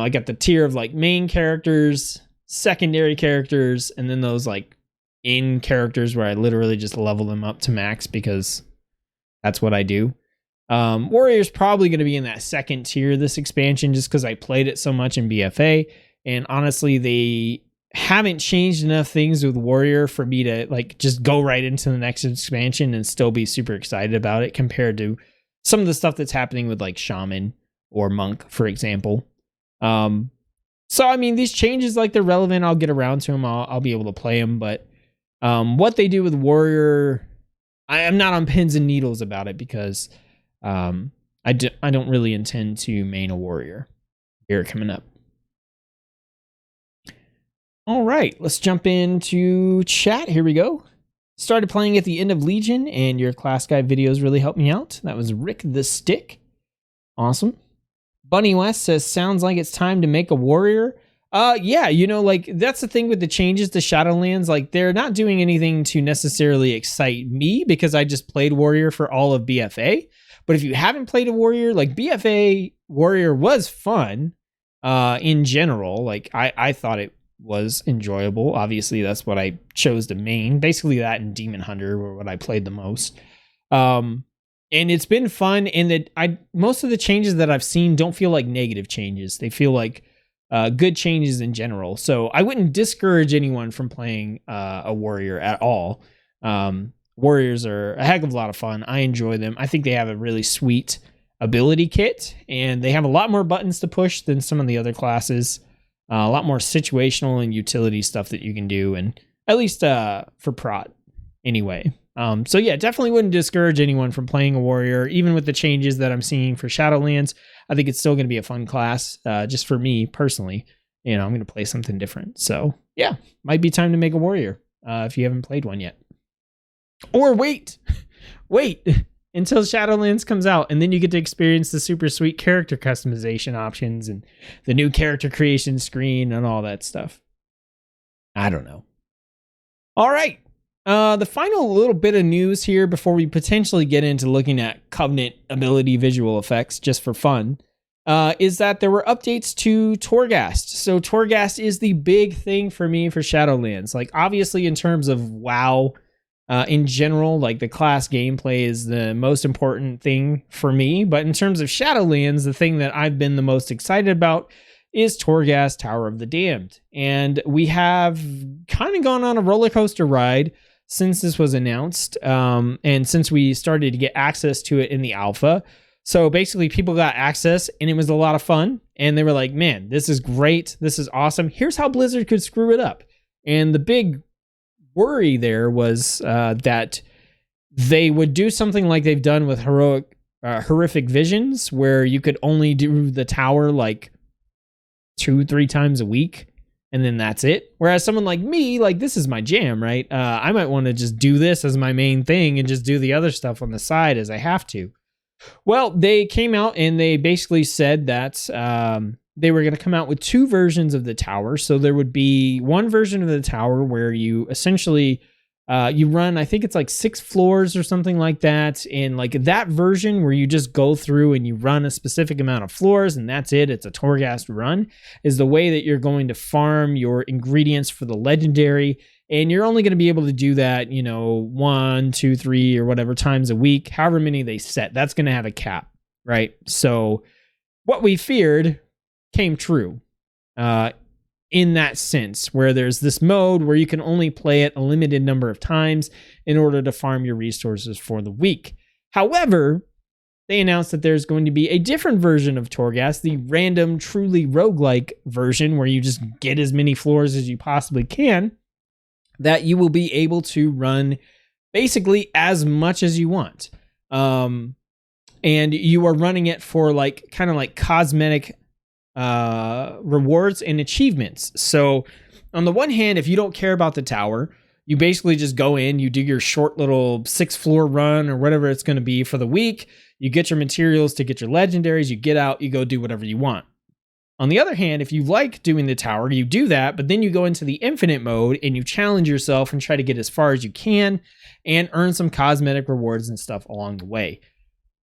got the tier of like main characters, secondary characters, and then those like in characters where I literally just level them up to max because that's what I do. Warrior's probably going to be in that second tier this expansion just because I played it so much in BFA, and honestly they haven't changed enough things with Warrior for me to like just go right into the next expansion and still be super excited about it compared to some of the stuff that's happening with like Shaman or Monk, for example. So I mean, these changes, like, they're relevant. I'll get around to them. I'll be able to play them, but what they do with Warrior, I am not on pins and needles about it because I don't really intend to main a Warrior here coming up. All right, let's jump into chat. Here we go. Started playing at the end of Legion, and your class guide videos really helped me out. That was Rick the Stick. Awesome. Bunny West says, sounds like it's time to make a warrior. Yeah, like, that's the thing with the changes to Shadowlands. Like, they're not doing anything to necessarily excite me because I just played warrior for all of BFA. But if you haven't played a warrior, like, BFA warrior was fun in general. Like, I thought it was enjoyable. Obviously, that's what I chose to main. Basically, that and Demon Hunter were what I played the most. And it's been fun in that most of the changes that I've seen don't feel like negative changes. They feel like good changes in general. So I wouldn't discourage anyone from playing a warrior at all. Warriors are a heck of a lot of fun. I enjoy them. I think they have a really sweet ability kit, and they have a lot more buttons to push than some of the other classes. A lot more situational and utility stuff that you can do, and at least for prot anyway. So yeah, definitely wouldn't discourage anyone from playing a warrior, even with the changes that I'm seeing for Shadowlands. I think it's still going to be a fun class, just for me personally. I'm going to play something different. So yeah, might be time to make a warrior if you haven't played one yet. Or wait until Shadowlands comes out, and then you get to experience the super sweet character customization options and the new character creation screen and all that stuff. I don't know. All right. The final little bit of news here before we potentially get into looking at Covenant ability visual effects just for fun. is that there were updates to Torghast. So Torghast is the big thing for me for Shadowlands. Like, obviously, in terms of WoW, in general, like the class gameplay is the most important thing for me. But in terms of Shadowlands, the thing that I've been the most excited about is Torghast Tower of the Damned. And we have kind of gone on a roller coaster ride since this was announced, and since we started to get access to it in the alpha. So basically people got access and it was a lot of fun, and they were like, man, this is great. This is awesome. Here's how Blizzard could screw it up. And the big worry there was that they would do something like they've done with horrific visions, where you could only do the tower like 2-3 times a week, and then that's it. Whereas someone like me, like, this is my jam, right? I might want to just do this as my main thing and just do the other stuff on the side as I have to. Well, they came out and they basically said that they were going to come out with 2 versions of the tower. So there would be one version of the tower where you essentially you run, I think it's like 6 floors or something like that. And like that version where you just go through and you run a specific amount of floors and that's it. It's a Torghast run, is the way that you're going to farm your ingredients for the legendary. And you're only going to be able to do that, 1, 2, 3, or whatever times a week, however many they set. That's going to have a cap, right? So what we feared came true in that sense, where there's this mode where you can only play it a limited number of times in order to farm your resources for the week. However, they announced that there's going to be a different version of Torghast, the random, truly roguelike version, where you just get as many floors as you possibly can, that you will be able to run basically as much as you want. And you are running it for like kind of like cosmetic rewards and achievements. So on the one hand, if you don't care about the tower, you basically just go in, you do your short little 6-floor run or whatever it's going to be for the week. You get your materials to get your legendaries, you get out, you go do whatever you want. On the other hand, if you like doing the tower, you do that, but then you go into the infinite mode and you challenge yourself and try to get as far as you can and earn some cosmetic rewards and stuff along the way.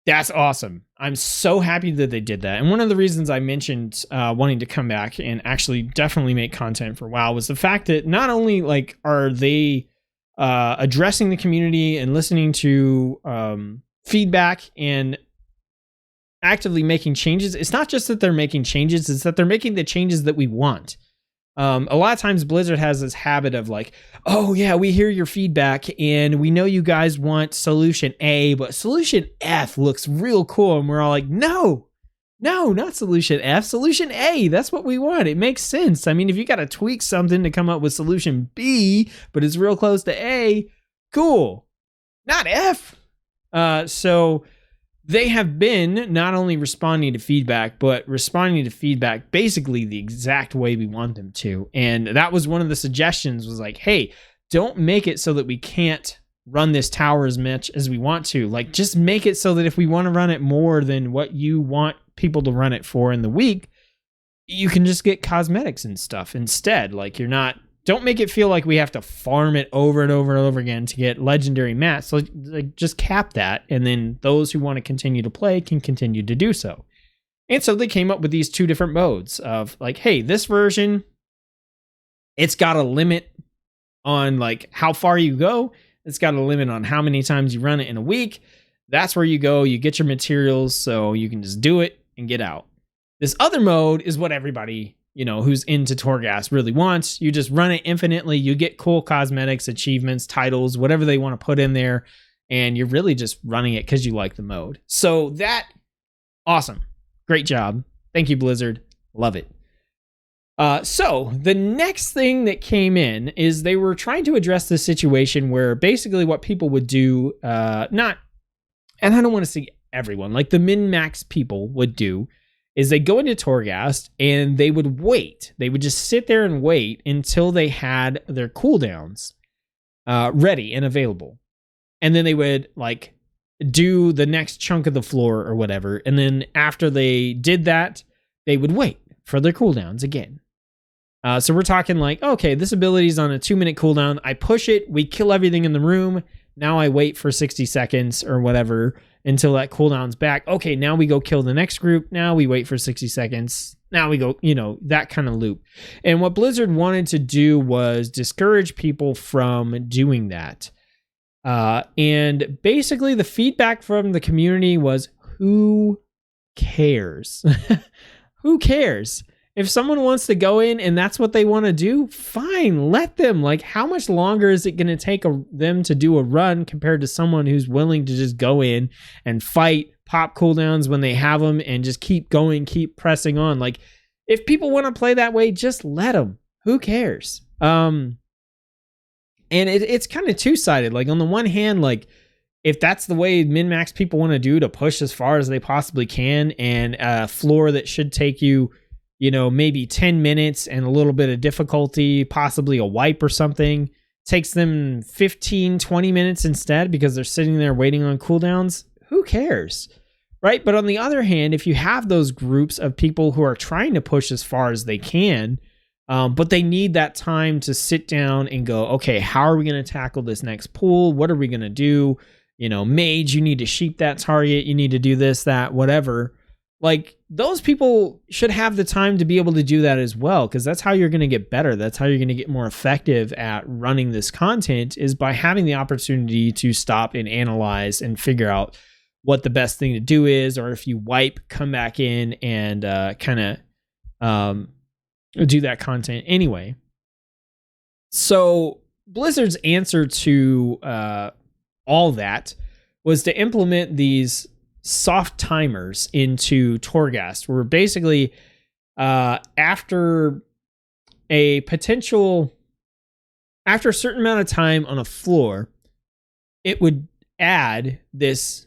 That's awesome. I'm so happy that they did that. And one of the reasons I mentioned wanting to come back and actually definitely make content for WoW was the fact that not only like are they addressing the community and listening to feedback and actively making changes. It's not just that they're making changes, it's that they're making the changes that we want. A lot of times Blizzard has this habit of like, oh yeah, we hear your feedback and we know you guys want solution A, but solution F looks real cool. And we're all like, no, not solution F, solution A. That's what we want. It makes sense. I mean, if you got to tweak something to come up with solution B, but it's real close to A, cool. Not F. So they have been not only responding to feedback, but responding to feedback basically the exact way we want them to. And that was one of the suggestions, was like, hey, don't make it so that we can't run this tower as much as we want to. Like, just make it so that if we want to run it more than what you want people to run it for in the week, you can just get cosmetics and stuff instead. Like, don't make it feel like we have to farm it over and over and over again to get legendary mats. So like, just cap that, and then those who want to continue to play can continue to do so. And so they came up with these 2 different modes of like, hey, this version, it's got a limit on like how far you go. It's got a limit on how many times you run it in a week. That's where you go. You get your materials so you can just do it and get out. This other mode is what everybody, who's into Torghast really wants. You just run it infinitely. You get cool cosmetics, achievements, titles, whatever they want to put in there. And you're really just running it because you like the mode. So awesome. Great job. Thank you, Blizzard. Love it. So the next thing that came in is they were trying to address this situation where basically what people would do, and I don't want to say everyone, like the min-max people would do, is they go into Torghast and they would wait. They would just sit there and wait until they had their cooldowns ready and available. And then they would like do the next chunk of the floor or whatever. And then after they did that, they would wait for their cooldowns again. So we're talking like, okay, this ability is on a 2-minute cooldown. I push it, we kill everything in the room. Now I wait for 60 seconds or whatever until that cooldown's back. Okay, now we go kill the next group. Now we wait for 60 seconds. Now we go, that kind of loop. And what Blizzard wanted to do was discourage people from doing that. And basically the feedback from the community was, who cares? Who cares? If someone wants to go in and that's what they want to do, fine, let them. Like, how much longer is it going to take them to do a run compared to someone who's willing to just go in and fight, pop cooldowns when they have them, and just keep going, keep pressing on? Like, if people want to play that way, just let them. Who cares? And it's kind of two-sided. Like, on the one hand, like, if that's the way min-max people want to do to push as far as they possibly can, and a floor that should take you, maybe 10 minutes and a little bit of difficulty, possibly a wipe or something, takes them 15, 20 minutes instead because they're sitting there waiting on cooldowns, who cares? Right? But on the other hand, if you have those groups of people who are trying to push as far as they can, but they need that time to sit down and go, okay, how are we going to tackle this next pool? What are we going to do? Mage, you need to sheep that target. You need to do this, that, whatever. Like, those people should have the time to be able to do that as well, because that's how you're going to get better. That's how you're going to get more effective at running this content, is by having the opportunity to stop and analyze and figure out what the best thing to do is, or if you wipe, come back in and kind of do that content anyway. So Blizzard's answer to all that was to implement these soft timers into Torghast, where basically after a certain amount of time on a floor, it would add this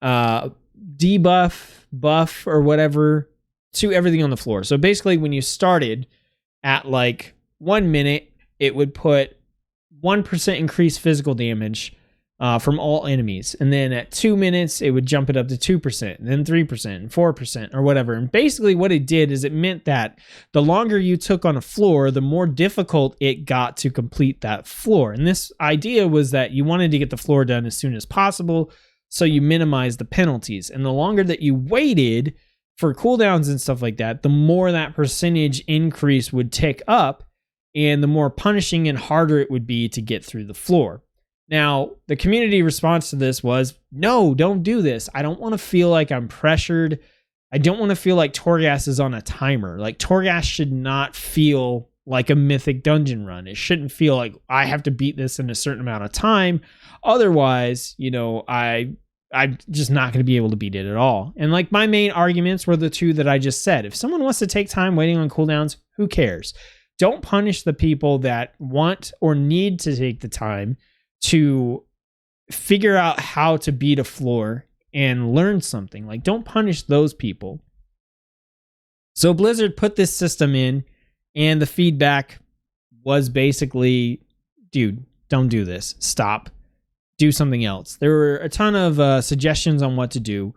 debuff, buff, or whatever to everything on the floor. So basically, when you started at like 1 minute, it would put 1% increased physical damage from all enemies. And then at 2 minutes, it would jump it up to 2%, and then 3%, and 4%, or whatever. And basically what it did is it meant that the longer you took on a floor, the more difficult it got to complete that floor. And this idea was that you wanted to get the floor done as soon as possible, so you minimize the penalties. And the longer that you waited for cooldowns and stuff like that, the more that percentage increase would tick up, and the more punishing and harder it would be to get through the floor. Now, the community response to this was, no, don't do this. I don't want to feel like I'm pressured. I don't want to feel like Torghast is on a timer. Like, Torghast should not feel like a mythic dungeon run. It shouldn't feel like I have to beat this in a certain amount of time. Otherwise, I'm just not going to be able to beat it at all. And like, my main arguments were the two that I just said. If someone wants to take time waiting on cooldowns, who cares? Don't punish the people that want or need to take the time to figure out how to beat a floor and learn something. Like, don't punish those people. So Blizzard put this system in, and the feedback was basically, dude, don't do this. Stop. Do something else. There were a ton of suggestions on what to do.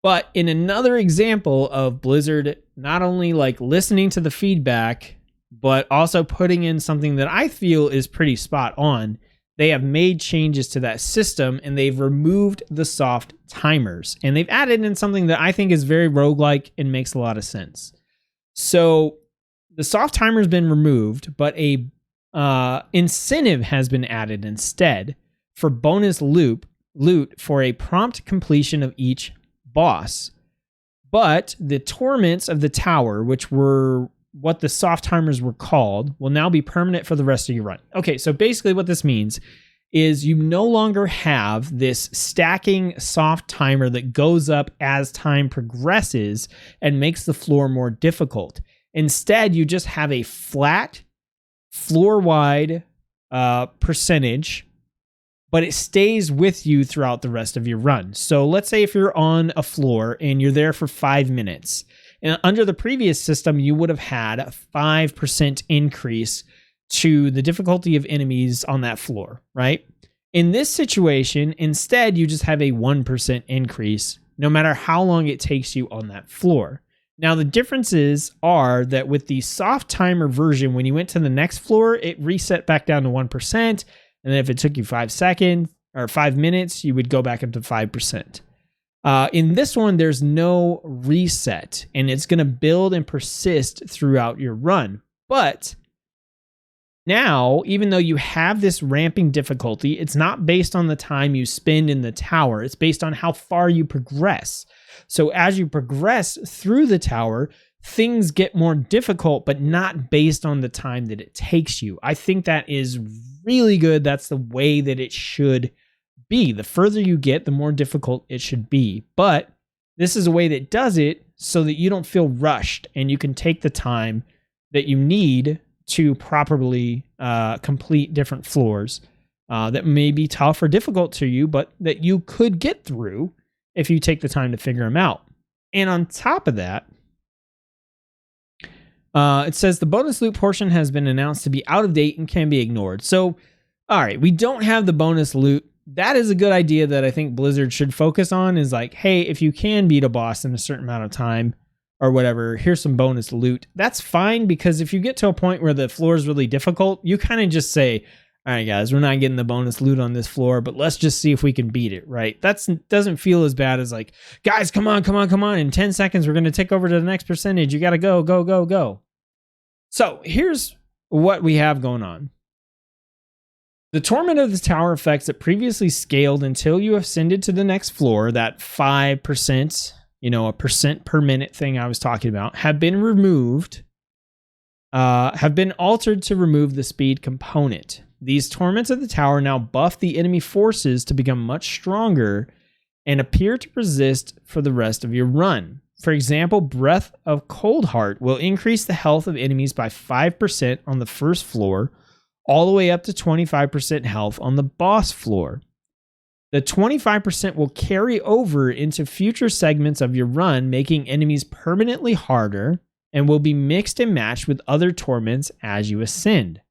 But in another example of Blizzard not only like listening to the feedback, but also putting in something that I feel is pretty spot on, they have made changes to that system, and they've removed the soft timers, and they've added in something that I think is very roguelike and makes a lot of sense. So the soft timer has been removed, but a incentive has been added instead for bonus loot for a prompt completion of each boss. But the torments of the tower, which were what the soft timers were called, will now be permanent for the rest of your run. Okay, so basically what this means is you no longer have this stacking soft timer that goes up as time progresses and makes the floor more difficult. Instead, you just have a flat, floor-wide percentage, but it stays with you throughout the rest of your run. So let's say if you're on a floor and you're there for 5 minutes, and under the previous system, you would have had a 5% increase to the difficulty of enemies on that floor, right? In this situation, instead, you just have a 1% increase, no matter how long it takes you on that floor. Now, the differences are that with the soft timer version, when you went to the next floor, it reset back down to 1%. And then if it took you 5 seconds or 5 minutes, you would go back up to 5%. In this one, there's no reset, and it's going to build and persist throughout your run. But now, even though you have this ramping difficulty, it's not based on the time you spend in the tower. It's based on how far you progress. So as you progress through the tower, things get more difficult, but not based on the time that it takes you. I think that is really good. That's the way that it should be. The further you get, the more difficult it should be. But this is a way that does it so that you don't feel rushed and you can take the time that you need to properly complete different floors that may be tough or difficult to you, but that you could get through if you take the time to figure them out. And on top of that, it says the bonus loot portion has been announced to be out of date and can be ignored. So, all right, we don't have the bonus loot. That is a good idea that I think Blizzard should focus on, is like, hey, if you can beat a boss in a certain amount of time or whatever, here's some bonus loot. That's fine, because if you get to a point where the floor is really difficult, you kind of just say, all right, guys, we're not getting the bonus loot on this floor, but let's just see if we can beat it, right? That doesn't feel as bad as like, guys, come on. In 10 seconds, we're going to take over to the next percentage. You got to go. So here's what we have going on. The Torment of the Tower effects that previously scaled until you ascended to the next floor, that 5%, a percent per minute thing I was talking about, have been removed, have been altered to remove the speed component. These Torments of the Tower now buff the enemy forces to become much stronger and appear to persist for the rest of your run. For example, Breath of Coldheart will increase the health of enemies by 5% on the first floor, all the way up to 25% health on the boss floor. The 25% will carry over into future segments of your run, making enemies permanently harder, and will be mixed and matched with other torments as you ascend.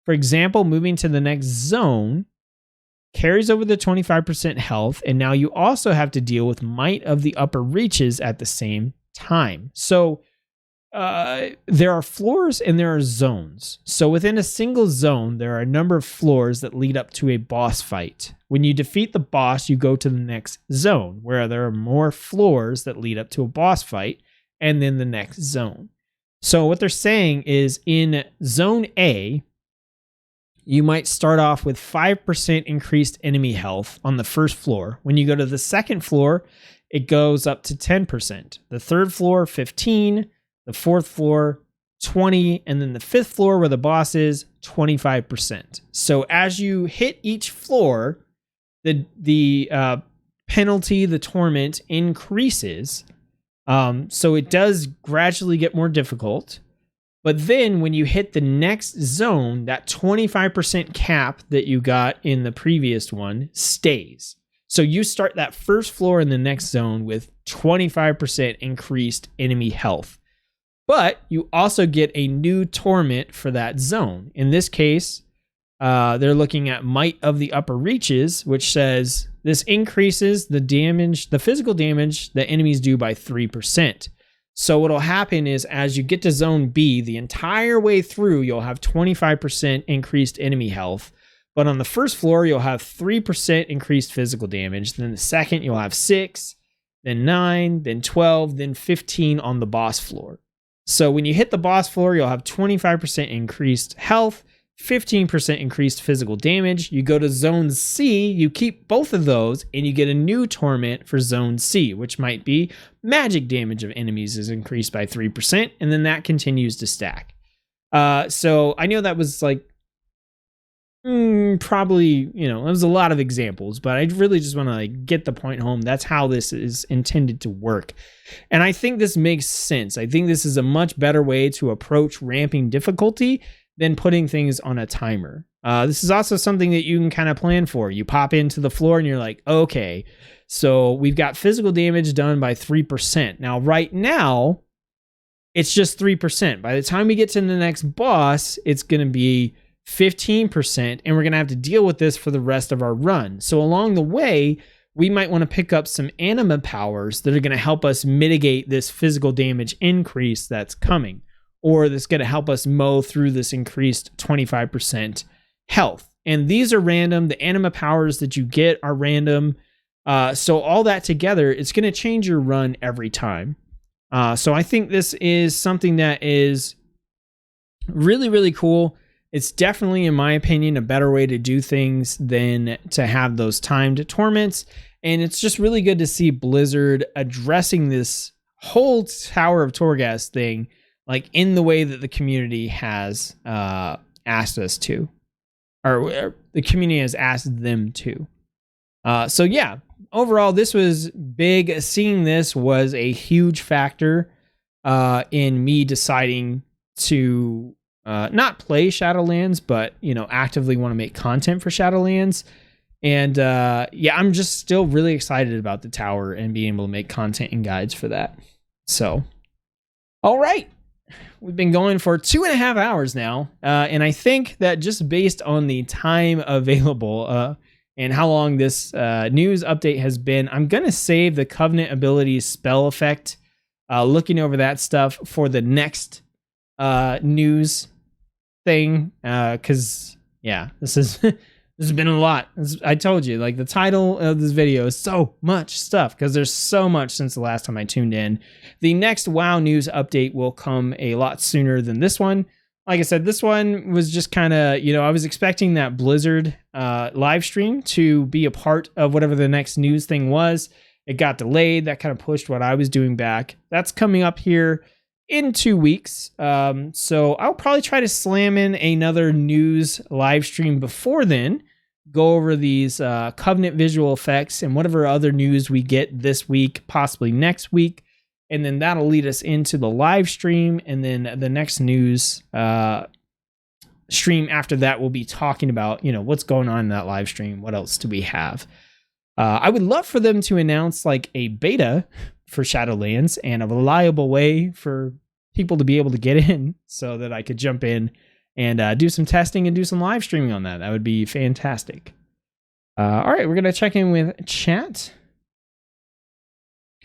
For example, moving to the next zone carries over the 25% health, and now you also have to deal with Might of the Upper Reaches at the same time. So there are floors and there are zones. So within a single zone, there are a number of floors that lead up to a boss fight. When you defeat the boss, you go to the next zone, where there are more floors that lead up to a boss fight, and then the next zone. So what they're saying is, in Zone A, you might start off with 5% increased enemy health on the first floor. When you go to the second floor, it goes up to 10%. The third floor, 15%. The fourth floor, 20%, and then the fifth floor where the boss is, 25%. So as you hit each floor, the penalty, the torment, increases. So it does gradually get more difficult. But then when you hit the next zone, that 25% cap that you got in the previous one stays. So you start that first floor in the next zone with 25% increased enemy health. But you also get a new torment for that zone. In this case, they're looking at Might of the Upper Reaches, which says this increases the physical damage that enemies do by 3%. So what'll happen is, as you get to Zone B, the entire way through, you'll have 25% increased enemy health. But on the first floor, you'll have 3% increased physical damage. Then the second, you'll have 6, then 9, then 12, then 15 on the boss floor. So when you hit the boss floor, you'll have 25% increased health, 15% increased physical damage. You go to Zone C, you keep both of those, and you get a new torment for Zone C, which might be magic damage of enemies is increased by 3%, and then that continues to stack. So I know that was like, probably, it was a lot of examples, but I really just want to get the point home. That's how this is intended to work. And I think this makes sense. I think this is a much better way to approach ramping difficulty than putting things on a timer. This is also something that you can kind of plan for. You pop into the floor and you're like, okay, so we've got physical damage done by 3%. Now, right now, it's just 3%. By the time we get to the next boss, it's going to be 15%, and we're going to have to deal with this for the rest of our run. So along the way, we might want to pick up some anima powers that are going to help us mitigate this physical damage increase that's coming, or that's going to help us mow through this increased 25% health. And these are random. The anima powers that you get are random. So all that together, it's going to change your run every time. So I think this is something that is really, really cool. It's definitely, in my opinion, a better way to do things than to have those timed torments. And it's just really good to see Blizzard addressing this whole Tower of Torghast thing, like in the way that the community has asked us to, or the community has asked them to. So yeah, overall, this was big. Seeing this was a huge factor in me deciding to not play Shadowlands, but actively want to make content for Shadowlands. And yeah, I'm just still really excited about the tower and being able to make content and guides for that. So, all right. We've been going for 2.5 hours now. And I think that just based on the time available and how long this news update has been, I'm going to save the Covenant abilities spell effect, looking over that stuff for the next news thing. Because, yeah, this has been a lot. I told you, like, the title of this video is so much stuff because there's so much since the last time I tuned in. The next WoW news update will come a lot sooner than this one. Like I said, this one was just kind of, I was expecting that Blizzard live stream to be a part of whatever the next news thing was. It got delayed. That kind of pushed what I was doing back. That's coming up here in 2 weeks. So I'll probably try to slam in another news live stream before then, go over these Covenant visual effects and whatever other news we get this week, possibly next week. And then that'll lead us into the live stream. And then the next news stream after that, we'll be talking about, what's going on in that live stream. What else do we have? I would love for them to announce like a beta for Shadowlands and a reliable way for people to be able to get in so that I could jump in and do some testing and do some live streaming on that. That would be fantastic. All right, we're going to check in with chat.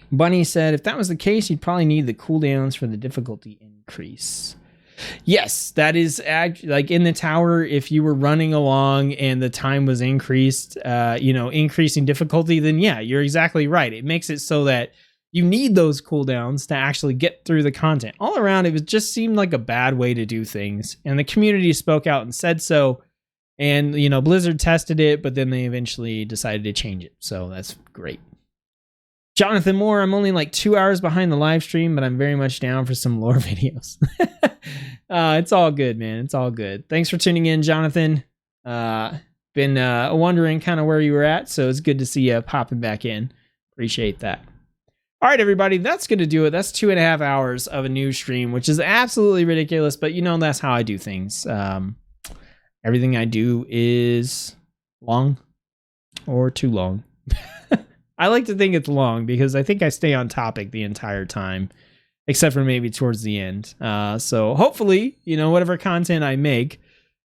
Bunny said, if that was the case, you'd probably need the cooldowns for the difficulty increase. Yes, that is like in the tower. If you were running along and the time was increased, increasing difficulty, then yeah, you're exactly right. It makes it so that you need those cooldowns to actually get through the content. All around, it just seemed like a bad way to do things. And the community spoke out and said so. And, Blizzard tested it, but then they eventually decided to change it. So that's great. Jonathan Moore, I'm only like 2 hours behind the live stream, but I'm very much down for some lore videos. It's all good, man. It's all good. Thanks for tuning in, Jonathan. Been wondering kind of where you were at, so it's good to see you popping back in. Appreciate that. All right, everybody, that's going to do it. That's 2.5 hours of a news stream, which is absolutely ridiculous, but that's how I do things. Everything I do is long or too long. I like to think it's long because I think I stay on topic the entire time, except for maybe towards the end. So hopefully, whatever content I make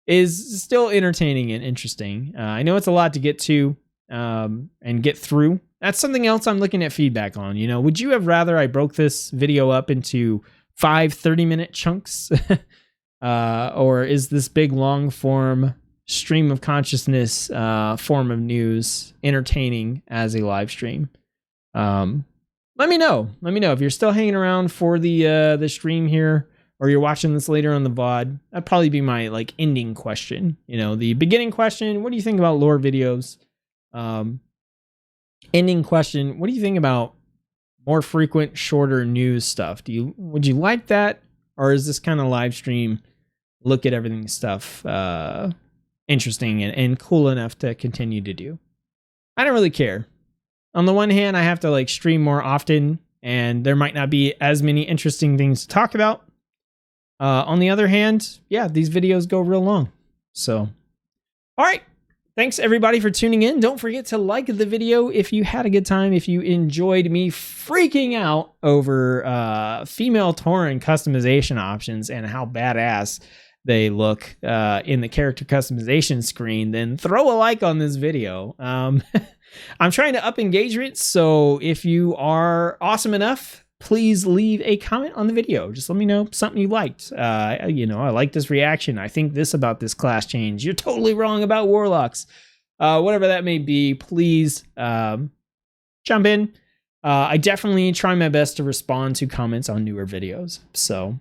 is still entertaining and interesting. I know it's a lot to get to and get through. That's something else I'm looking at feedback on. Would you have rather I broke this video up into 5 30-minute chunks? Or is this big long form stream of consciousness form of news entertaining as a live stream? Let me know if you're still hanging around for the stream here, or you're watching this later on the VOD. That'd probably be my like ending question. The beginning question, what do you think about lore videos? Ending question, what do you think about more frequent, shorter news stuff? Would you like that, or is this kind of live stream look at everything stuff interesting and cool enough to continue to do? I don't really care. On the one hand, I have to like stream more often, and there might not be as many interesting things to talk about. On the other hand, yeah, these videos go real long. So, all right. Thanks everybody for tuning in. Don't forget to like the video if you had a good time, if you enjoyed me freaking out over female Tauren customization options and how badass they look in the character customization screen, then throw a like on this video. I'm trying to up engagement, so if you are awesome enough, please leave a comment on the video. Just let me know something you liked. I like this reaction. I think this about this class change. You're totally wrong about warlocks. Whatever that may be, please jump in. I definitely try my best to respond to comments on newer videos. So,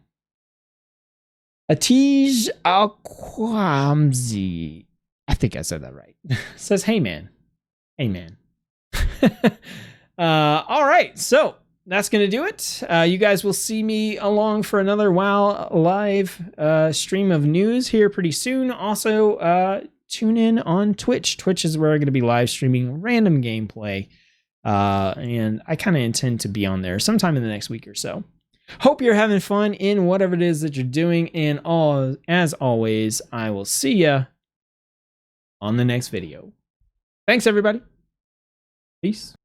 Atij Alquamzi, I think I said that right, says, hey man. Hey man. All right, so that's going to do it. You guys will see me along for another WoW live stream of news here pretty soon. Also, tune in on Twitch. Twitch is where I'm going to be live streaming random gameplay. And I kind of intend to be on there sometime in the next week or so. Hope you're having fun in whatever it is that you're doing. And as always, I will see ya on the next video. Thanks, everybody. Peace.